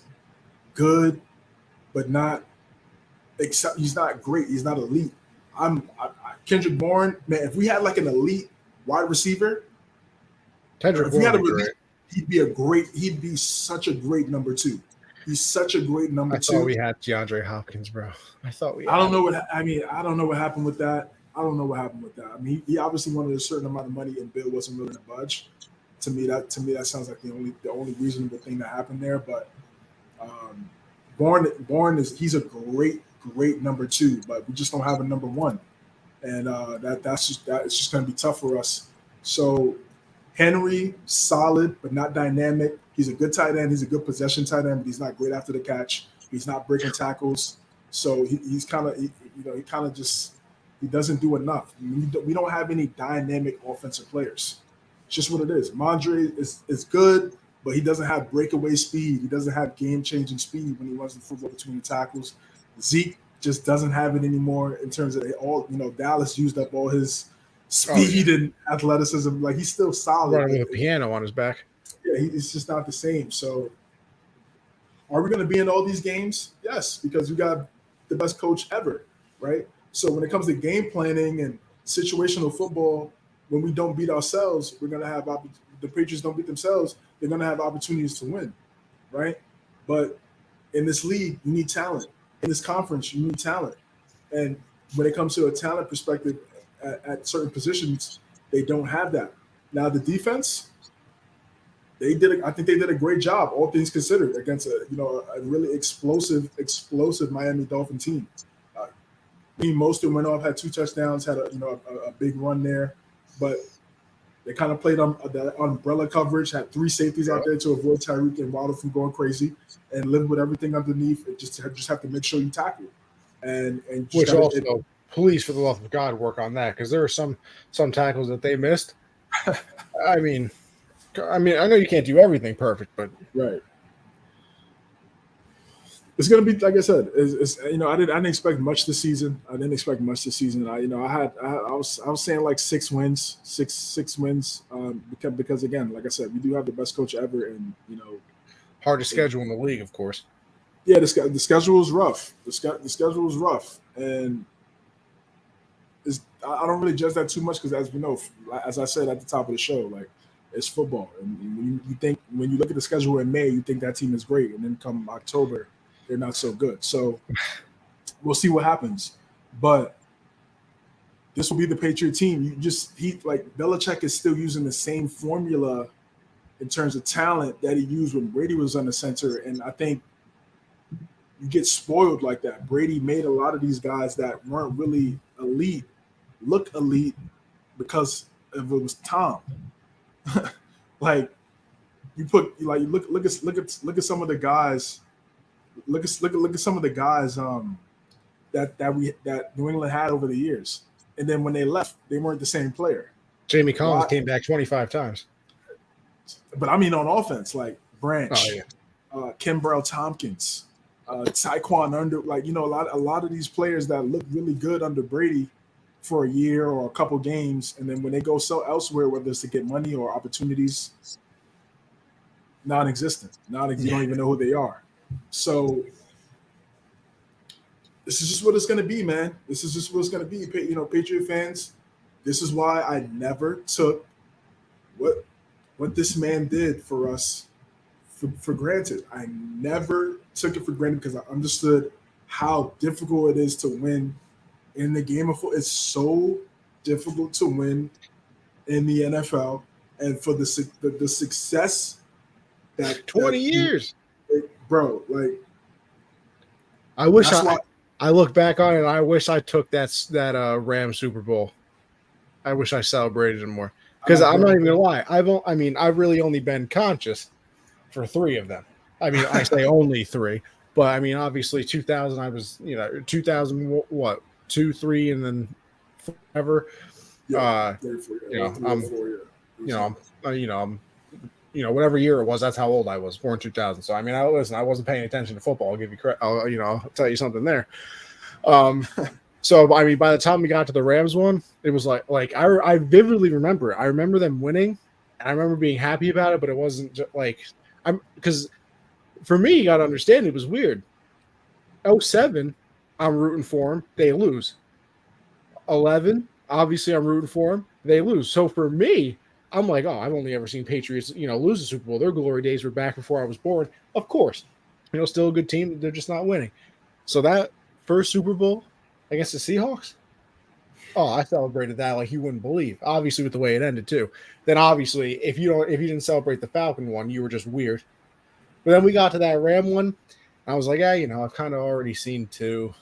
good, but not except he's not great. He's not elite. Kendrick Bourne, man, if we had an elite wide receiver, he'd be such a great number 2. He's such a great number 2.
I thought we had DeAndre Hopkins, bro. I don't know
what happened with that. I mean, he obviously wanted a certain amount of money, and Bill wasn't willing to budge. To me, that sounds like the only reasonable thing that happened there. But Bourne he's a great number 2, but we just don't have a number 1, and it's just going to be tough for us. So Henry, solid but not dynamic. He's a good tight end. He's a good possession tight end, but he's not great after the catch. He's not breaking tackles. So he doesn't do enough. We don't have any dynamic offensive players. It's just what it is. Mondre is good, but he doesn't have breakaway speed. He doesn't have game-changing speed when he runs the football between the tackles. Zeke just doesn't have it anymore in terms of Dallas used up all his speed and athleticism. He's still solid.
Running with a piano on his back.
Yeah, it's just not the same. So are we going to be in all these games? Yes, because we got the best coach ever, right? So when it comes to game planning and situational football, when we don't beat ourselves, we're going to have the Patriots don't beat themselves, they're going to have opportunities to win, right? But in this league, you need talent. In this conference, you need talent. And when it comes to a talent perspective at certain positions, they don't have that. Now the defense, I think they did a great job, all things considered, against a really explosive Miami Dolphin team. Raheem Mostert went off, had 2 touchdowns, had a big run there, but they kind of played on the umbrella coverage, had 3 safeties out there to avoid Tyreek and Waddle from going crazy, and lived with everything underneath. It just have to make sure you tackle. And
which also, please, for the love of God, work on that, because there are some tackles that they missed. I mean, I know you can't do everything perfect, but
right. It's gonna be, like I said, I didn't expect much this season. I was saying like 6 wins, six wins, because again, like I said, we do have the best coach ever, and
hard to schedule in the league, of course.
Yeah, the schedule is rough. The schedule is rough, and I don't really judge that too much because, as we know, as I said at the top of the show, like, it's football, and when you look at the schedule in May, you think that team is great, and then come October, they're not so good. So we'll see what happens. But this will be the Patriot team. Belichick is still using the same formula in terms of talent that he used when Brady was on the center. And I think you get spoiled like that. Brady made a lot of these guys that weren't really elite look elite because it was Tom. Like, look at some of the guys. Look at some of the guys that New England had over the years, and then when they left, they weren't the same player.
Jamie Collins came back 25 times,
but I mean on offense, like Branch, Kimbrell Tompkins, Tyquan Under, a lot of these players that look really good under Brady for a year or a couple games, and then when they go sell elsewhere, whether it's to get money or opportunities, non-existent. You don't even know who they are. So this is just what it's going to be, man. This is just what it's going to be. Patriot fans, this is why I never took what this man did for us for granted. I never took it for granted because I understood how difficult it is to win in the game of football. It's so difficult to win in the NFL, and for the success that
20 years.
Bro, like,
I wish I look back on it. I wish I took that Rams Super Bowl. I wish I celebrated it more, because I'm not even gonna lie. I've really only been conscious for 3 of them. I mean, I say only 3, but I mean, obviously 2000. I was 2000 what 2, 3, and then forever. I'm whatever year it was, that's how old I was, born 2000. So I mean, I wasn't paying attention to football. I'll give you credit. I'll tell you something there. So I mean, by the time we got to the Rams one, it was like I vividly remember it. I remember them winning, and I remember being happy about it. But it wasn't just because for me, you got to understand, it was weird. 07, I'm rooting for them. They lose. 11, obviously, I'm rooting for them. They lose. So for me, I'm like, oh, I've only ever seen Patriots, lose the Super Bowl. Their glory days were back before I was born. Of course, still a good team. They're just not winning. So that first Super Bowl against the Seahawks, oh, I celebrated that like you wouldn't believe. Obviously, with the way it ended too. Then obviously, if you didn't celebrate the Falcon one, you were just weird. But then we got to that Ram one, and I was like, I've kind of already seen 2.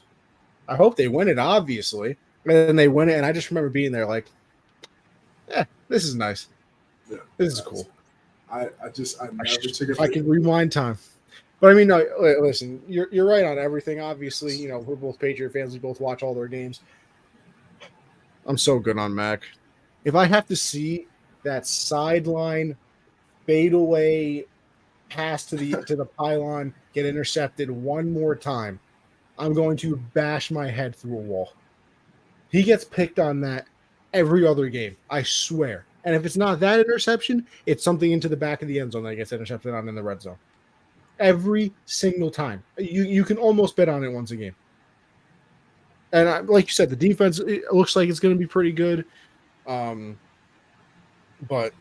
I hope they win it, obviously. And then they win it, and I just remember being there like, this is nice.
Yeah,
this is cool.
I never took it.
I can rewind time, but I mean, no. Listen, you're right on everything. Obviously, we're both Patriot fans. We both watch all their games. I'm so good on Mac. If I have to see that sideline fadeaway pass to the pylon get intercepted one more time, I'm going to bash my head through a wall. He gets picked on that every other game, I swear. And if it's not that interception, it's something into the back of the end zone that gets intercepted on in the red zone. Every single time. You can almost bet on it once a game. And like you said, the defense, it looks like it's going to be pretty good. But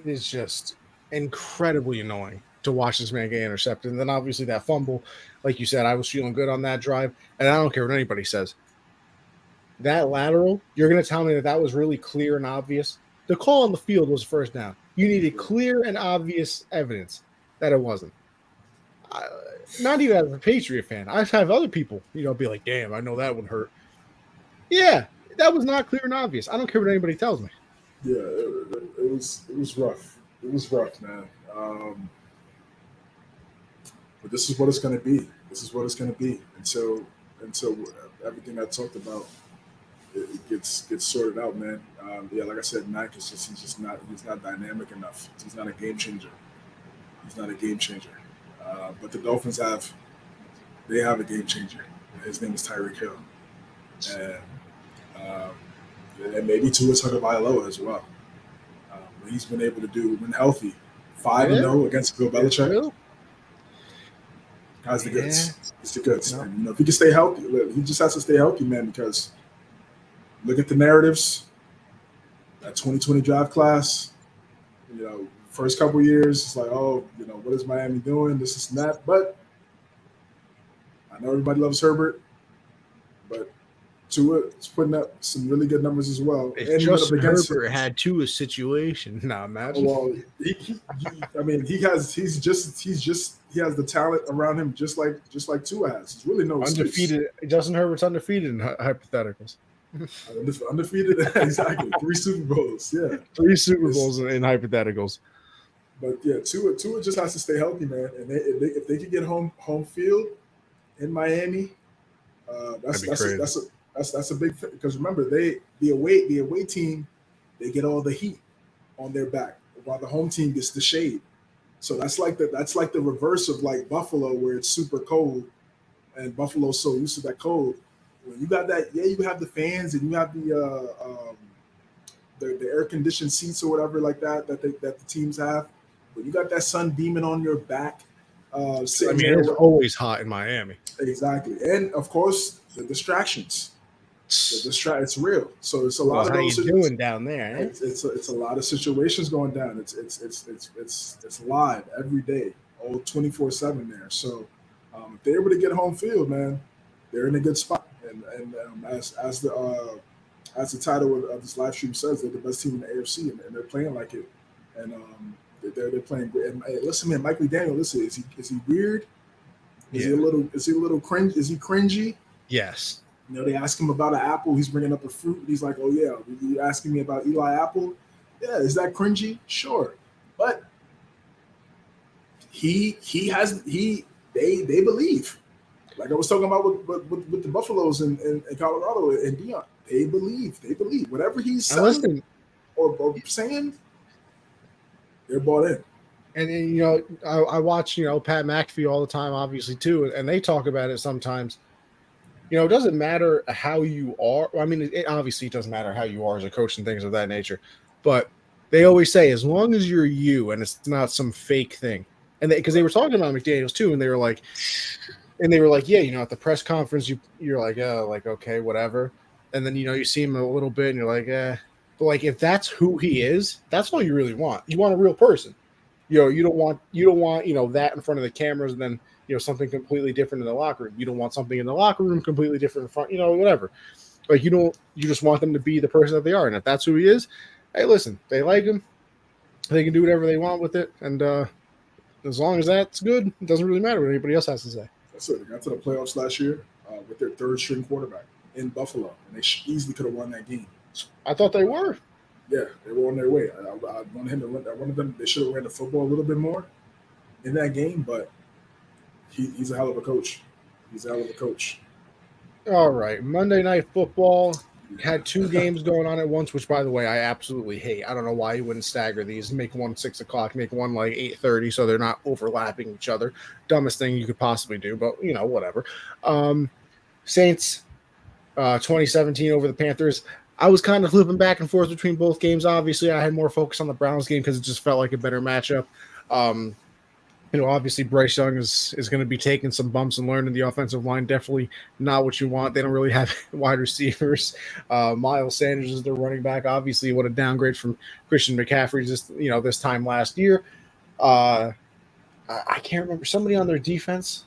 it's just incredibly annoying to watch this man get intercepted. And then obviously that fumble, like you said, I was feeling good on that drive. And I don't care what anybody says. That lateral, you're going to tell me that was really clear and obvious? The call on the field was first down. You needed clear and obvious evidence that it wasn't. Not even as a Patriot fan. I have other people, be like, damn, I know that would hurt. Yeah, that was not clear and obvious. I don't care what anybody tells me.
Yeah, it was rough. It was rough, man. But this is what it's going to be. This is what it's going to be until everything I talked about it gets sorted out, man. Like I said, Mac he's not dynamic enough. He's not a game changer. But the Dolphins have a game changer. His name is Tyreek Hill, and maybe Tua Tagovailoa as well. What he's been able to do when healthy, 5-0 against Bill Belichick. Has the goods. It's the goods. No. And, if he can stay healthy, he just has to stay healthy, man. Because look at the narratives. That 2020 draft class. First couple years, it's like, what is Miami doing? This and that. But I know everybody loves Herbert, but Tua is putting up some really good numbers as well.
If Justin Herbert had Tua's situation, imagine.
Well, he has the talent around him just like Tua has. It's really no
undefeated.
Excuse.
Justin Herbert's undefeated in hypotheticals.
Undefeated, exactly. 3 Super Bowls, yeah.
3 Super Bowls in hypotheticals.
But yeah, Tua just has to stay healthy, man. And if they could get home field in Miami, that's a big thing. Because remember, the away team, they get all the heat on their back, while the home team gets the shade. So that's like the reverse of like Buffalo, where it's super cold, and Buffalo's so used to that cold. When you got that, you have the fans and you have the air conditioned seats or whatever like that the teams have. But you got that sun beaming on your back.
It's always hot in Miami.
Exactly, and of course the distractions. It's real. So it's a lot of those.
How you doing down there? Eh?
It's a lot of situations going down. It's live every day, all 24/7 there. So if they're able to get home field, man, they're in a good spot. And as the title of this live stream says, they're the best team in the AFC, and they're playing like it. And they're playing great. And listen, man, Mike McDaniel. Listen, is he weird? Is he a little cringe? Is he cringy?
Yes.
They ask him about an apple. He's bringing up a fruit. He's like, "Oh yeah, you asking me about Eli Apple? Yeah, is that cringy? Sure, but they believe. Like I was talking about with the Buffaloes in Colorado and Deion, they believe. Whatever he's saying or saying, they're bought in.
And I watch Pat McAfee all the time, obviously too, and they talk about it sometimes. It doesn't matter how you are. I mean, it obviously doesn't matter how you are as a coach and things of that nature. But they always say, as long as you're you and it's not some fake thing. And because they were talking about McDaniels too, and they were like, yeah, at the press conference, you're like, oh, like, okay, whatever. And then, you see him a little bit and you're like, eh. But like, if that's who he is, that's all you really want. You want a real person. You don't want that in front of the cameras and then, something completely different in the locker room. You don't want something in the locker room completely different in front, whatever. Like, you just want them to be the person that they are. And if that's who he is, hey, listen, they like him. They can do whatever they want with it. And as long as that's good, it doesn't really matter what anybody else has to say.
That's it. They got to the playoffs last year with their third string quarterback in Buffalo. And they easily could have won that game.
I thought they were.
Yeah, they were on their way. I wanted him to run. I wanted them. They should have ran the football a little bit more in that game, but he's a hell of a coach.
All right, Monday Night Football had 2 games going on at once, which, by the way, I absolutely hate. I don't know why you wouldn't stagger these. Make one 6 o'clock, make one like 8:30, so they're not overlapping each other. Dumbest thing you could possibly do, but whatever. Saints, 2017 over the Panthers. I was kind of flipping back and forth between both games. Obviously, I had more focus on the Browns game because it just felt like a better matchup. Obviously Bryce Young is going to be taking some bumps and learning the offensive line. Definitely not what you want. They don't really have wide receivers. Miles Sanders is their running back. Obviously, what a downgrade from Christian McCaffrey this time last year. I can't remember somebody on their defense.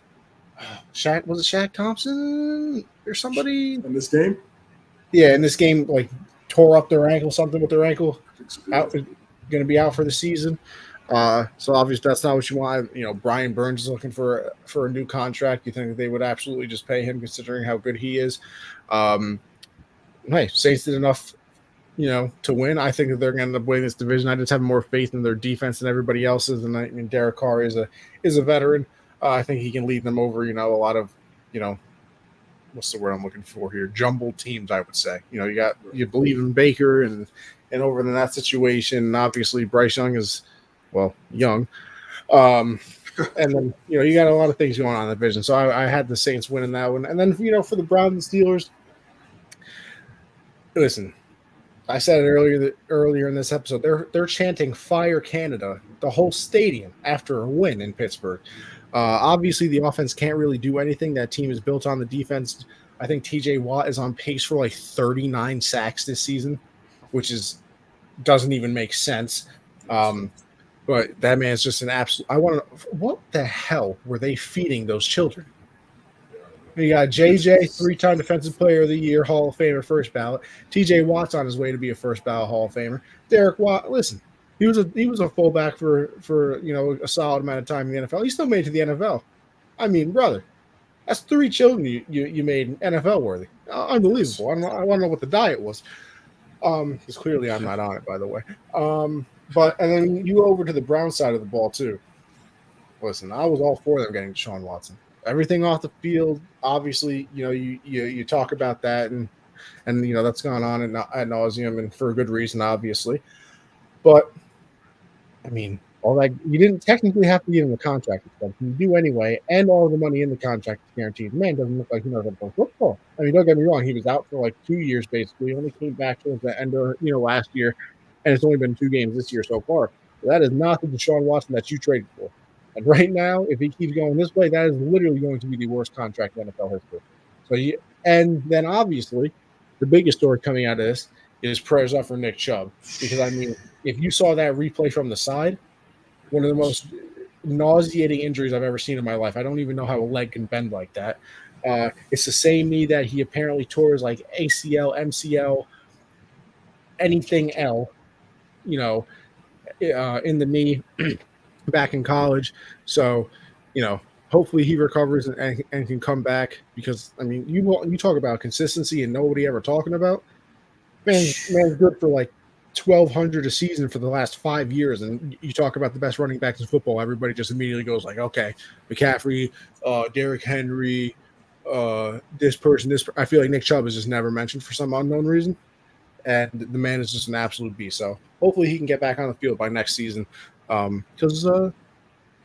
Shaq, was it Shaq Thompson or somebody
in this game?
Yeah, in this game, like tore up their ankle, something with their ankle, out, going to be out for the season. So obviously that's not what you want. Brian Burns is looking for a new contract. You think that they would absolutely just pay him, considering how good he is? Hey, Saints did enough, to win. I think that they're going to end up winning this division. I just have more faith in their defense than everybody else's. And I mean, Derek Carr is a veteran. I think he can lead them over, a lot of, what's the word I'm looking for here? Jumbled teams, I would say. You believe in Baker and over in that situation. And obviously, Bryce Young is, young. And then, you got a lot of things going on in the division. So I had the Saints winning that one. And then, for the Browns and Steelers, listen, I said it earlier in this episode, they're chanting "Fire Canada," the whole stadium after a win in Pittsburgh. Obviously, the offense can't really do anything. That team is built on the defense. I think TJ Watt is on pace for like 39 sacks this season, which doesn't even make sense. But that man's just an absolute. What the hell were they feeding those children? You got JJ, 3-time Defensive Player of the Year, Hall of Famer, first ballot. TJ Watt's on his way to be a first ballot Hall of Famer. Derek Watt, listen, he was a fullback for a solid amount of time in the NFL. He still made it to the NFL. I mean, brother, that's 3 children you made NFL worthy. Unbelievable. I want to know what the diet was. Because clearly I'm not on it, by the way. And then you go over to the Brown side of the ball too. Listen, I was all for them getting Deshaun Watson. Everything off the field, obviously, you talk about that and that's gone on ad nauseum and for a good reason, obviously. But I mean, all that you didn't technically have to give him a contract extension. You do anyway, and all the money in the contract is guaranteed. The man doesn't look like he knows how to play football. I mean, don't get me wrong, he was out for like 2 years basically. He only came back towards the end of last year, and it's only been 2 games this year so far. So that is not the Deshaun Watson that you traded for. And right now, if he keeps going this way, that is literally going to be the worst contract in NFL history. So and then obviously, the biggest story coming out of this is prayers up for Nick Chubb. Because I mean, if you saw that replay from the side, one of the most nauseating injuries I've ever seen in my life. I don't even know how a leg can bend like that. It's the same knee that he apparently tore his like ACL, MCL, anything L, in the knee back in college. So, hopefully he recovers and can come back because, I mean, you talk about consistency and nobody ever talking about. Man's good for like 1,200 a season for the last 5 years, and you talk about the best running backs in football, everybody just immediately goes like, okay, McCaffrey, Derrick Henry, this person. I feel like Nick Chubb is just never mentioned for some unknown reason, and the man is just an absolute beast. So hopefully he can get back on the field by next season, because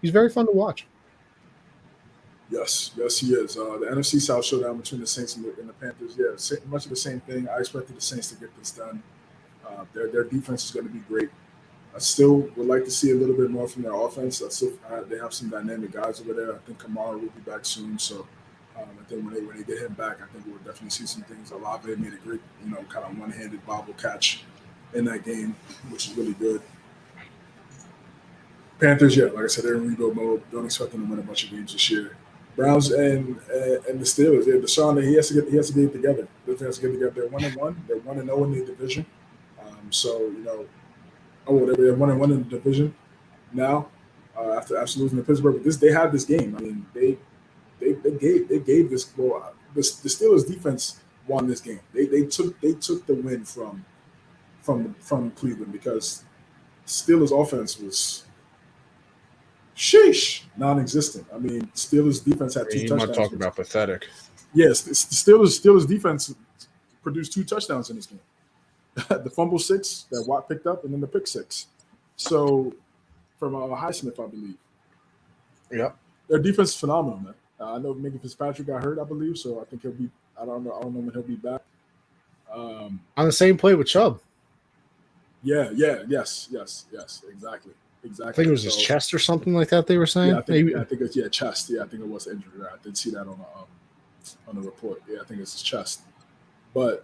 he's very fun to watch.
Yes, he is. The NFC South showdown between the Saints and the Panthers. Yeah, much of the same thing. I expected the Saints to get this done. Their defense is going to be great. I still would like to see a little bit more from their offense. They have some dynamic guys over there. I think Kamara will be back soon. So I think when they get him back, I think we'll definitely see some things. Olave made a great, kind of one-handed bobble catch in that game, which is really good. Panthers, yeah, like I said, they're in rebuild mode. Don't expect them to win a bunch of games this year. Browns and the Steelers, yeah, Deshaun, he has to get it together. They're 1-1. They're 1-0 in the division. They're 1-1 in the division now after losing to Pittsburgh. But they had this game. I mean, they gave this. Well, the Steelers defense won this game. They took the win from Cleveland because Steelers offense was non-existent. I mean, Steelers defense had 2 touchdowns.
You might talk about pathetic.
Yes, the Steelers defense produced 2 touchdowns in this game. The fumble 6 that Watt picked up, and then the pick 6. So from Highsmith, I believe.
Yeah,
their defense is phenomenal, man. I know Minka Fitzpatrick got hurt, I believe, so I think he'll be. I don't know when he'll be back.
On the same play with Chubb.
Yes, exactly.
I think it was his chest or something like that. They were saying.
Yeah, I think it's chest. Yeah, I think it was injury. I did see that on the report. Yeah, I think it's his chest. But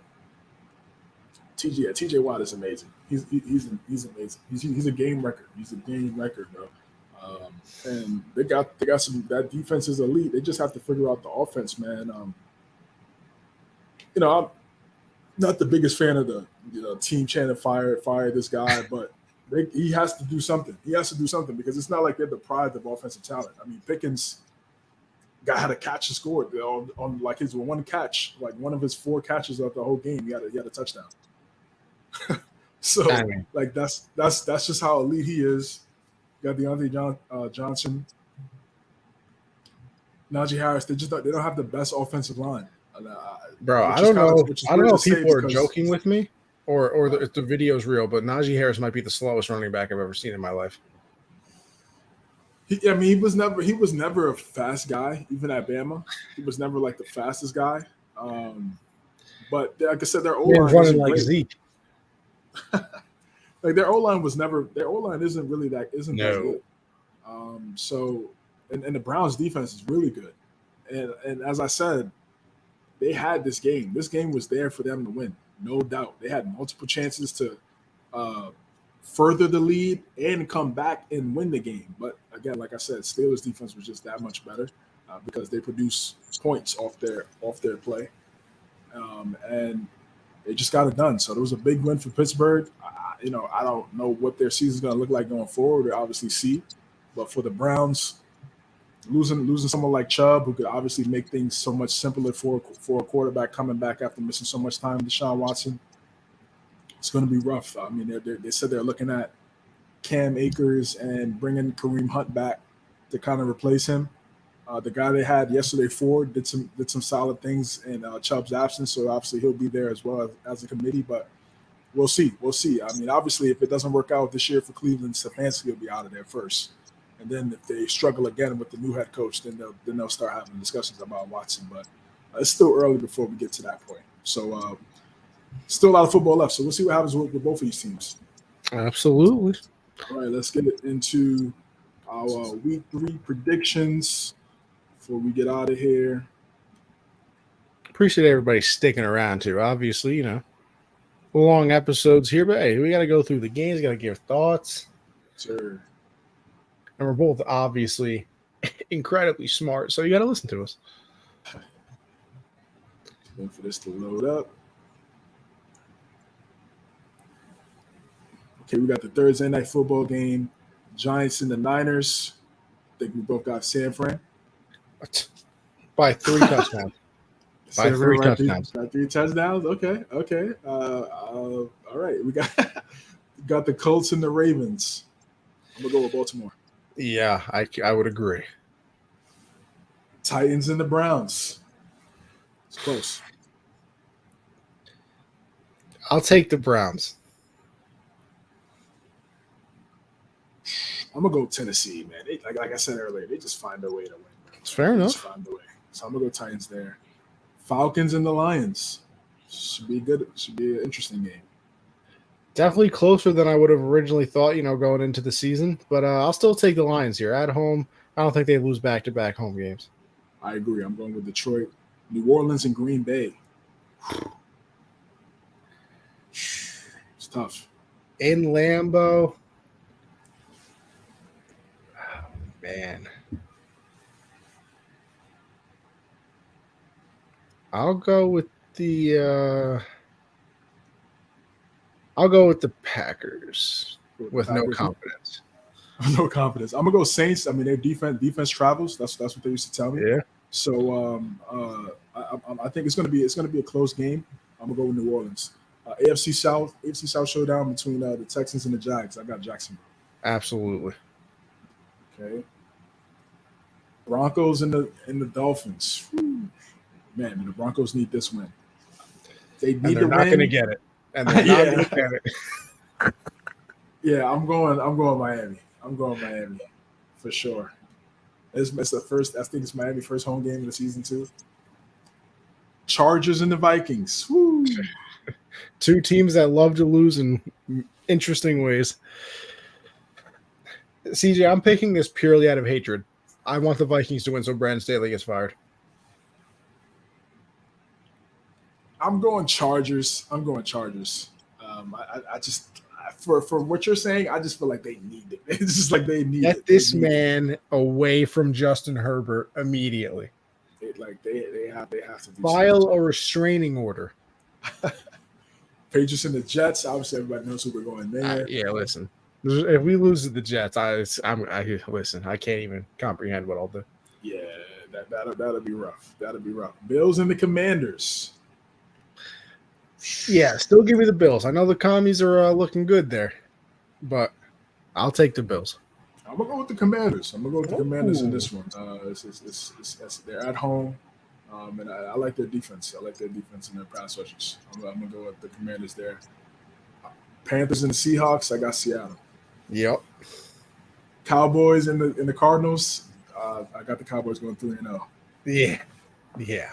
TJ Watt is amazing. He's amazing. He's a game record. He's a game record, bro. And they got some, that defense is elite. They just have to figure out the offense, man. I'm not the biggest fan of the team chanting fire this guy, but he has to do something. He has to do something because it's not like they're deprived of offensive talent. I mean, Pickens had a catch and scored on like his one catch, like one of his 4 catches of the whole game. He had a touchdown. So like that's just how elite he is. You got Deontay Johnson, Najee Harris. They don't have the best offensive line.
Bro, I don't know if people are joking with me or if the video's real, but Najee Harris might be the slowest running back I've ever seen in my life.
He was never a fast guy, even at Bama. He was never like the fastest guy. But like I said, their O-line
running like great. Zeke.
Like their O-line isn't really that good. So the Browns defense is really good. And as I said, they had this game. This game was there for them to win, no doubt. They had multiple chances to further the lead and come back and win the game. But again, like I said, Steelers defense was just that much better because they produce points off their play, and they just got it done. So there was a big win for Pittsburgh. I don't know what their season is going to look like going forward. We obviously see, but for the Browns, losing someone like Chubb, who could obviously make things so much simpler for a quarterback coming back after missing so much time, Deshaun Watson, it's going to be rough. I mean, they said they're looking at Cam Akers and bringing Kareem Hunt back to kind of replace him. The guy they had yesterday, Ford, did some solid things in Chubb's absence, so obviously he'll be there as well as a committee. But we'll see. I mean, obviously, if it doesn't work out this year for Cleveland, Stefanski will be out of there first. And then if they struggle again with the new head coach, then they'll start having discussions about Watson. But it's still early before we get to that point. So still a lot of football left. So we'll see what happens with both of these teams.
Absolutely.
All right, let's get into our Week 3 predictions before we get out of here.
Appreciate everybody sticking around too. Obviously, long episodes here, but hey, we got to go through the games, got to give thoughts.
Sure.
And we're both obviously incredibly smart, so you got to listen to us.
Waiting for this to load up. Okay, we got the Thursday night football game, Giants and the Niners. I think we both got San Fran.
By 3 touchdowns. By 3 touchdowns.
By 3 touchdowns? Okay. All right, we got the Colts and the Ravens. I'm going to go with Baltimore.
Yeah, I would agree.
Titans and the Browns. It's close.
I'll take the Browns.
I'm going to go Tennessee, man. Like I said earlier, they just find a way to win.
It's fair enough.
Just find a way. So I'm going to go Titans there. Falcons and the Lions. Should be good. Should be an interesting game.
Definitely closer than I would have originally thought, going into the season. But I'll still take the Lions here. At home, I don't think they lose back-to-back home games.
I agree. I'm going with Detroit. New Orleans and Green Bay. It's tough.
In Lambeau. Oh, man. I'll go with the Packers with no confidence.
No confidence. I'm gonna go Saints. I mean, their defense travels. That's what they used to tell me.
Yeah.
So I think it's gonna be a close game. I'm gonna go with New Orleans. AFC South showdown between the Texans and the Jags. I got Jacksonville.
Absolutely.
Okay. Broncos and the Dolphins. Whew. Man, the Broncos need this win. They need to win.
They're not going to get it. And they're not going to get it.
Yeah, I'm going Miami. I'm going Miami for sure. It's the first. I think it's Miami's first home game of the season too. Chargers and the Vikings. Woo.
2 teams that love to lose in interesting ways. CJ, I'm picking this purely out of hatred. I want the Vikings to win so Brandon Staley gets fired. I'm
going Chargers. I for what you're saying, I just feel like they need it. It's just like they need
Get this man away from Justin Herbert immediately.
They have to do
File a restraining order.
Patriots and the Jets. Obviously, everybody knows who we're going there.
Yeah, listen. If we lose to the Jets, listen. I can't even comprehend what I'll do.
Yeah, that'll be rough. That'll be rough. Bills and the Commanders.
Yeah, still give me the Bills. I know the commies are looking good there, but I'll take the Bills.
I'm gonna go with the Commanders. In this one. They're at home, and I like their defense. I like their defense and their pass rushers. I'm gonna go with the Commanders there. Panthers and the Seahawks. I got Seattle.
Yep.
Cowboys and the Cardinals. I got the Cowboys going 3-0.
Yeah.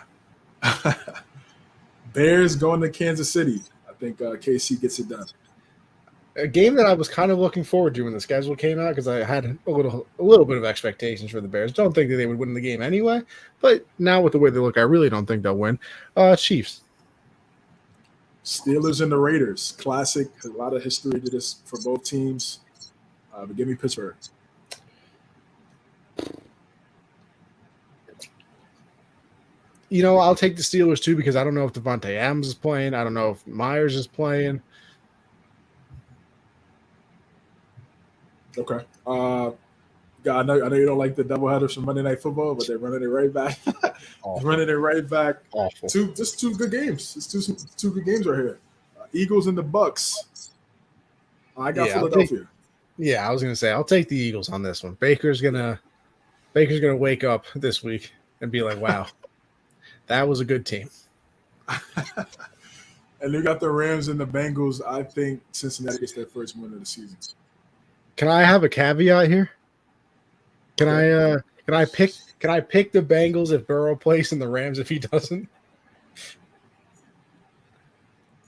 Bears going to Kansas City. I think KC gets it done.
A game that I was kind of looking forward to when the schedule came out because I had a little bit of expectations for the Bears. Don't think that they would win the game anyway, but now with the way they look, I really don't think they'll win. Chiefs.
Steelers and the Raiders. Classic. A lot of history to this for both teams. But give me Pittsburgh.
I'll take the Steelers too because I don't know if Devontae Adams is playing. I don't know if Myers is playing.
Okay. God, I know you don't like the doubleheaders from Monday Night Football, but they're running it right back. Awful. Two good games. It's two good games right here. Eagles and the Bucks. I got Philadelphia.
I was gonna say I'll take the Eagles on this one. Baker's gonna wake up this week and be like, wow. That was a good team.
And they got the Rams and the Bengals. I think Cincinnati gets their first win of the season.
Can I have a caveat here? Can I pick the Bengals if Burrow plays and the Rams if he doesn't?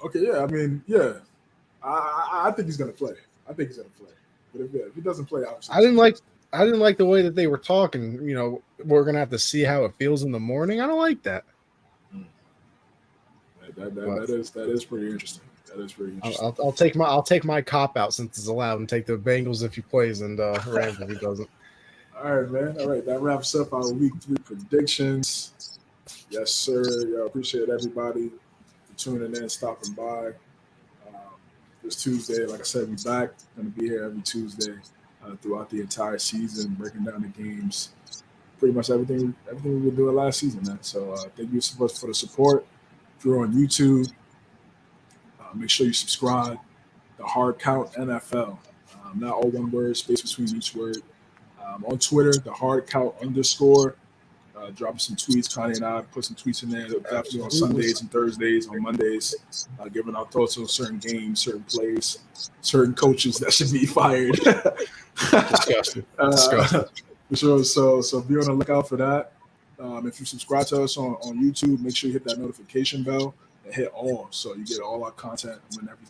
Okay, yeah. I mean, yeah. I think he's gonna play. But if he doesn't play, obviously.
I didn't like the way that they were talking. We're gonna have to see how it feels in the morning. I don't like that.
That is pretty interesting.
I'll take my cop out since it's allowed and take the Bengals if he plays and Rams if he doesn't.
All right, man. All right, that wraps up our week 3 predictions. Yes, sir. I appreciate everybody for tuning in, stopping by. This Tuesday, like I said, we're back. Going to be here every Tuesday throughout the entire season, breaking down the games. Pretty much everything we were doing last season, man. So thank you so much for the support. If you're on YouTube, make sure you subscribe. The Hard Count NFL. Not all one word, space between each word. On Twitter, the Hard Count _ dropping some tweets. Connie and I put some tweets in there. Definitely on Sundays and Thursdays, on Mondays, giving our thoughts on certain games, certain plays, certain coaches that should be fired.
Disgusting.
For sure. So be on the lookout for that. If you subscribe to us on YouTube, make sure you hit that notification bell and hit all so you get all our content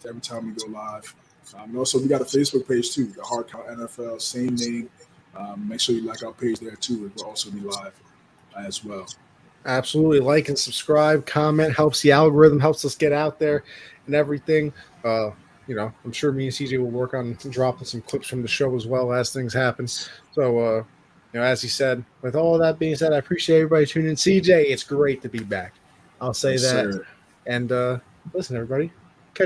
every time we go live. And also, we got a Facebook page too, the Hard Count NFL, same name. Make sure you like our page there too. It will also be live as well.
Absolutely. Like and subscribe, comment, helps the algorithm, helps us get out there and everything. I'm sure me and CJ will work on dropping some clips from the show as well as things happen. So, as he said, with all of that being said, I appreciate everybody tuning in. CJ, it's great to be back. I'll say that.
Sir.
And listen, everybody,